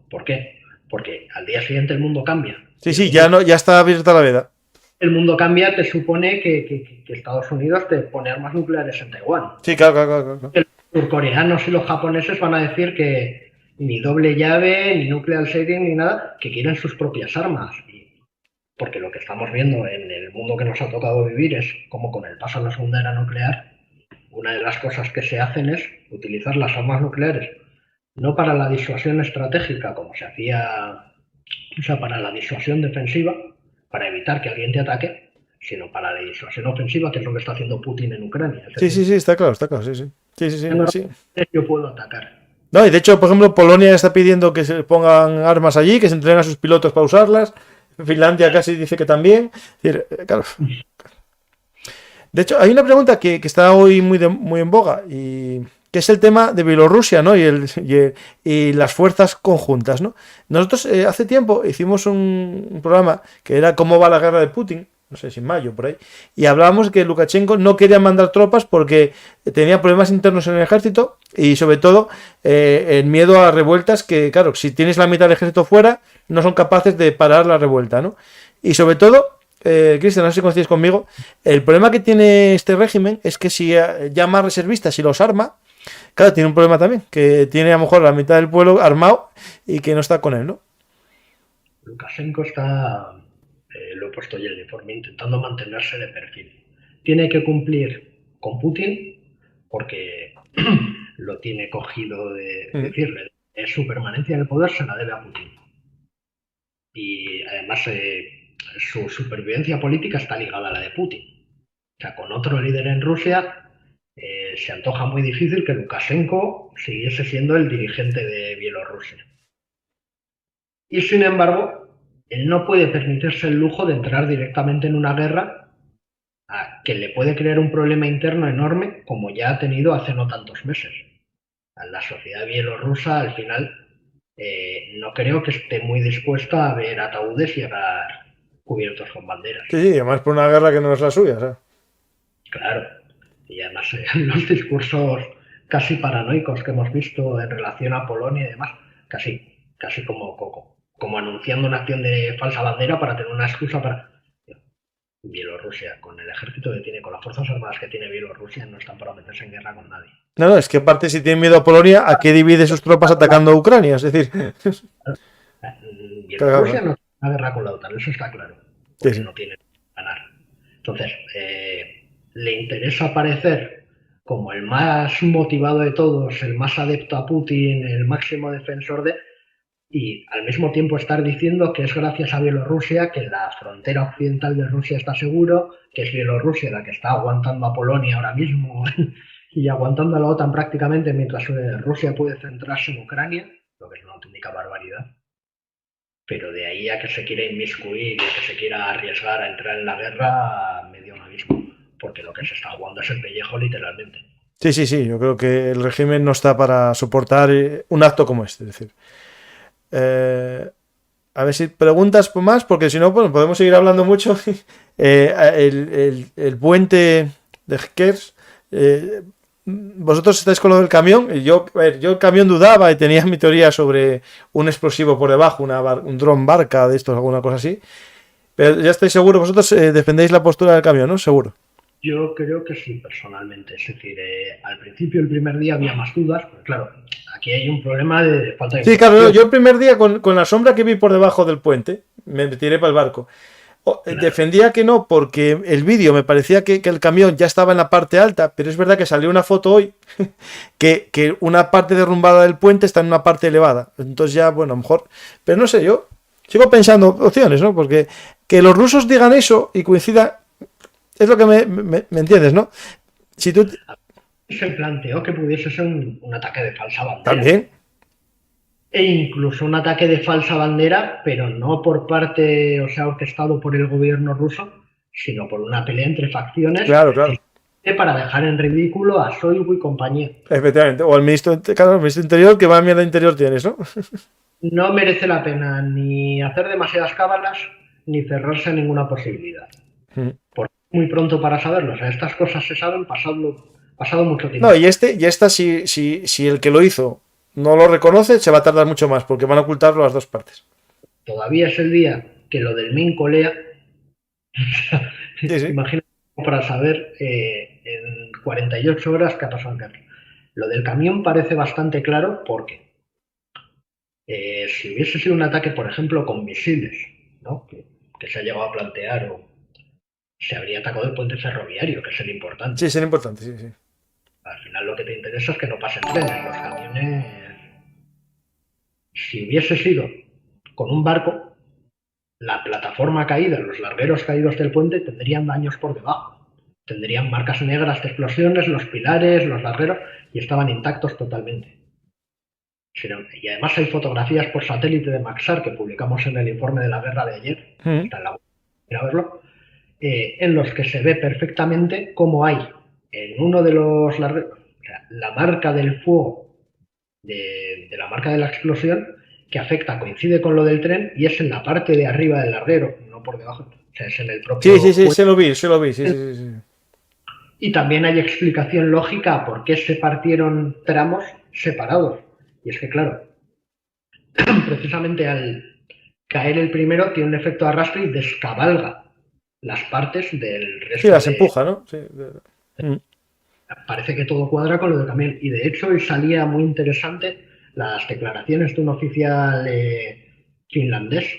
¿Por qué? Porque al día siguiente el mundo cambia. Sí, ya está abierta la veda. El mundo cambia, te supone que Estados Unidos te pone armas nucleares en Taiwán. Sí, claro. Los surcoreanos y los japoneses van a decir que ni doble llave, ni nuclear sharing, ni nada, que quieren sus propias armas. Porque lo que estamos viendo en el mundo que nos ha tocado vivir es como con el paso a la segunda era nuclear, una de las cosas que se hacen es utilizar las armas nucleares no para la disuasión estratégica, como se hacía, o sea, para la disuasión defensiva, para evitar que alguien te ataque, sino para la disuasión ofensiva, que es lo que está haciendo Putin en Ucrania. Sí, está claro, sí. Yo puedo atacar. No, y de hecho, por ejemplo, Polonia está pidiendo que se pongan armas allí, que se entrenen a sus pilotos para usarlas. Finlandia casi dice que también. Es decir, claro. De hecho, hay una pregunta que está hoy muy en boga y que es el tema de Bielorrusia, ¿no? Y las fuerzas conjuntas, ¿no? Nosotros hace tiempo hicimos un programa que era ¿Cómo va la guerra de Putin? No sé si en mayo, por ahí. Y hablábamos que Lukashenko no quería mandar tropas porque tenía problemas internos en el ejército y sobre todo el miedo a revueltas que, claro, si tienes la mitad del ejército fuera, no son capaces de parar la revuelta, ¿no? Y sobre todo, Cristian, no sé si coincides conmigo, el problema que tiene este régimen es que si llama reservistas y los arma, claro, tiene un problema también, que tiene a lo mejor la mitad del pueblo armado y que no está con él, ¿no? Lukashenko está, lo he puesto ya en el informe, intentando mantenerse de perfil. Tiene que cumplir con Putin porque lo tiene cogido de decirle, su permanencia en el poder se la debe a Putin. Y además su supervivencia política está ligada a la de Putin. O sea, con otro líder en Rusia se antoja muy difícil que Lukashenko siguiese siendo el dirigente de Bielorrusia. Y sin embargo, él no puede permitirse el lujo de entrar directamente en una guerra que le puede crear un problema interno enorme, como ya ha tenido hace no tantos meses. La sociedad bielorrusa, al final, no creo que esté muy dispuesta a ver ataúdes llegar cubiertos con banderas. Sí, además por una guerra que no es la suya, ¿sabes? Claro. Y además los discursos casi paranoicos que hemos visto en relación a Polonia y demás, casi como anunciando una acción de falsa bandera para tener una excusa para... Bielorrusia, con el ejército que tiene, con las fuerzas armadas que tiene Bielorrusia, no están para meterse en guerra con nadie. No, es que aparte si tiene miedo a Polonia, ¿a qué divide sus tropas atacando a Ucrania? Es decir... Bielorrusia no tiene una guerra con la OTAN, eso está claro, porque sí. no tiene que ganar. Entonces, le interesa parecer como el más motivado de todos, el más adepto a Putin, el máximo defensor de... y al mismo tiempo estar diciendo que es gracias a Bielorrusia que la frontera occidental de Rusia está seguro, que es Bielorrusia la que está aguantando a Polonia ahora mismo y aguantando a la OTAN prácticamente mientras Rusia puede centrarse en Ucrania, lo que es una auténtica barbaridad. Pero de ahí a que se quiera inmiscuir y que se quiera arriesgar a entrar en la guerra, medio un abismo, porque lo que se está jugando es el pellejo literalmente. Sí, yo creo que el régimen no está para soportar un acto como este, es decir... a ver si preguntas más, porque si no, pues podemos seguir hablando mucho. El puente de Kers, vosotros estáis con lo del camión. Yo el camión dudaba y tenía mi teoría sobre un explosivo por debajo, un dron barca de estos, alguna cosa así. Pero ya estáis seguros, vosotros defendéis la postura del camión, ¿no? Seguro. Yo creo que sí, personalmente. Es decir, al principio, el primer día, había más dudas, pero claro, aquí hay un problema de falta de... Sí, claro, yo el primer día con la sombra que vi por debajo del puente, me tiré para el barco. Claro. Defendía que no, porque el vídeo me parecía que el camión ya estaba en la parte alta, pero es verdad que salió una foto hoy que una parte derrumbada del puente está en una parte elevada. Entonces ya, bueno, a lo mejor... Pero no sé, yo sigo pensando opciones, ¿no? Porque que los rusos digan eso y coincida... Es lo que me entiendes, ¿no? Si tú... Se planteó que pudiese ser un ataque de falsa bandera. También. E incluso un ataque de falsa bandera, pero no por parte, o sea, orquestado por el gobierno ruso, sino por una pelea entre facciones. Claro. Para dejar en ridículo a Shoigu y compañía. Efectivamente. O al ministro Interior, que va mierda interior tienes, ¿no? No merece la pena ni hacer demasiadas cábalas, ni cerrarse a ninguna posibilidad. Porque muy pronto para saberlo. O sea, estas cosas se saben pasado mucho tiempo. No, y esta si el que lo hizo no lo reconoce, se va a tardar mucho más, porque van a ocultarlo las dos partes. Todavía es el día que lo del Mincolea, sí. Imagínate para saber en 48 horas qué ha pasado en guerra. Lo del camión parece bastante claro porque si hubiese sido un ataque, por ejemplo, con misiles, ¿no? que se ha llegado a plantear, o se habría atacado el puente ferroviario, que es el importante. Sí, es el importante, sí. Al final lo que te interesa es que no pasen trenes, los camiones. Si hubiese sido con un barco, la plataforma caída, los largueros caídos del puente tendrían daños por debajo. Tendrían marcas negras de explosiones, los pilares, los largueros, y estaban intactos totalmente. Y además hay fotografías por satélite de Maxar que publicamos en el informe de la guerra de ayer, está en la web, a verlo, en los que se ve perfectamente cómo hay en uno de los largueros, o sea, la marca del fuego de la marca de la explosión que afecta, coincide con lo del tren y es en la parte de arriba del larguero, no por debajo, o sea, es en el propio... Sí, se lo vi, sí. Y también hay explicación lógica por qué se partieron tramos separados. Y es que, claro, precisamente al caer el primero tiene un efecto de arrastre y descabalga las partes del resto. Sí, las empuja, ¿no? Sí. Parece que todo cuadra con lo del camión. Y de hecho hoy salía muy interesante las declaraciones de un oficial finlandés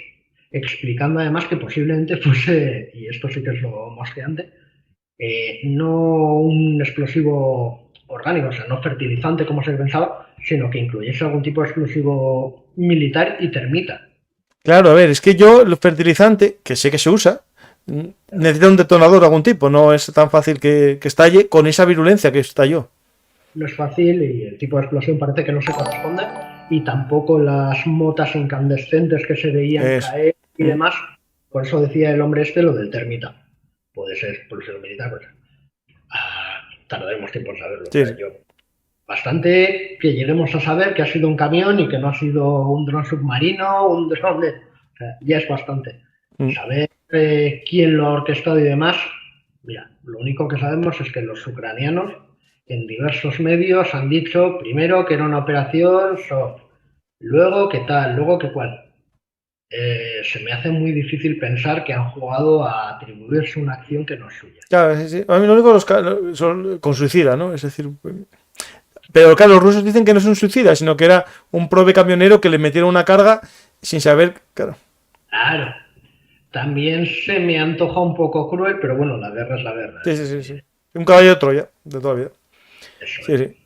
explicando además que posiblemente fuese, y esto sí que es lo mosqueante, no un explosivo orgánico, o sea, no fertilizante como se pensaba, sino que incluyese algún tipo de explosivo militar y termita. Claro, a ver, es que yo, el fertilizante, que sé que se usa, necesita un detonador de algún tipo, no es tan fácil que estalle con esa virulencia que estalló. No es fácil y el tipo de explosión parece que no se corresponde, y tampoco las motas incandescentes que se veían caer y demás. Por eso decía el hombre lo del termita. Puede ser explosión militar, pues tardaremos tiempo en saberlo. Sí. O sea, yo, bastante que lleguemos a saber que ha sido un camión y que no ha sido un dron submarino, un dron de... O sea, ya es bastante. Saber quién lo ha orquestado y demás, mira, lo único que sabemos es que los ucranianos en diversos medios han dicho primero que era una operación soft, luego que tal, luego que cual. Se me hace muy difícil pensar que han jugado a atribuirse una acción que no es suya. Claro, sí. A mí lo único son con suicida, ¿no? Es decir, pero claro, los rusos dicen que no es un suicida, sino que era un prove camionero que le metieron una carga sin saber, claro. Claro. También se me antoja un poco cruel, pero bueno, la guerra es la guerra. Sí. Un caballo de Troya, de toda la vida. Eso sí.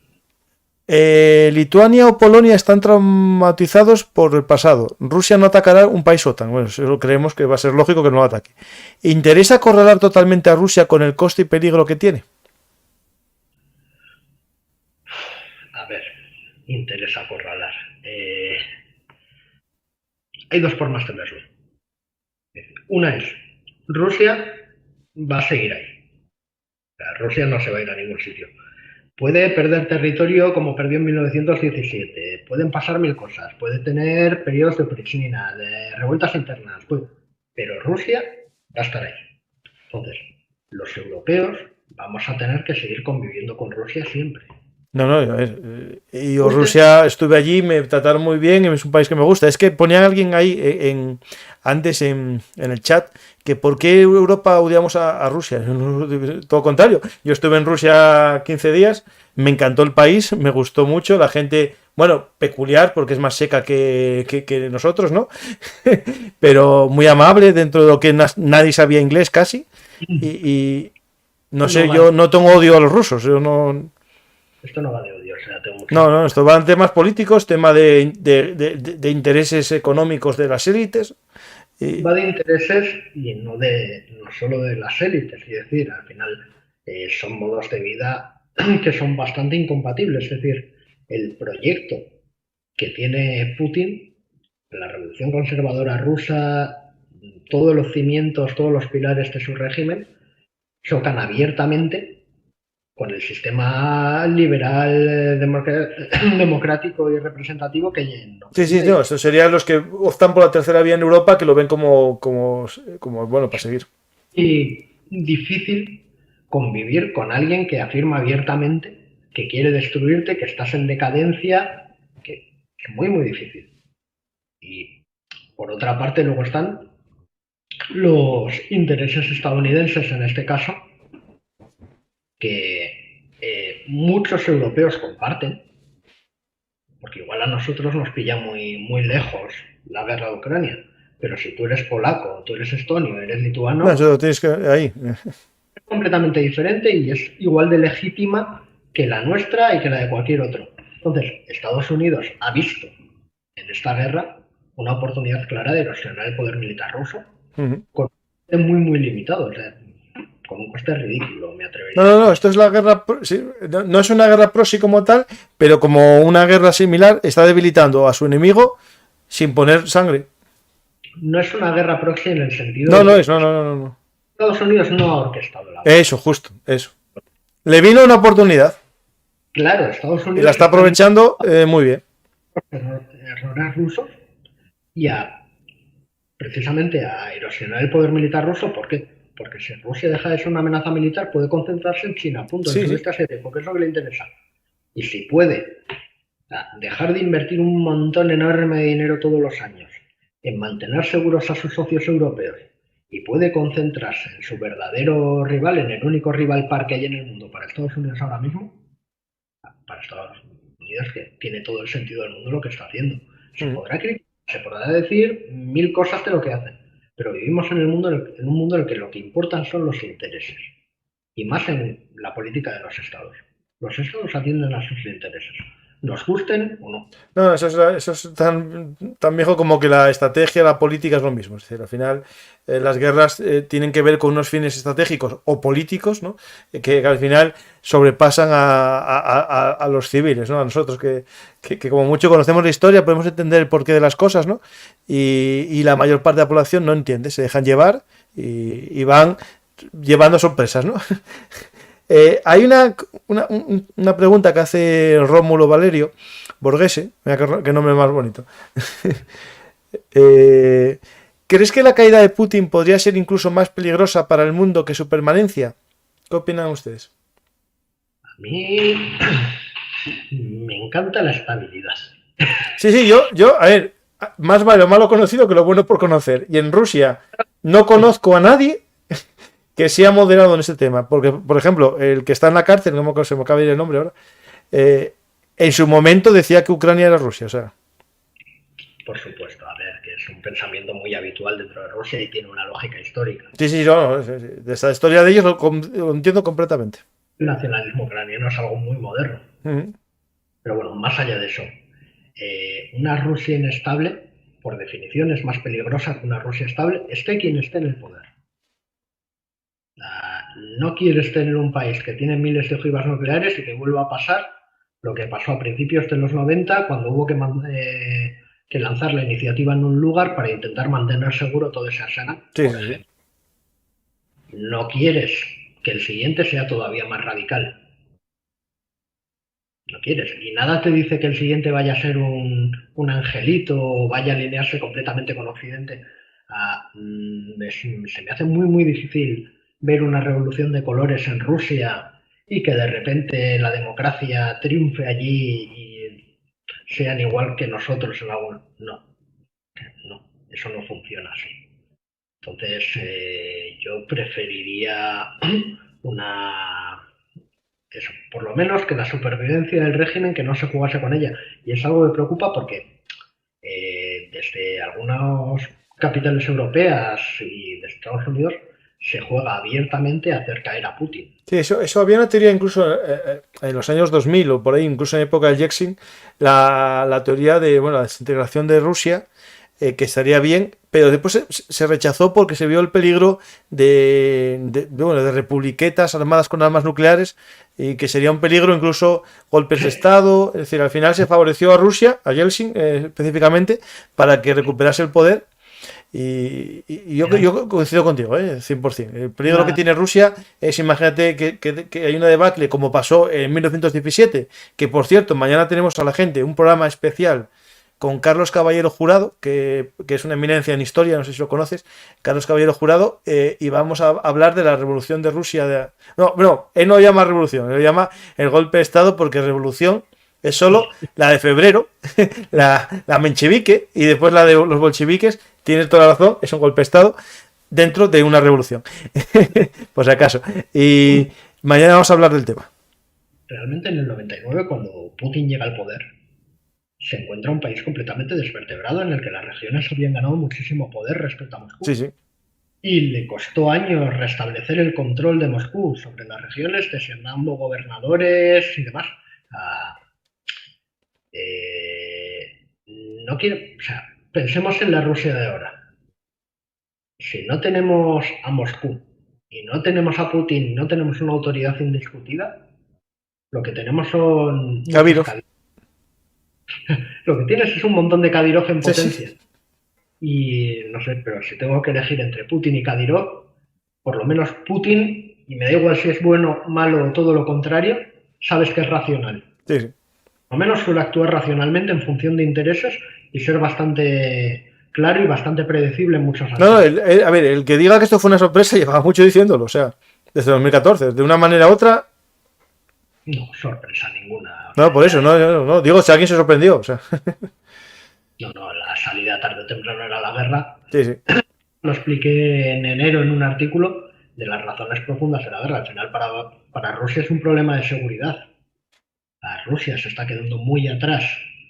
Lituania o Polonia están traumatizados por el pasado. Rusia no atacará un país OTAN. Bueno, eso creemos que va a ser lógico que no lo ataque. ¿Interesa acorralar totalmente a Rusia con el coste y peligro que tiene? A ver, interesa acorralar. Hay dos formas de verlo. Una es, Rusia va a seguir ahí. O sea, Rusia no se va a ir a ningún sitio. Puede perder territorio como perdió en 1917, pueden pasar mil cosas, puede tener periodos de opresión, de revueltas internas, pero Rusia va a estar ahí. Entonces, los europeos vamos a tener que seguir conviviendo con Rusia siempre. No, a ver, yo Rusia estuve allí, me trataron muy bien, es un país que me gusta. Es que ponía alguien ahí antes en el chat que por qué Europa odiamos a Rusia. Todo contrario, yo estuve en Rusia 15 días, me encantó el país, me gustó mucho, la gente, bueno, peculiar porque es más seca que nosotros, ¿no? Pero muy amable, dentro de lo que nadie sabía inglés casi, y no sé, yo no tengo odio a los rusos, yo no... Esto no va de odio, o sea, tengo mucho... No, esto va en temas políticos, tema de intereses económicos de las élites. Va de intereses y no solo de las élites, es decir, al final son modos de vida que son bastante incompatibles, es decir, el proyecto que tiene Putin, la revolución conservadora rusa, todos los cimientos, todos los pilares de su régimen, chocan abiertamente con el sistema liberal, democrático y representativo que hay. Sí, no, estos serían los que optan por la tercera vía en Europa, que lo ven como bueno para seguir. Y difícil convivir con alguien que afirma abiertamente que quiere destruirte, que estás en decadencia, que es muy, muy difícil. Y por otra parte luego están los intereses estadounidenses en este caso, que muchos europeos comparten, porque igual a nosotros nos pilla muy, muy lejos la guerra de Ucrania, pero si tú eres polaco, tú eres estonio, eres lituano, no, eso lo tienes que ahí. Es completamente diferente y es igual de legítima que la nuestra y que la de cualquier otro. Entonces, Estados Unidos ha visto en esta guerra una oportunidad clara de erosionar el poder militar ruso con muy, muy limitado. O sea, con un coste ridículo, me atrevería. No, esto es la guerra, sí, no es una guerra proxy como tal, pero como una guerra similar está debilitando a su enemigo sin poner sangre. No es una guerra proxy en el sentido No, de no que es, no. Estados Unidos no ha orquestado la guerra. Eso, justo, eso. Le vino una oportunidad Claro, Estados y Unidos la está aprovechando muy bien. errores rusos y precisamente a erosionar el poder militar ruso. ¿Por qué? Porque si Rusia deja de ser una amenaza militar, puede concentrarse en China, punto, en Sí, sudeste asiático, que es lo que le interesa. Y si puede dejar de invertir un montón enorme de dinero todos los años en mantener seguros a sus socios europeos y puede concentrarse en su verdadero rival, en el único rival par que hay en el mundo para Estados Unidos ahora mismo, para Estados Unidos, que tiene todo el sentido del mundo lo que está haciendo. Se podrá criticar, se podrá decir mil cosas de lo que hacen, pero vivimos en un mundo en el que lo que importan son los intereses, y más en la política de los estados. Los estados atienden a sus intereses, nos gusten o no. No, eso es tan viejo como que la estrategia, la política es lo mismo. Es decir, al final las guerras tienen que ver con unos fines estratégicos o políticos, ¿no? Que al final sobrepasan a los civiles, ¿no? A nosotros que como mucho conocemos la historia, podemos entender el porqué de las cosas, ¿no? Y la mayor parte de la población no entiende, se dejan llevar y van llevando sorpresas, ¿no? Hay una pregunta que hace Rómulo Valerio Borghese, mira qué nombre más bonito. ¿Crees que la caída de Putin podría ser incluso más peligrosa para el mundo que su permanencia? ¿Qué opinan ustedes? A mí me encanta la estabilidad. Sí, yo, a ver, más vale lo malo conocido que lo bueno por conocer. Y en Rusia no conozco a nadie que sea moderado en ese tema. Porque, por ejemplo, el que está en la cárcel, no se me acaba de ir el nombre ahora, en su momento decía que Ucrania era Rusia, o sea. Por supuesto, a ver, que es un pensamiento muy habitual dentro de Rusia y tiene una lógica histórica. Sí, no, de esa historia de ellos lo entiendo completamente. El nacionalismo ucraniano es algo muy moderno. Pero bueno, más allá de eso, una Rusia inestable, por definición, es más peligrosa que una Rusia estable, esté quien esté en el poder. No quieres tener un país que tiene miles de ojivas nucleares y que vuelva a pasar lo que pasó a principios de los 90, cuando hubo que lanzar la iniciativa en un lugar para intentar mantener seguro todo ese arsenal. Sí. No quieres que el siguiente sea todavía más radical. No quieres. Y nada te dice que el siguiente vaya a ser un angelito o vaya a alinearse completamente con Occidente. Se me hace muy difícil ver una revolución de colores en Rusia y que de repente la democracia triunfe allí y sean igual que nosotros en algún... No, eso no funciona así. Entonces yo preferiría eso, por lo menos que la supervivencia del régimen, que no se jugase con ella. Y es algo que preocupa porque desde algunas capitales europeas y de Estados Unidos se juega abiertamente a hacer caer a Putin. Sí, eso había una teoría incluso en los años 2000 o por ahí, incluso en época del Yeltsin, la teoría de la desintegración de Rusia, que estaría bien, pero después se rechazó porque se vio el peligro de republiquetas armadas con armas nucleares y que sería un peligro, incluso golpes de Estado. Es decir, al final se favoreció a Rusia, a Yeltsin específicamente, para que recuperase el poder. Y yo coincido contigo, 100%. El peligro que tiene Rusia es, imagínate que hay una debacle como pasó en 1917, que por cierto, mañana tenemos a la gente un programa especial con Carlos Caballero Jurado, que es una eminencia en historia, no sé si lo conoces, Carlos Caballero Jurado, y vamos a hablar de la revolución de Rusia. Él no llama revolución, él llama el golpe de Estado, porque revolución es solo la de febrero, la menchevique, y después la de los bolcheviques. Tienes toda la razón, es un golpe de Estado dentro de una revolución, por si acaso. Y mañana vamos a hablar del tema. Realmente en el 99, cuando Putin llega al poder, se encuentra un país completamente desvertebrado en el que las regiones habían ganado muchísimo poder respecto a Moscú. Sí. Y le costó años restablecer el control de Moscú sobre las regiones, designando gobernadores y demás. No quiero... O sea, pensemos en la Rusia de ahora. Si no tenemos a Moscú y no tenemos a Putin, no tenemos una autoridad indiscutida, lo que tenemos son Kadyrov. Lo que tienes es un montón de Kadyrov en Sí, potencia. sí. Y no sé, pero si tengo que elegir entre Putin y Kadyrov, por lo menos Putin, y me da igual si es bueno, malo o todo lo contrario, sabes que es racional. Sí, sí. Por lo menos suele actuar racionalmente en función de intereses y ser bastante claro y bastante predecible en muchos No, aspectos. a ver, el que diga que esto fue una sorpresa llevaba mucho diciéndolo, o sea, desde 2014, de una manera u otra. No, sorpresa ninguna. O No, sea, por eso, no, digo, si alguien se sorprendió, o sea. no, la salida tarde o temprano era la guerra. Sí, sí. Lo expliqué en enero en un artículo de las razones profundas de la guerra. Al final, para Rusia es un problema de seguridad. Rusia se está quedando muy atrás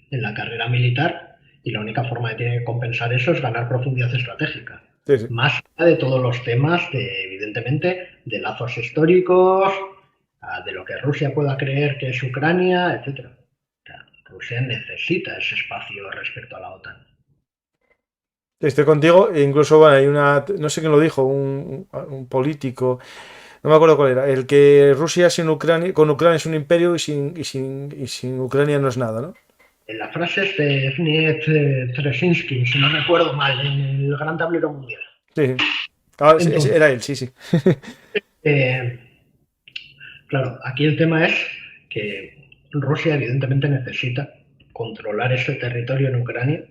en la carrera militar y la única forma de tener que compensar eso es ganar profundidad estratégica. Sí, sí. Más allá de todos los temas, evidentemente, de lazos históricos, de lo que Rusia pueda creer que es Ucrania, etc. Rusia necesita ese espacio respecto a la OTAN. Estoy contigo, e incluso bueno, hay una, no sé quién lo dijo, un político, no me acuerdo cuál era, el que Rusia sin Ucrania, con Ucrania es un imperio y sin Ucrania no es nada, ¿no? En la frase es de Zbigniew Brzezinski, si no recuerdo mal, en el Gran Tablero Mundial. Sí, sí. Ah, Entonces, era él, sí, sí. eh, claro, aquí el tema es que Rusia evidentemente necesita controlar ese territorio en Ucrania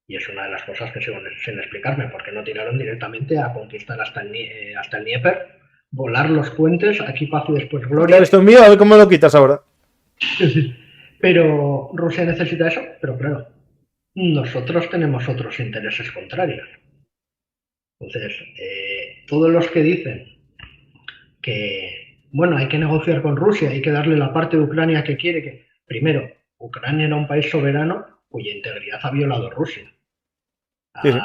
y es una de las cosas que sigo sin explicarme, porque no tiraron directamente a conquistar hasta el Dnieper, volar los puentes, aquí paz y después gloria. Esto es mío, a ver cómo lo quitas ahora. Pero Rusia necesita eso, pero claro, nosotros tenemos otros intereses contrarios. Entonces, todos los que dicen que, bueno, hay que negociar con Rusia, hay que darle la parte de Ucrania que quiere, que primero, Ucrania era un país soberano cuya integridad ha violado Rusia. Sí, sí.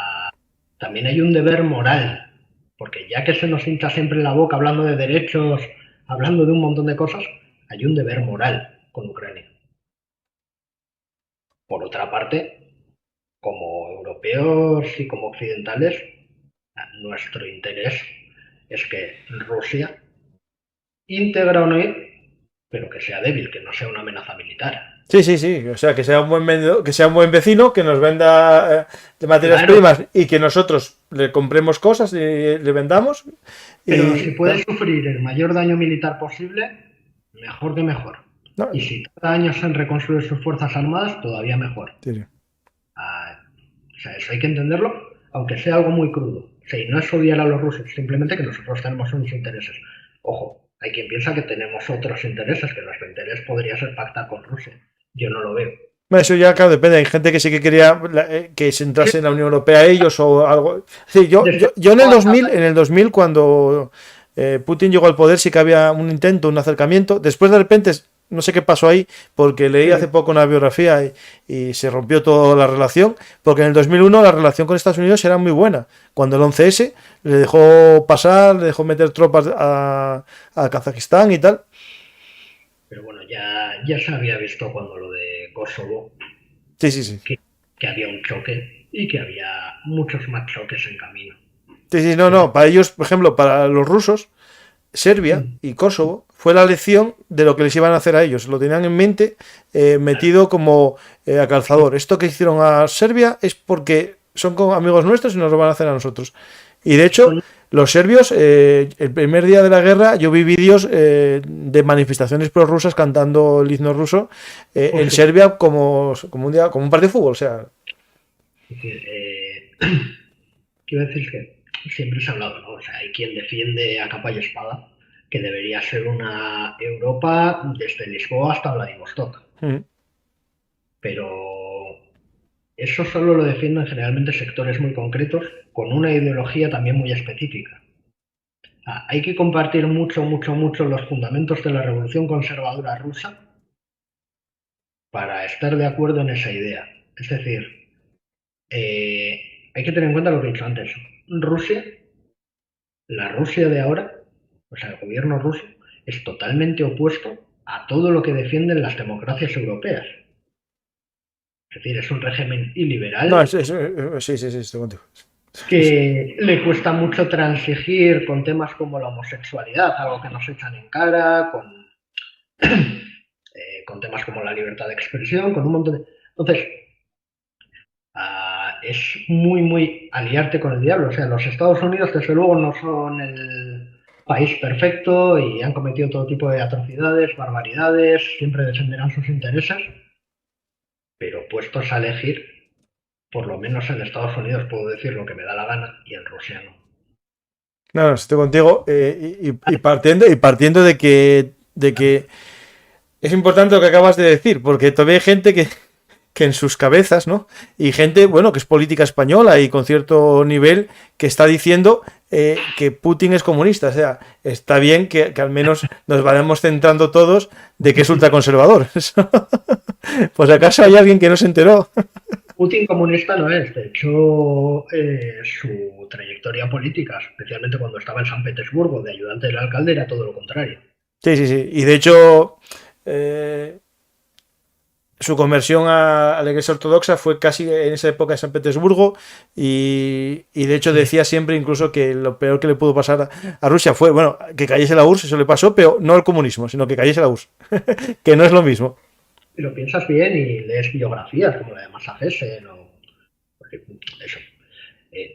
También hay un deber moral, porque ya que se nos hincha siempre la boca hablando de derechos, hablando de un montón de cosas, hay un deber moral con Ucrania. Por otra parte, como europeos y como occidentales, nuestro interés es que Rusia, íntegra o no, pero que sea débil, que no sea una amenaza militar. Sí, sí, sí. O sea, que sea un buen vendedor, que sea un buen vecino, que nos venda de materias Claro, primas y que nosotros le compremos cosas y le vendamos. pero Y si puede sufrir el mayor daño militar posible, mejor que mejor. no, Y si tarda años en reconstruir sus fuerzas armadas, todavía mejor. sí, sí. O sea, eso hay que entenderlo, aunque sea algo muy crudo. O sea, y no es odiar a los rusos, simplemente que nosotros tenemos unos intereses. Ojo, hay quien piensa que tenemos otros intereses, que nuestro interés podría ser pactar con Rusia. Yo no lo veo. Eso ya, claro, depende. Hay gente que sí que quería que se entrase en la Unión Europea ellos o algo. Sí, yo en el 2000 cuando Putin llegó al poder, sí que había un intento, un acercamiento. Después, de repente, no sé qué pasó ahí, porque leí hace poco una biografía y se rompió toda la relación, porque en el 2001 la relación con Estados Unidos era muy buena. Cuando el 11S le dejó pasar, le dejó meter tropas a Kazajistán y tal. Pero bueno, ya se había visto cuando lo de Kosovo, Sí, sí, sí. que había un choque y que había muchos más choques en camino. Sí, sí, no. Para ellos, por ejemplo, para los rusos, Serbia y Kosovo fue la lección de lo que les iban a hacer a ellos. Lo tenían en mente metido como a calzador. Esto que hicieron a Serbia es porque son amigos nuestros y nos lo van a hacer a nosotros. Y de hecho, los serbios, el primer día de la guerra, yo vi vídeos de manifestaciones prorrusas cantando el himno ruso en Serbia como un partido de fútbol. O sea. Es decir, quiero decir que siempre se ha hablado, ¿no? O sea, hay quien defiende a capa y espada que debería ser una Europa desde Lisboa hasta Vladivostok. Pero eso solo lo defienden generalmente sectores muy concretos con una ideología también muy específica. Hay que compartir mucho los fundamentos de la revolución conservadora rusa para estar de acuerdo en esa idea. Es decir, hay que tener en cuenta lo que he dicho antes. Rusia, la Rusia de ahora, o sea, el gobierno ruso, es totalmente opuesto a todo lo que defienden las democracias europeas. Es decir, es un régimen iliberal. No, sí, estoy contigo. que le cuesta mucho transigir con temas como la homosexualidad, algo que nos echan en cara, con temas como la libertad de expresión, con un montón de... Entonces, es muy aliarte con el diablo. O sea, los Estados Unidos, desde luego, no son el país perfecto y han cometido todo tipo de atrocidades, barbaridades, siempre defenderán sus intereses, pero puestos a elegir, por lo menos en Estados Unidos puedo decir lo que me da la gana y en Rusia no. No, estoy contigo. Partiendo de que es importante lo que acabas de decir, porque todavía hay gente que en sus cabezas, ¿no? Y gente, bueno, que es política española y con cierto nivel que está diciendo que Putin es comunista. O sea, está bien que al menos nos vayamos centrando todos de que es ultraconservador. Pues acaso hay alguien que no se enteró. Putin comunista no es, de hecho su trayectoria política, especialmente cuando estaba en San Petersburgo de ayudante del alcalde, era todo lo contrario. Sí. Y de hecho, su conversión a la Iglesia Ortodoxa fue casi en esa época en San Petersburgo y de hecho decía siempre incluso que lo peor que le pudo pasar a Rusia fue, bueno, que cayese la URSS, eso le pasó, pero no al comunismo, sino que cayese la URSS, que no es lo mismo. Si lo piensas bien y lees biografías como la de Masa Hessel o eso,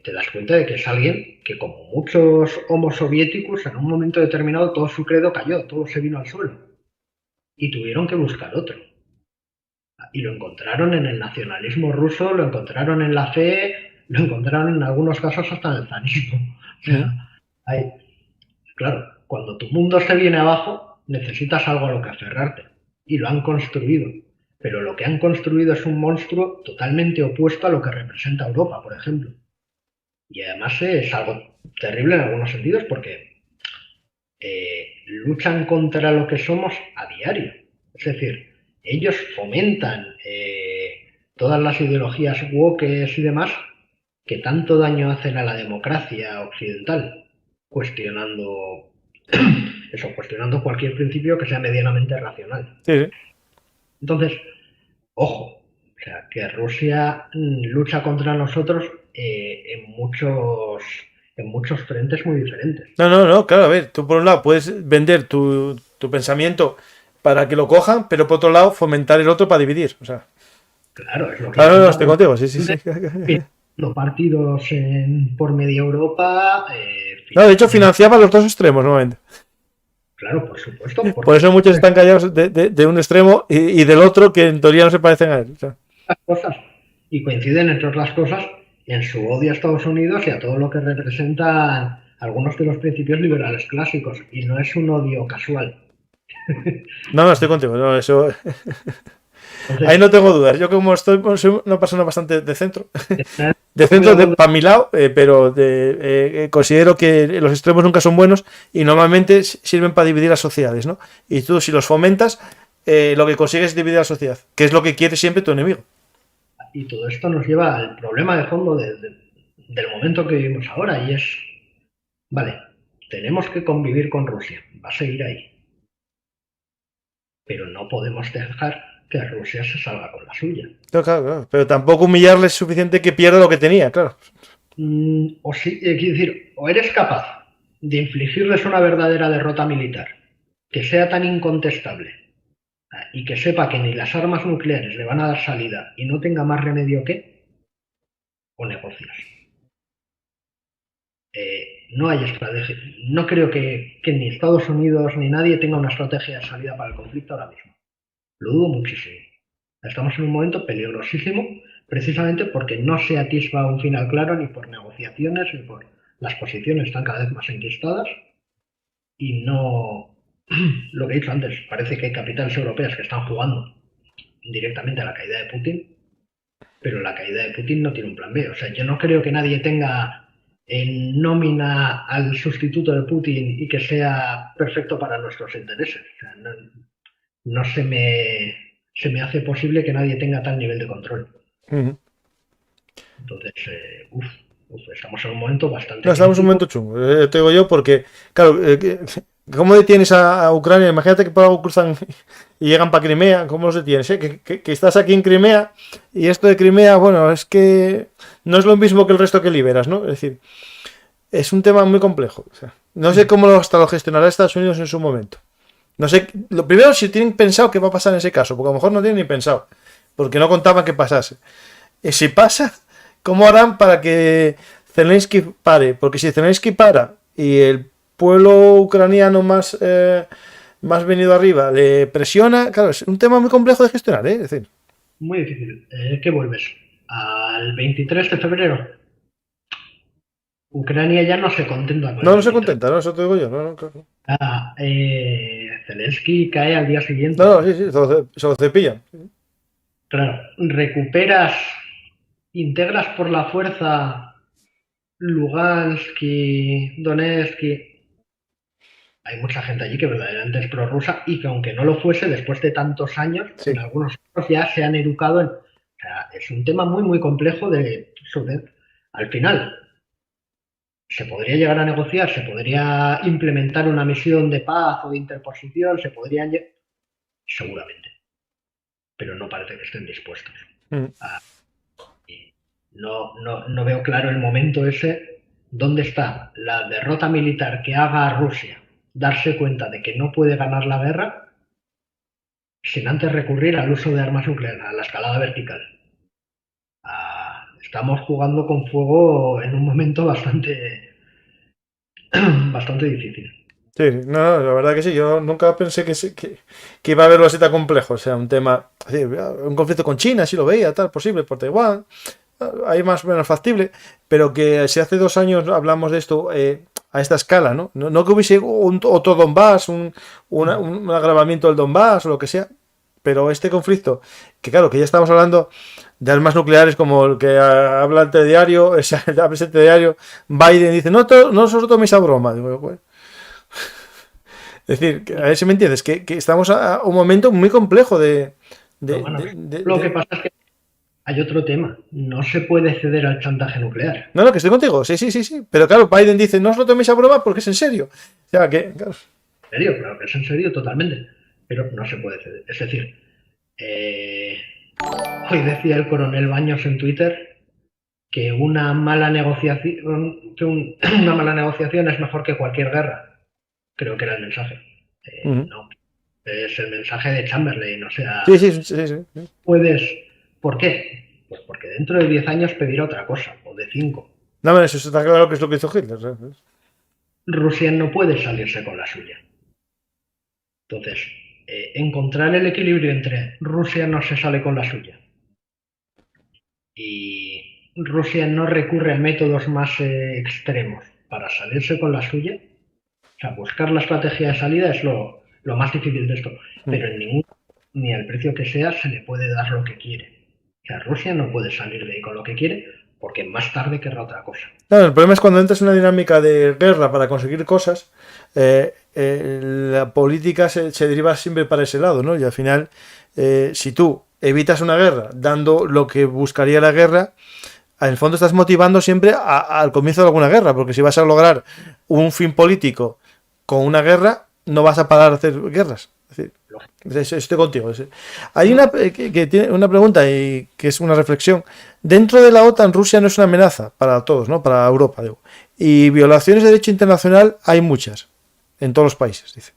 te das cuenta de que es alguien que, como muchos homo soviéticos, en un momento determinado todo su credo cayó, todo se vino al suelo y tuvieron que buscar otro. Y lo encontraron en el nacionalismo ruso, lo encontraron en la fe, lo encontraron en algunos casos hasta en el zarismo. O sea, claro, cuando tu mundo se viene abajo, necesitas algo a lo que aferrarte. Y lo han construido. Pero lo que han construido es un monstruo totalmente opuesto a lo que representa Europa, por ejemplo. Y además es algo terrible en algunos sentidos porque luchan contra lo que somos a diario. Es decir, ellos fomentan todas las ideologías woke y demás que tanto daño hacen a la democracia occidental, cuestionando cualquier principio que sea medianamente racional. Sí. Entonces, ojo, o sea, que Rusia lucha contra nosotros en muchos frentes muy diferentes. No, claro, a ver, tú por un lado puedes vender tu pensamiento para que lo cojan, pero por otro lado fomentar el otro para dividir, o sea. Claro, es lo que... Claro, no, estoy contigo, sí. Los partidos por media Europa... no, de hecho financiaba los dos extremos nuevamente. Claro, por supuesto. Por eso muchos están callados de un extremo y del otro que en teoría no se parecen a él. O sea. Las cosas. Y coinciden, entre otras cosas, en su odio a Estados Unidos y a todo lo que representan algunos de los principios liberales clásicos. Y no es un odio casual. No, estoy contigo. No, eso... Entonces, ahí no tengo dudas. Yo como soy una persona bastante de centro, para mi lado, pero considero que los extremos nunca son buenos y normalmente sirven para dividir las sociedades, ¿no? Y tú, si los fomentas, lo que consigues es dividir la sociedad, que es lo que quiere siempre tu enemigo. Y todo esto nos lleva al problema de fondo del momento que vivimos ahora, y es, vale, tenemos que convivir con Rusia, va a seguir ahí, pero no podemos dejar que Rusia se salga con la suya. Claro. Pero tampoco humillarle es suficiente que pierda lo que tenía, claro. O sí, quiero decir, o eres capaz de infligirles una verdadera derrota militar, que sea tan incontestable, y que sepa que ni las armas nucleares le van a dar salida y no tenga más remedio que, o negocios. No hay estrategia. No creo que ni Estados Unidos ni nadie tenga una estrategia de salida para el conflicto ahora mismo. Lo dudo muchísimo. Estamos en un momento peligrosísimo, precisamente porque no se atisba un final claro ni por negociaciones ni por las posiciones están cada vez más enquistadas y no, lo que he dicho antes, parece que hay capitales europeas que están jugando directamente a la caída de Putin, pero la caída de Putin no tiene un plan B. O sea, yo no creo que nadie tenga en nómina al sustituto de Putin y que sea perfecto para nuestros intereses. O sea, no se me hace posible que nadie tenga tal nivel de control. Entonces, estamos en un momento bastante... No, estamos en un momento chungo, te digo yo, porque, claro, ¿cómo detienes a Ucrania? Imagínate que por algo cruzan y llegan para Crimea, ¿cómo los detienes? Que estás aquí en Crimea y esto de Crimea, bueno, es que no es lo mismo que el resto que liberas, ¿no? Es decir, es un tema muy complejo. O sea, no sé cómo hasta lo gestionará Estados Unidos en su momento. No sé, lo primero, si tienen pensado qué va a pasar en ese caso, porque a lo mejor no tienen ni pensado, porque no contaban que pasase. Y si pasa, ¿cómo harán para que Zelensky pare? Porque si Zelensky para y el pueblo ucraniano más venido arriba le presiona, claro, es un tema muy complejo de gestionar, ¿eh? Es decir, Muy difícil. ¿Qué vuelves? ¿Al 23 de febrero? Ucrania ya no se contenta con el no se 23. contenta, ¿no? Eso te digo yo, no, claro. Zelensky cae al día siguiente. No, sí, se lo cepillan. Claro, recuperas, integras por la fuerza Lugansk y Donetsk. Hay mucha gente allí que verdaderamente es prorrusa y que aunque no lo fuese, después de tantos años, Sí. en algunos casos ya se han educado en... O sea, es un tema muy, muy complejo al final, se podría llegar a negociar, se podría implementar una misión de paz o de interposición, seguramente, pero no parece que estén dispuestos. No veo claro el momento ese, dónde está la derrota militar que haga a Rusia darse cuenta de que no puede ganar la guerra sin antes recurrir al uso de armas nucleares, a la escalada vertical. Estamos jugando con fuego en un momento bastante difícil. Sí, no, la verdad que sí, yo nunca pensé que iba a haberlo así tan complejo, o sea, un tema, un conflicto con China, si lo veía, tal, posible, por Taiwán, ahí más o menos factible, pero que si hace 2 años hablamos de esto a esta escala, ¿no? No que hubiese otro Donbass, un agravamiento del Donbass o lo que sea, pero este conflicto, que claro, que ya estamos hablando de armas nucleares como el que habla el telediario, el telediario, Biden dice, no os lo toméis a broma, digo, bueno. Es decir, a ver si me entiendes, que estamos a un momento muy complejo lo que pasa es que hay otro tema. No se puede ceder al chantaje nuclear. No, que estoy contigo, sí. Pero claro, Biden dice, no os lo toméis a broma porque es en serio. O sea, que... Claro. ¿En serio? Claro que es en serio, totalmente. Pero no se puede ceder. Es decir, hoy decía el coronel Baños en Twitter que una mala negociación es mejor que cualquier guerra. Creo que era el mensaje. No, es el mensaje de Chamberlain, o sea... Sí. Puedes... ¿Por qué? Pues porque dentro de 10 años pedirá otra cosa, o de 5. No, eso está claro que es lo que hizo Hitler. ¿Sabes? Rusia no puede salirse con la suya. Entonces, encontrar el equilibrio entre Rusia no se sale con la suya y Rusia no recurre a métodos más extremos para salirse con la suya. O sea, buscar la estrategia de salida es lo más difícil de esto. Pero ni al precio que sea se le puede dar lo que quiere. O sea, Rusia no puede salir de ahí con lo que quiere porque más tarde querrá otra cosa. Claro, el problema es cuando entras en una dinámica de guerra para conseguir cosas, la política se deriva siempre para ese lado, ¿no? Y al final, si tú evitas una guerra dando lo que buscaría la guerra, en el fondo estás motivando siempre al comienzo de alguna guerra, porque si vas a lograr un fin político con una guerra, no vas a parar de hacer guerras. Es decir, estoy contigo. Hay una que tiene una pregunta y que es una reflexión. Dentro de la OTAN, Rusia no es una amenaza para todos, ¿no? Para Europa, digo. Y violaciones de derecho internacional hay muchas en todos los países, dice.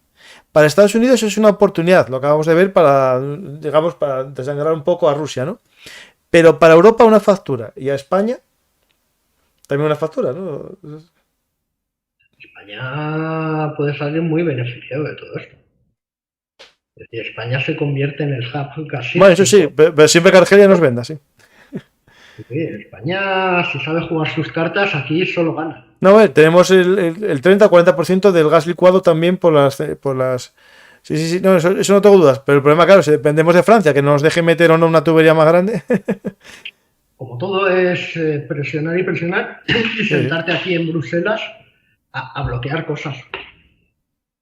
Para Estados Unidos es una oportunidad, lo acabamos de ver para desangrar un poco a Rusia, ¿no? Pero para Europa una factura y a España también una factura, ¿no? España puede salir muy beneficiado de todo esto. Es decir, España se convierte en el hub casi. Bueno, eso sí, pero siempre que Argelia nos venda, sí. Sí, España, si sabe jugar sus cartas, aquí solo gana. No, tenemos el 30-40% del gas licuado también por las... Sí, no, eso no tengo dudas. Pero el problema, claro, si dependemos de Francia, que nos deje meter o no una tubería más grande. Como todo es presionar y sentarte aquí en Bruselas a bloquear cosas.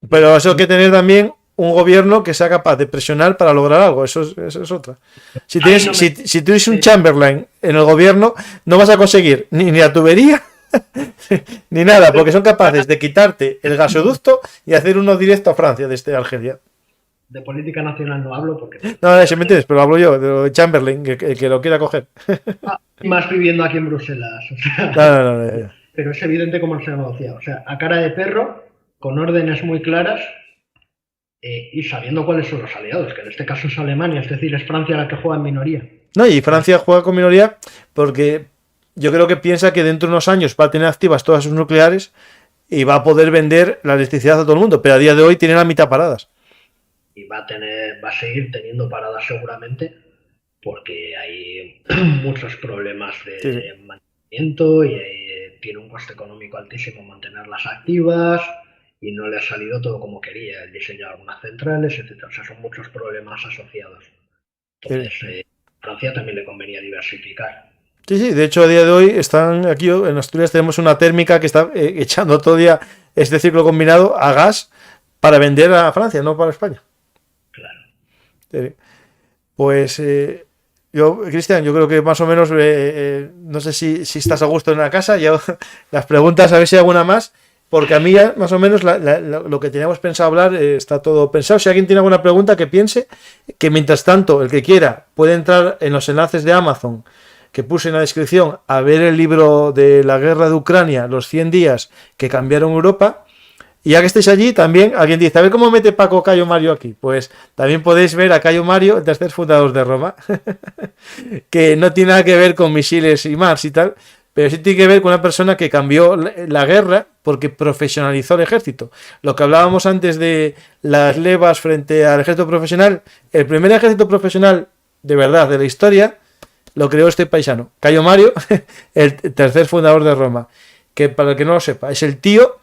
Pero eso hay que tener también un gobierno que sea capaz de presionar para lograr algo. Eso es otra. Si tienes un Chamberlain en el gobierno, no vas a conseguir ni la tubería ni nada, porque son capaces de quitarte el gasoducto y hacer uno directo a Francia desde Argelia. de política nacional no hablo porque... No, si me entiendes, pero hablo yo, de lo de Chamberlain, que lo quiera coger. Más viviendo aquí en Bruselas, o sea, No. pero es evidente cómo se ha negociado. O sea, a cara de perro, con órdenes muy claras y sabiendo cuáles son los aliados, que en este caso es Alemania, es decir, es Francia la que juega en minoría. No, y Francia juega con minoría porque yo creo que piensa que dentro de unos años va a tener activas todas sus nucleares y va a poder vender la electricidad a todo el mundo, pero a día de hoy tiene la mitad paradas. Y va a seguir teniendo paradas seguramente porque hay muchos problemas de mantenimiento y tiene un coste económico altísimo mantenerlas activas y no le ha salido todo como quería, el diseño de algunas centrales, etcétera. O sea, son muchos problemas asociados. Entonces, Francia también le convenía diversificar. Sí, de hecho a día de hoy están aquí en Asturias tenemos una térmica que está echando todo el día este ciclo combinado a gas para vender a Francia, no para España. Claro. Pues Cristian, yo creo que más o menos, no sé si estás a gusto en la casa, ya las preguntas a ver si hay alguna más, porque a mí ya más o menos lo que teníamos pensado hablar está todo pensado. Si alguien tiene alguna pregunta que piense, que mientras tanto el que quiera puede entrar en los enlaces de Amazon que puse en la descripción a ver el libro de la guerra de Ucrania, los 100 días que cambiaron Europa. Y ya que estéis allí, también alguien dice, a ver cómo mete Paco Cayo Mario aquí. Pues también podéis ver a Cayo Mario, el tercer fundador de Roma, que no tiene nada que ver con misiles y Mars y tal, pero sí tiene que ver con una persona que cambió la guerra porque profesionalizó el ejército. Lo que hablábamos antes de las levas frente al ejército profesional, el primer ejército profesional de verdad de la historia lo creó este paisano, Cayo Mario, el tercer fundador de Roma, que para el que no lo sepa, es el tío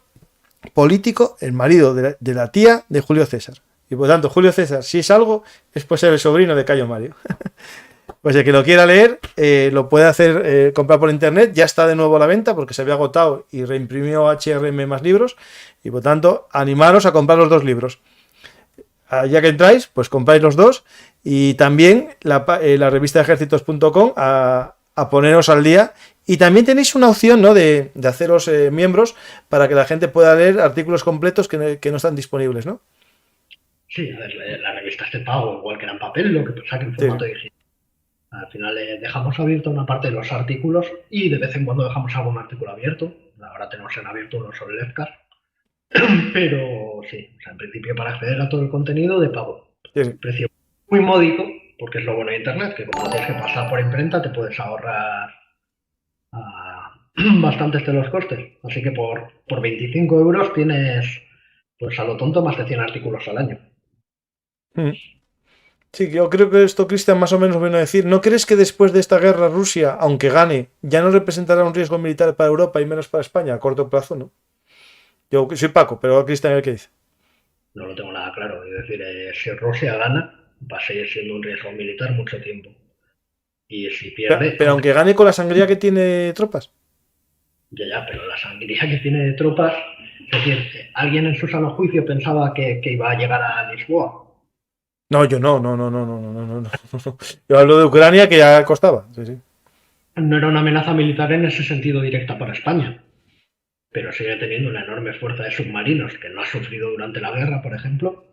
político, el marido de la tía de Julio César. Y por tanto, Julio César, si es algo, es pues ser el sobrino de Cayo Mario. Pues el que lo quiera leer, lo puede hacer, comprar por internet. Ya está de nuevo a la venta porque se había agotado y reimprimió HRM más libros. Y por tanto, animaros a comprar los dos libros. Ya que entráis, pues compráis los dos. Y también la revista de ejércitos.com a poneros al día. Y también tenéis una opción, ¿no?, de haceros miembros para que la gente pueda leer artículos completos que no están disponibles, ¿no? Sí, a ver, la revista es de pago, igual que era en papel, lo que pasa que en formato digital. Al final dejamos abierta una parte de los artículos y de vez en cuando dejamos algún artículo abierto. Ahora tenemos en abierto uno sobre el EFCAS. Pero sí, o sea, en principio para acceder a todo el contenido de pago. Sí. Precio muy módico, porque es lo bueno de Internet, que como tienes que pasar por imprenta te puedes ahorrar bastantes de los costes. Así que por 25 euros tienes, pues a lo tonto, más de 100 artículos al año. Sí, yo creo que esto, Cristian, más o menos viene a decir, ¿no crees que después de esta guerra Rusia, aunque gane, ya no representará un riesgo militar para Europa y menos para España a corto plazo, no? Yo soy Paco, pero Cristian, ¿qué dice? No lo tengo nada claro. Es decir, si Rusia gana, va a seguir siendo un riesgo militar mucho tiempo. Y si pierde... Pero aunque gane con la sangría que tiene tropas. Ya, pero la sangría que tiene de tropas... Es decir, ¿alguien en su sano juicio pensaba que iba a llegar a Lisboa? No, yo no. Yo hablo de Ucrania, que ya costaba. Sí. No era una amenaza militar en ese sentido directa para España, pero sigue teniendo una enorme fuerza de submarinos que no ha sufrido durante la guerra, por ejemplo,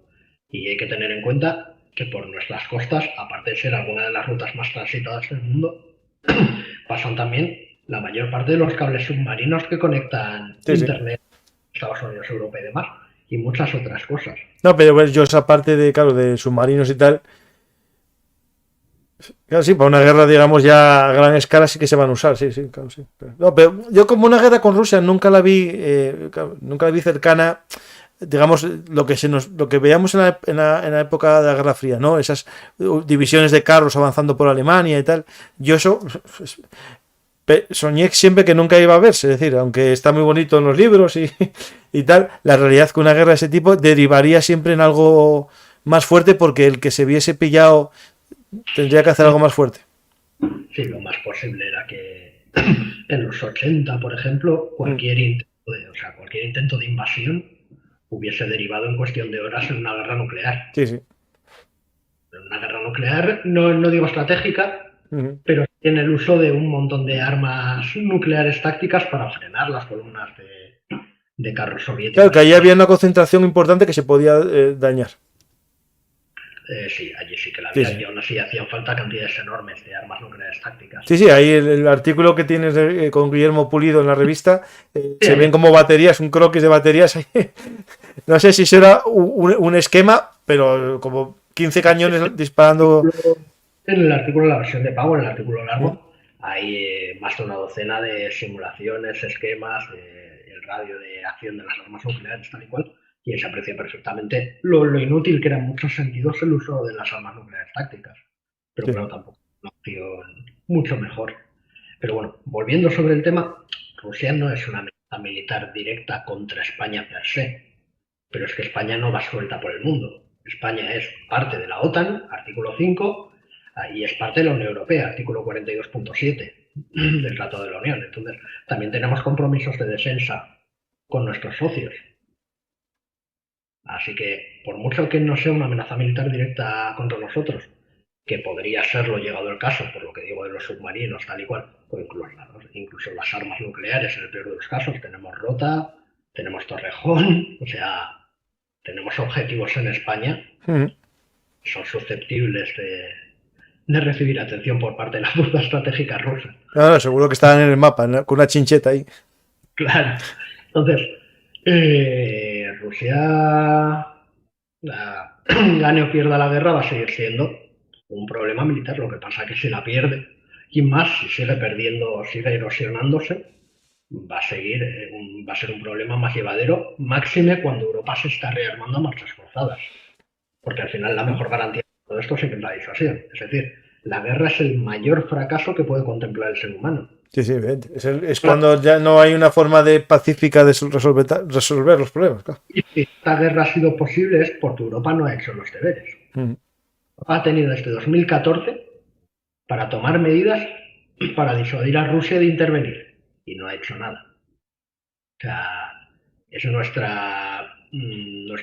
y hay que tener en cuenta que por nuestras costas, aparte de ser alguna de las rutas más transitadas del mundo, pasan también la mayor parte de los cables submarinos que conectan Internet, Estados Unidos, Europa y demás, y muchas otras cosas. No, pero yo esa parte de submarinos y tal, claro, sí, para una guerra, digamos, ya a gran escala sí que se van a usar, sí, claro, sí. Pero yo como una guerra con Rusia nunca la vi cercana, digamos, lo que veíamos en la época de la Guerra Fría, ¿no? Esas divisiones de carros avanzando por Alemania y tal. Yo eso soñé siempre que nunca iba a verse, es decir, aunque está muy bonito en los libros y tal, la realidad es que una guerra de ese tipo derivaría siempre en algo más fuerte porque el que se viese pillado tendría que hacer algo más fuerte. Sí, lo más posible era que en los 80, por ejemplo, cualquier intento de invasión hubiese derivado en cuestión de horas en una guerra nuclear. Sí. En una guerra nuclear, no digo estratégica, pero en el uso de un montón de armas nucleares tácticas para frenar las columnas de carros soviéticos. Claro, que ahí había una concentración importante que se podía dañar. Sí, allí sí que la Sí, había, sí. y aún así hacían falta cantidades enormes de armas nucleares tácticas. Sí, sí, ahí el artículo que tienes con Guillermo Pulido en la revista, Sí, se ven como baterías, un croquis de baterías. No sé si será un esquema, pero como 15 cañones disparando. en el artículo, la versión de pago, en el artículo largo, hay más de una docena de simulaciones, esquemas, el radio de acción de las armas nucleares, tal y cual, y ahí se aprecia perfectamente lo inútil que era en muchos sentidos el uso de las armas nucleares tácticas. Pero Sí. claro, tampoco es una opción mucho mejor. Pero bueno, volviendo sobre el tema, Rusia no es una amenaza militar directa contra España per se, pero es que España no va suelta por el mundo. España es parte de la OTAN, artículo 5, y es parte de la Unión Europea, artículo 42.7 del Tratado de la Unión. Entonces, también tenemos compromisos de defensa con nuestros socios. Así que, por mucho que no sea una amenaza militar directa contra nosotros, que podría serlo llegado el caso, por lo que digo de los submarinos, tal y cual, o incluso las armas nucleares, en el peor de los casos, tenemos Rota, tenemos Torrejón, o sea, tenemos objetivos en España Ujú. que son susceptibles de recibir atención por parte de la fuerza estratégica rusa. No, no, seguro que estaban en el mapa, ¿no? Con una chincheta ahí. Claro. Entonces, Rusia, gane o pierda la guerra, va a seguir siendo un problema militar. Lo que pasa es que si la pierde, y más si sigue perdiendo, sigue erosionándose, va a seguir, va a ser un problema más llevadero, máxime cuando Europa se está rearmando a marchas forzadas. Porque al final la mejor garantía de todo esto siempre es la disuasión. Es decir, la guerra es el mayor fracaso que puede contemplar el ser humano. Sí, sí, es cuando ya no hay una forma pacífica de resolver los problemas, claro. Y si esta guerra ha sido posible es porque Europa no ha hecho los deberes. Ha tenido desde 2014 para tomar medidas para disuadir a Rusia de intervenir y no ha hecho nada. O sea, es nuestro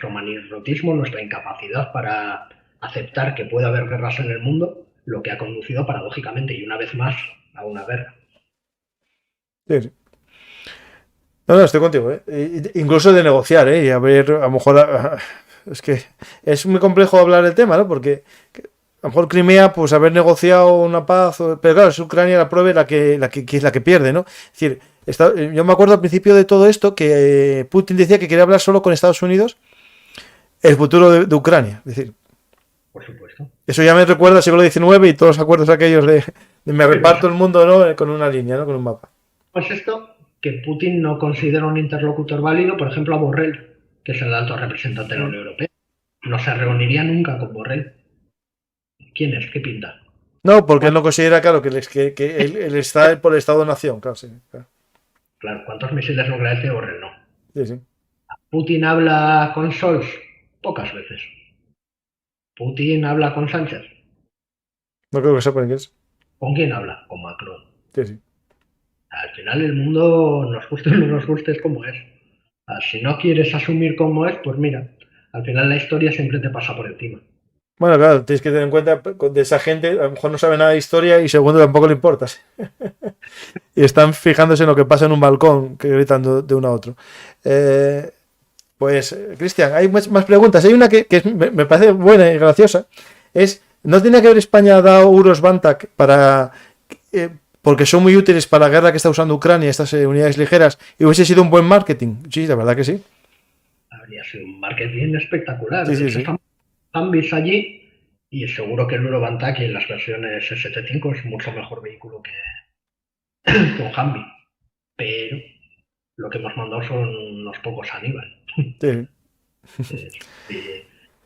manirrotismo, nuestra incapacidad para aceptar que puede haber guerras en el mundo, lo que ha conducido paradójicamente y una vez más a una guerra. Sí, sí. No, no, estoy contigo, ¿eh? Incluso de negociar, ¿eh? Y a ver, a lo mejor es que es muy complejo hablar del tema, ¿no? Porque a lo mejor Crimea, pues haber negociado una paz, pero claro, es Ucrania la prueba la que es la que pierde, ¿no? Es decir, yo me acuerdo al principio de todo esto que Putin decía que quería hablar solo con Estados Unidos el futuro de Ucrania. Es decir, por supuesto. Eso ya me recuerda al siglo XIX y todos los acuerdos aquellos de me reparto el mundo, ¿no? Con una línea, ¿no? Con un mapa. Pues esto, que Putin no considera un interlocutor válido, por ejemplo, a Borrell, que es el alto representante de la Unión Europea. No se reuniría nunca con Borrell. ¿Quién es? ¿Qué pinta? No, porque él no considera, claro, que él está por el Estado-Nación, claro, sí. Claro, ¿cuántos misiles nucleares tiene Borrell? No. Sí, sí. ¿Putin habla con Scholz? Pocas veces. ¿Putin habla con Sánchez? No creo que sepa ni qué es. ¿Con quién habla? Con Macron. Sí, sí. Al final el mundo, nos guste o no nos guste, es como es. Si no quieres asumir cómo es, pues mira, al final la historia siempre te pasa por encima. Bueno, claro, tienes que tener en cuenta de esa gente, a lo mejor no sabe nada de historia y segundo tampoco le importa. Y están fijándose en lo que pasa en un balcón, que gritan de uno a otro. Pues, Cristian, hay más preguntas. Hay una que me parece buena y graciosa. ¿No tiene que haber España dado Uros Bantac porque son muy útiles para la guerra que está usando Ucrania, estas unidades ligeras, y hubiese sido un buen marketing? Sí, la verdad que sí. Habría sido un marketing espectacular. Sí, sí, sí. Están Humvees allí y seguro que el Uro Bantac en las versiones ST5 es mucho mejor vehículo que un Humvee. Pero lo que hemos mandado son unos pocos Aníbal. Sí.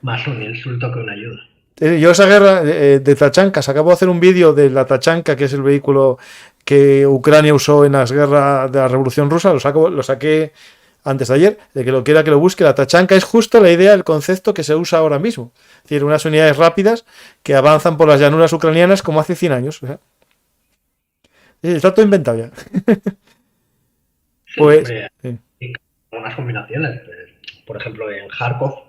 Más un insulto que una ayuda. Yo esa guerra de Tachankas, acabo de hacer un vídeo de la Tachanka, que es el vehículo que Ucrania usó en las guerras de la Revolución Rusa, lo saqué antes de ayer, de que lo quiera que lo busque. La Tachanka es justo la idea, el concepto que se usa ahora mismo. Es decir, unas unidades rápidas que avanzan por las llanuras ucranianas como hace 100 años. Está todo inventado ya. Sí, Pues... algunas combinaciones. Por ejemplo, en Kharkov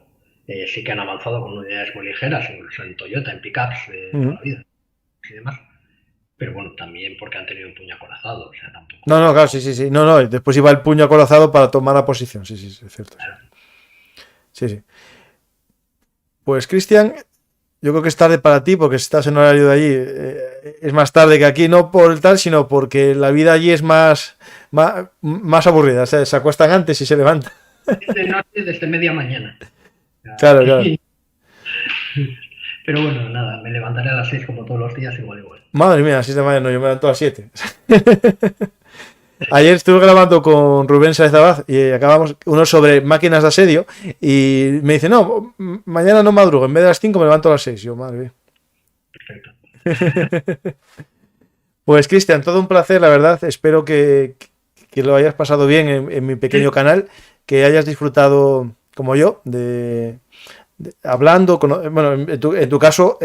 sí que han avanzado con unidades muy ligeras, incluso en Toyota, en pickups de toda la vida y demás. Pero bueno, también porque han tenido un puño acorazado, o sea, tampoco... No, claro, sí. No, después iba el puño acorazado para tomar la posición. Sí, es cierto. Claro. Sí. Pues, Cristian, yo creo que es tarde para ti porque si estás en horario de allí, es más tarde que aquí, no por el tal, sino porque la vida allí es más aburrida. O sea, se acuestan antes y se levantan. Desde noche, desde media mañana. Claro, claro. Pero bueno, nada, me levantaré a las 6 como todos los días, igual. Madre mía, 6 de mañana, no, yo me levanto a las 7. Ayer estuve grabando con Rubén Sáez Abad y acabamos uno sobre máquinas de asedio y me dice, no, mañana no madrugo, en vez de las 5 me levanto a las 6. Yo, madre mía. Perfecto. Pues Cristian, todo un placer, la verdad. Espero que lo hayas pasado bien en mi pequeño canal, que hayas disfrutado como yo hablando, bueno, en tu caso,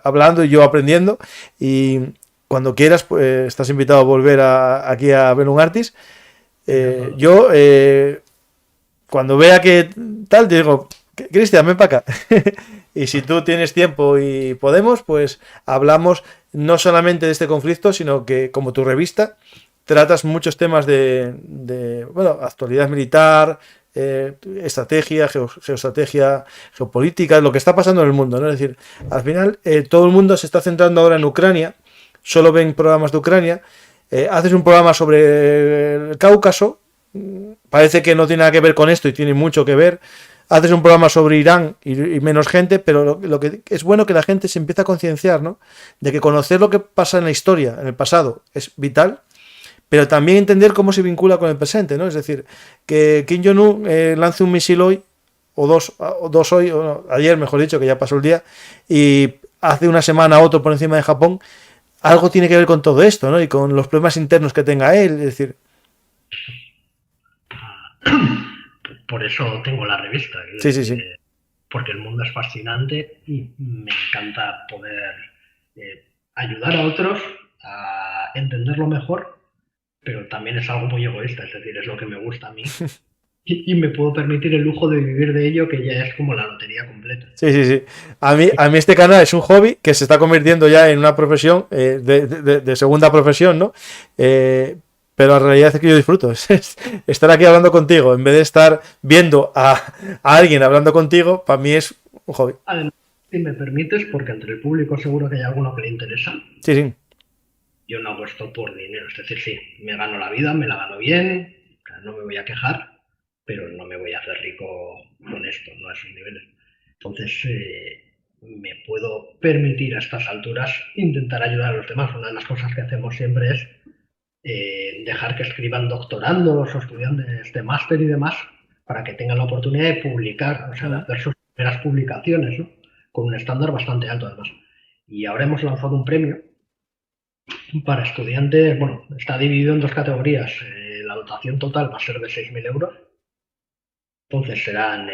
hablando y yo aprendiendo. Y cuando quieras, pues estás invitado a volver aquí a Bellum Artis. Yo, cuando vea que tal, te digo, Cristian, ven para acá. Y si tú tienes tiempo y podemos, pues hablamos no solamente de este conflicto, sino que como tu revista tratas muchos temas de bueno, actualidad militar, estrategia, geoestrategia, geopolítica, lo que está pasando en el mundo, ¿no? Es decir, al final todo el mundo se está centrando ahora en Ucrania, solo ven programas de Ucrania, haces un programa sobre el Cáucaso, parece que no tiene nada que ver con esto y tiene mucho que ver. Haces un programa sobre Irán y menos gente, pero lo que es bueno que la gente se empiece a concienciar, ¿no? De que conocer lo que pasa en la historia, en el pasado, es vital, pero también entender cómo se vincula con el presente, ¿no? Es decir, que Kim Jong-un lance un misil hoy, o dos hoy, o no, ayer mejor dicho, que ya pasó el día, y hace una semana otro por encima de Japón, algo tiene que ver con todo esto, ¿no? Y con los problemas internos que tenga él, es decir... Por eso tengo la revista. Sí. Porque el mundo es fascinante y me encanta poder ayudar a otros a entenderlo mejor, pero también es algo muy egoísta, es decir, es lo que me gusta a mí. Y me puedo permitir el lujo de vivir de ello, que ya es como la lotería completa. Sí. A mí este canal es un hobby que se está convirtiendo ya en una profesión, de segunda profesión, ¿no? Pero la realidad es que yo disfruto. Estar aquí hablando contigo, en vez de estar viendo a alguien hablando contigo, para mí es un hobby. Además, si me permites, porque entre el público seguro que hay alguno que le interesa. Sí. Yo no hago esto por dinero, es decir, sí, me gano la vida, me la gano bien, no me voy a quejar, pero no me voy a hacer rico con esto, no a esos niveles. Entonces, me puedo permitir a estas alturas intentar ayudar a los demás. Una de las cosas que hacemos siempre es dejar que escriban doctorandos o estudiantes de máster y demás para que tengan la oportunidad de publicar, o sea, de hacer sus primeras publicaciones, ¿no? Con un estándar bastante alto además. Y ahora hemos lanzado un premio para estudiantes, bueno, está dividido en dos categorías. La dotación total va a ser de 6.000 euros. Entonces serán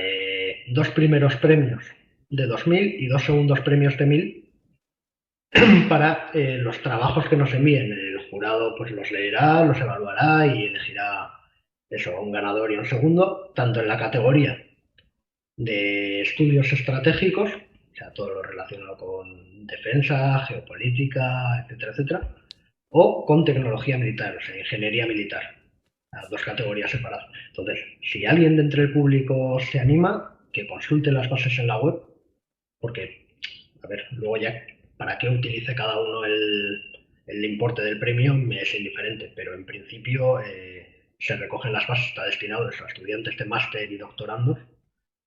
dos primeros premios de 2.000 y dos segundos premios de 1.000 para los trabajos que nos envíen. El jurado pues los leerá, los evaluará y elegirá eso, un ganador y un segundo, tanto en la categoría de estudios estratégicos, o sea, todo lo relacionado con defensa, geopolítica, etcétera, o con tecnología militar, o sea, ingeniería militar. Las dos categorías separadas. Entonces, si alguien de entre el público se anima, que consulte las bases en la web, porque, a ver, luego ya para qué utilice cada uno el importe del premio me es indiferente, pero en principio se recogen las bases, está destinado a estudiantes de máster y doctorandos,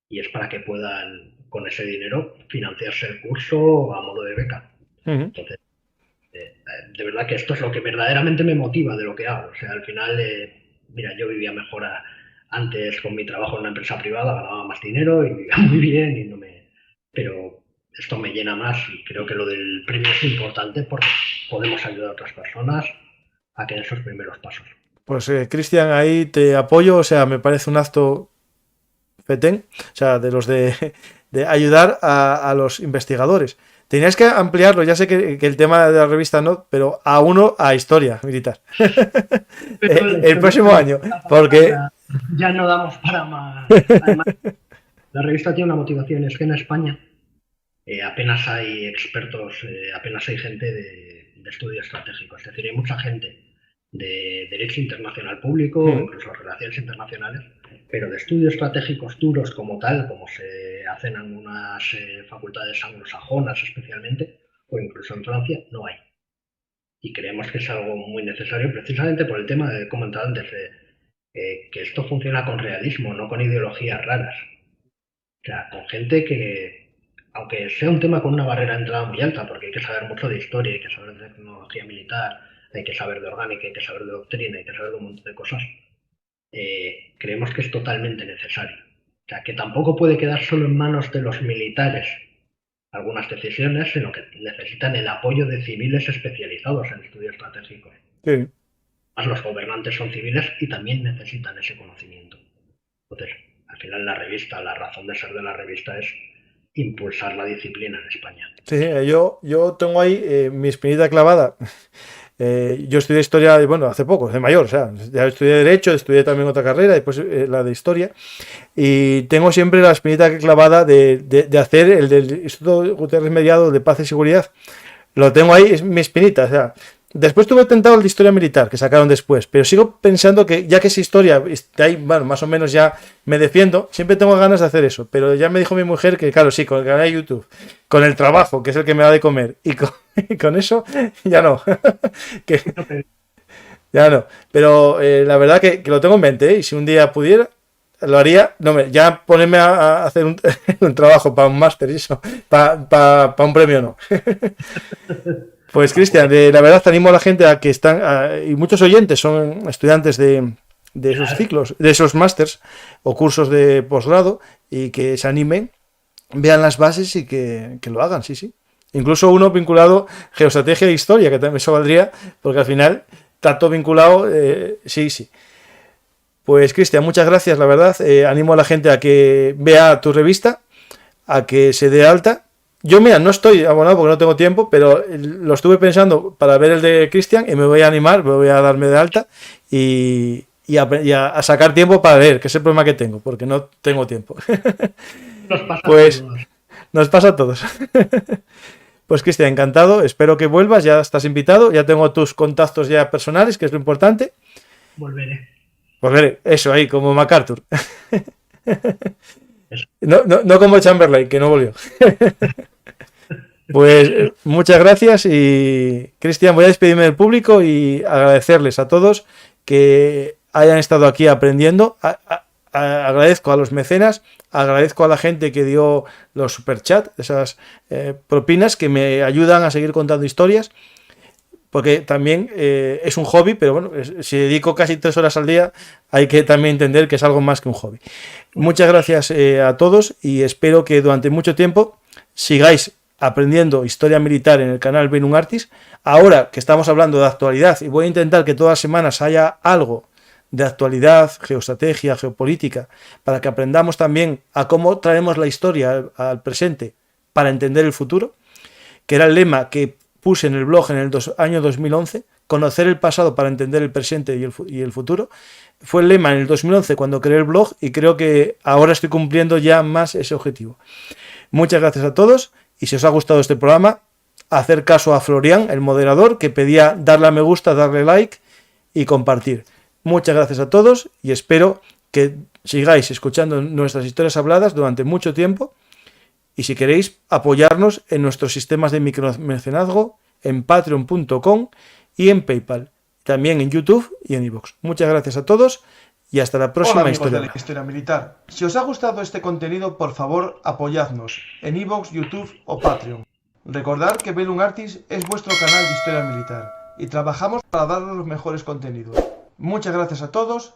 y es para que puedan, con ese dinero, financiarse el curso a modo de beca. Entonces, de verdad que esto es lo que verdaderamente me motiva de lo que hago. O sea, al final, mira, yo vivía mejor antes con mi trabajo en una empresa privada, ganaba más dinero y vivía muy bien, y no me... pero esto me llena más y creo que lo del premio es importante porque podemos ayudar a otras personas a que den esos primeros pasos. Pues Cristian, ahí te apoyo, o sea, me parece un acto fetén, o sea, de los de ayudar a los investigadores. Tenías que ampliarlo, ya sé que el tema de la revista no, pero a historia militar. el próximo año, porque... Ya no damos para más. Además, la revista tiene una motivación, es que en España apenas hay expertos, apenas hay gente de estudio estratégico. Es decir, hay mucha gente de derecho internacional público, incluso relaciones internacionales, pero de estudios estratégicos duros como tal, como se hacen en algunas facultades anglosajonas especialmente, o incluso en Francia, no hay. Y creemos que es algo muy necesario precisamente por el tema que he comentado antes, que esto funciona con realismo, no con ideologías raras. O sea, con gente que, aunque sea un tema con una barrera de entrada muy alta, porque hay que saber mucho de historia, hay que saber de tecnología militar, hay que saber de orgánica, hay que saber de doctrina, hay que saber de un montón de cosas, creemos que es totalmente necesario. O sea, que tampoco puede quedar solo en manos de los militares algunas decisiones, sino que necesitan el apoyo de civiles especializados en estudios estratégicos. Sí. Más los gobernantes son civiles y también necesitan ese conocimiento. Entonces, al final la razón de ser de la revista es impulsar la disciplina en España. Sí, yo tengo ahí mi espinita clavada. Yo estudié historia, bueno, hace poco, de mayor, o sea, ya estudié Derecho, estudié también otra carrera, después la de Historia, y tengo siempre la espinita clavada de hacer el del Instituto Gutiérrez Mellado de Paz y Seguridad. Lo tengo ahí, es mi espinita, o sea. Después tuve tentado el de Historia Militar, que sacaron después, pero sigo pensando que ya que es historia, de ahí, bueno, más o menos ya me defiendo, siempre tengo ganas de hacer eso, pero ya me dijo mi mujer que, claro, sí, con el canal de YouTube, con el trabajo, que es el que me da de comer, y con eso, ya no. Ya no, pero la verdad que lo tengo en mente, y si un día pudiera, lo haría. No, ya ponerme a hacer un trabajo para un máster y eso, para un premio no. Pues Cristian, la verdad animo a la gente a que y muchos oyentes son estudiantes de esos ciclos, de esos másters o cursos de posgrado, y que se animen, vean las bases y que lo hagan, sí. Incluso uno vinculado geoestrategia e historia, que también eso valdría, porque al final está todo vinculado, sí. Pues Cristian, muchas gracias, la verdad. Animo a la gente a que vea tu revista, a que se dé alta. Yo, mira, no estoy abonado porque no tengo tiempo, pero lo estuve pensando para ver el de Cristian y me voy a animar, me voy a darme de alta y a sacar tiempo para leer, que es el problema que tengo, porque no tengo tiempo. Nos pasa a todos. Pues Cristian, encantado, espero que vuelvas, ya estás invitado, ya tengo tus contactos ya personales, que es lo importante. Volveré, eso ahí, como MacArthur. No como Chamberlain, que no volvió. Pues muchas gracias y Cristian, voy a despedirme del público y agradecerles a todos que hayan estado aquí aprendiendo. Agradezco a los mecenas, agradezco a la gente que dio los superchats, esas propinas que me ayudan a seguir contando historias, porque también es un hobby, pero bueno, si dedico casi 3 horas al día, hay que también entender que es algo más que un hobby. Muchas gracias a todos y espero que durante mucho tiempo sigáis aprendiendo historia militar en el canal Bellum Artis. Ahora que estamos hablando de actualidad, y voy a intentar que todas las semanas haya algo de actualidad, geoestrategia, geopolítica, para que aprendamos también a cómo traemos la historia al presente para entender el futuro, que era el lema que puse en el blog en el año 2011, conocer el pasado para entender el presente y el futuro. Fue el lema en el 2011 cuando creé el blog y creo que ahora estoy cumpliendo ya más ese objetivo. Muchas gracias a todos y si os ha gustado este programa, hacer caso a Florian, el moderador, que pedía darle a me gusta, darle like y compartir. Muchas gracias a todos y espero que sigáis escuchando nuestras historias habladas durante mucho tiempo. Y si queréis apoyarnos en nuestros sistemas de micromecenazgo, en patreon.com y en PayPal. También en YouTube y en iVoox. Muchas gracias a todos y hasta la próxima. Hola, amigos de la Historia Militar. Si os ha gustado este contenido, por favor, apoyadnos en iVoox, YouTube o Patreon. Recordad que Bellum Artis es vuestro canal de historia militar y trabajamos para daros los mejores contenidos. Muchas gracias a todos.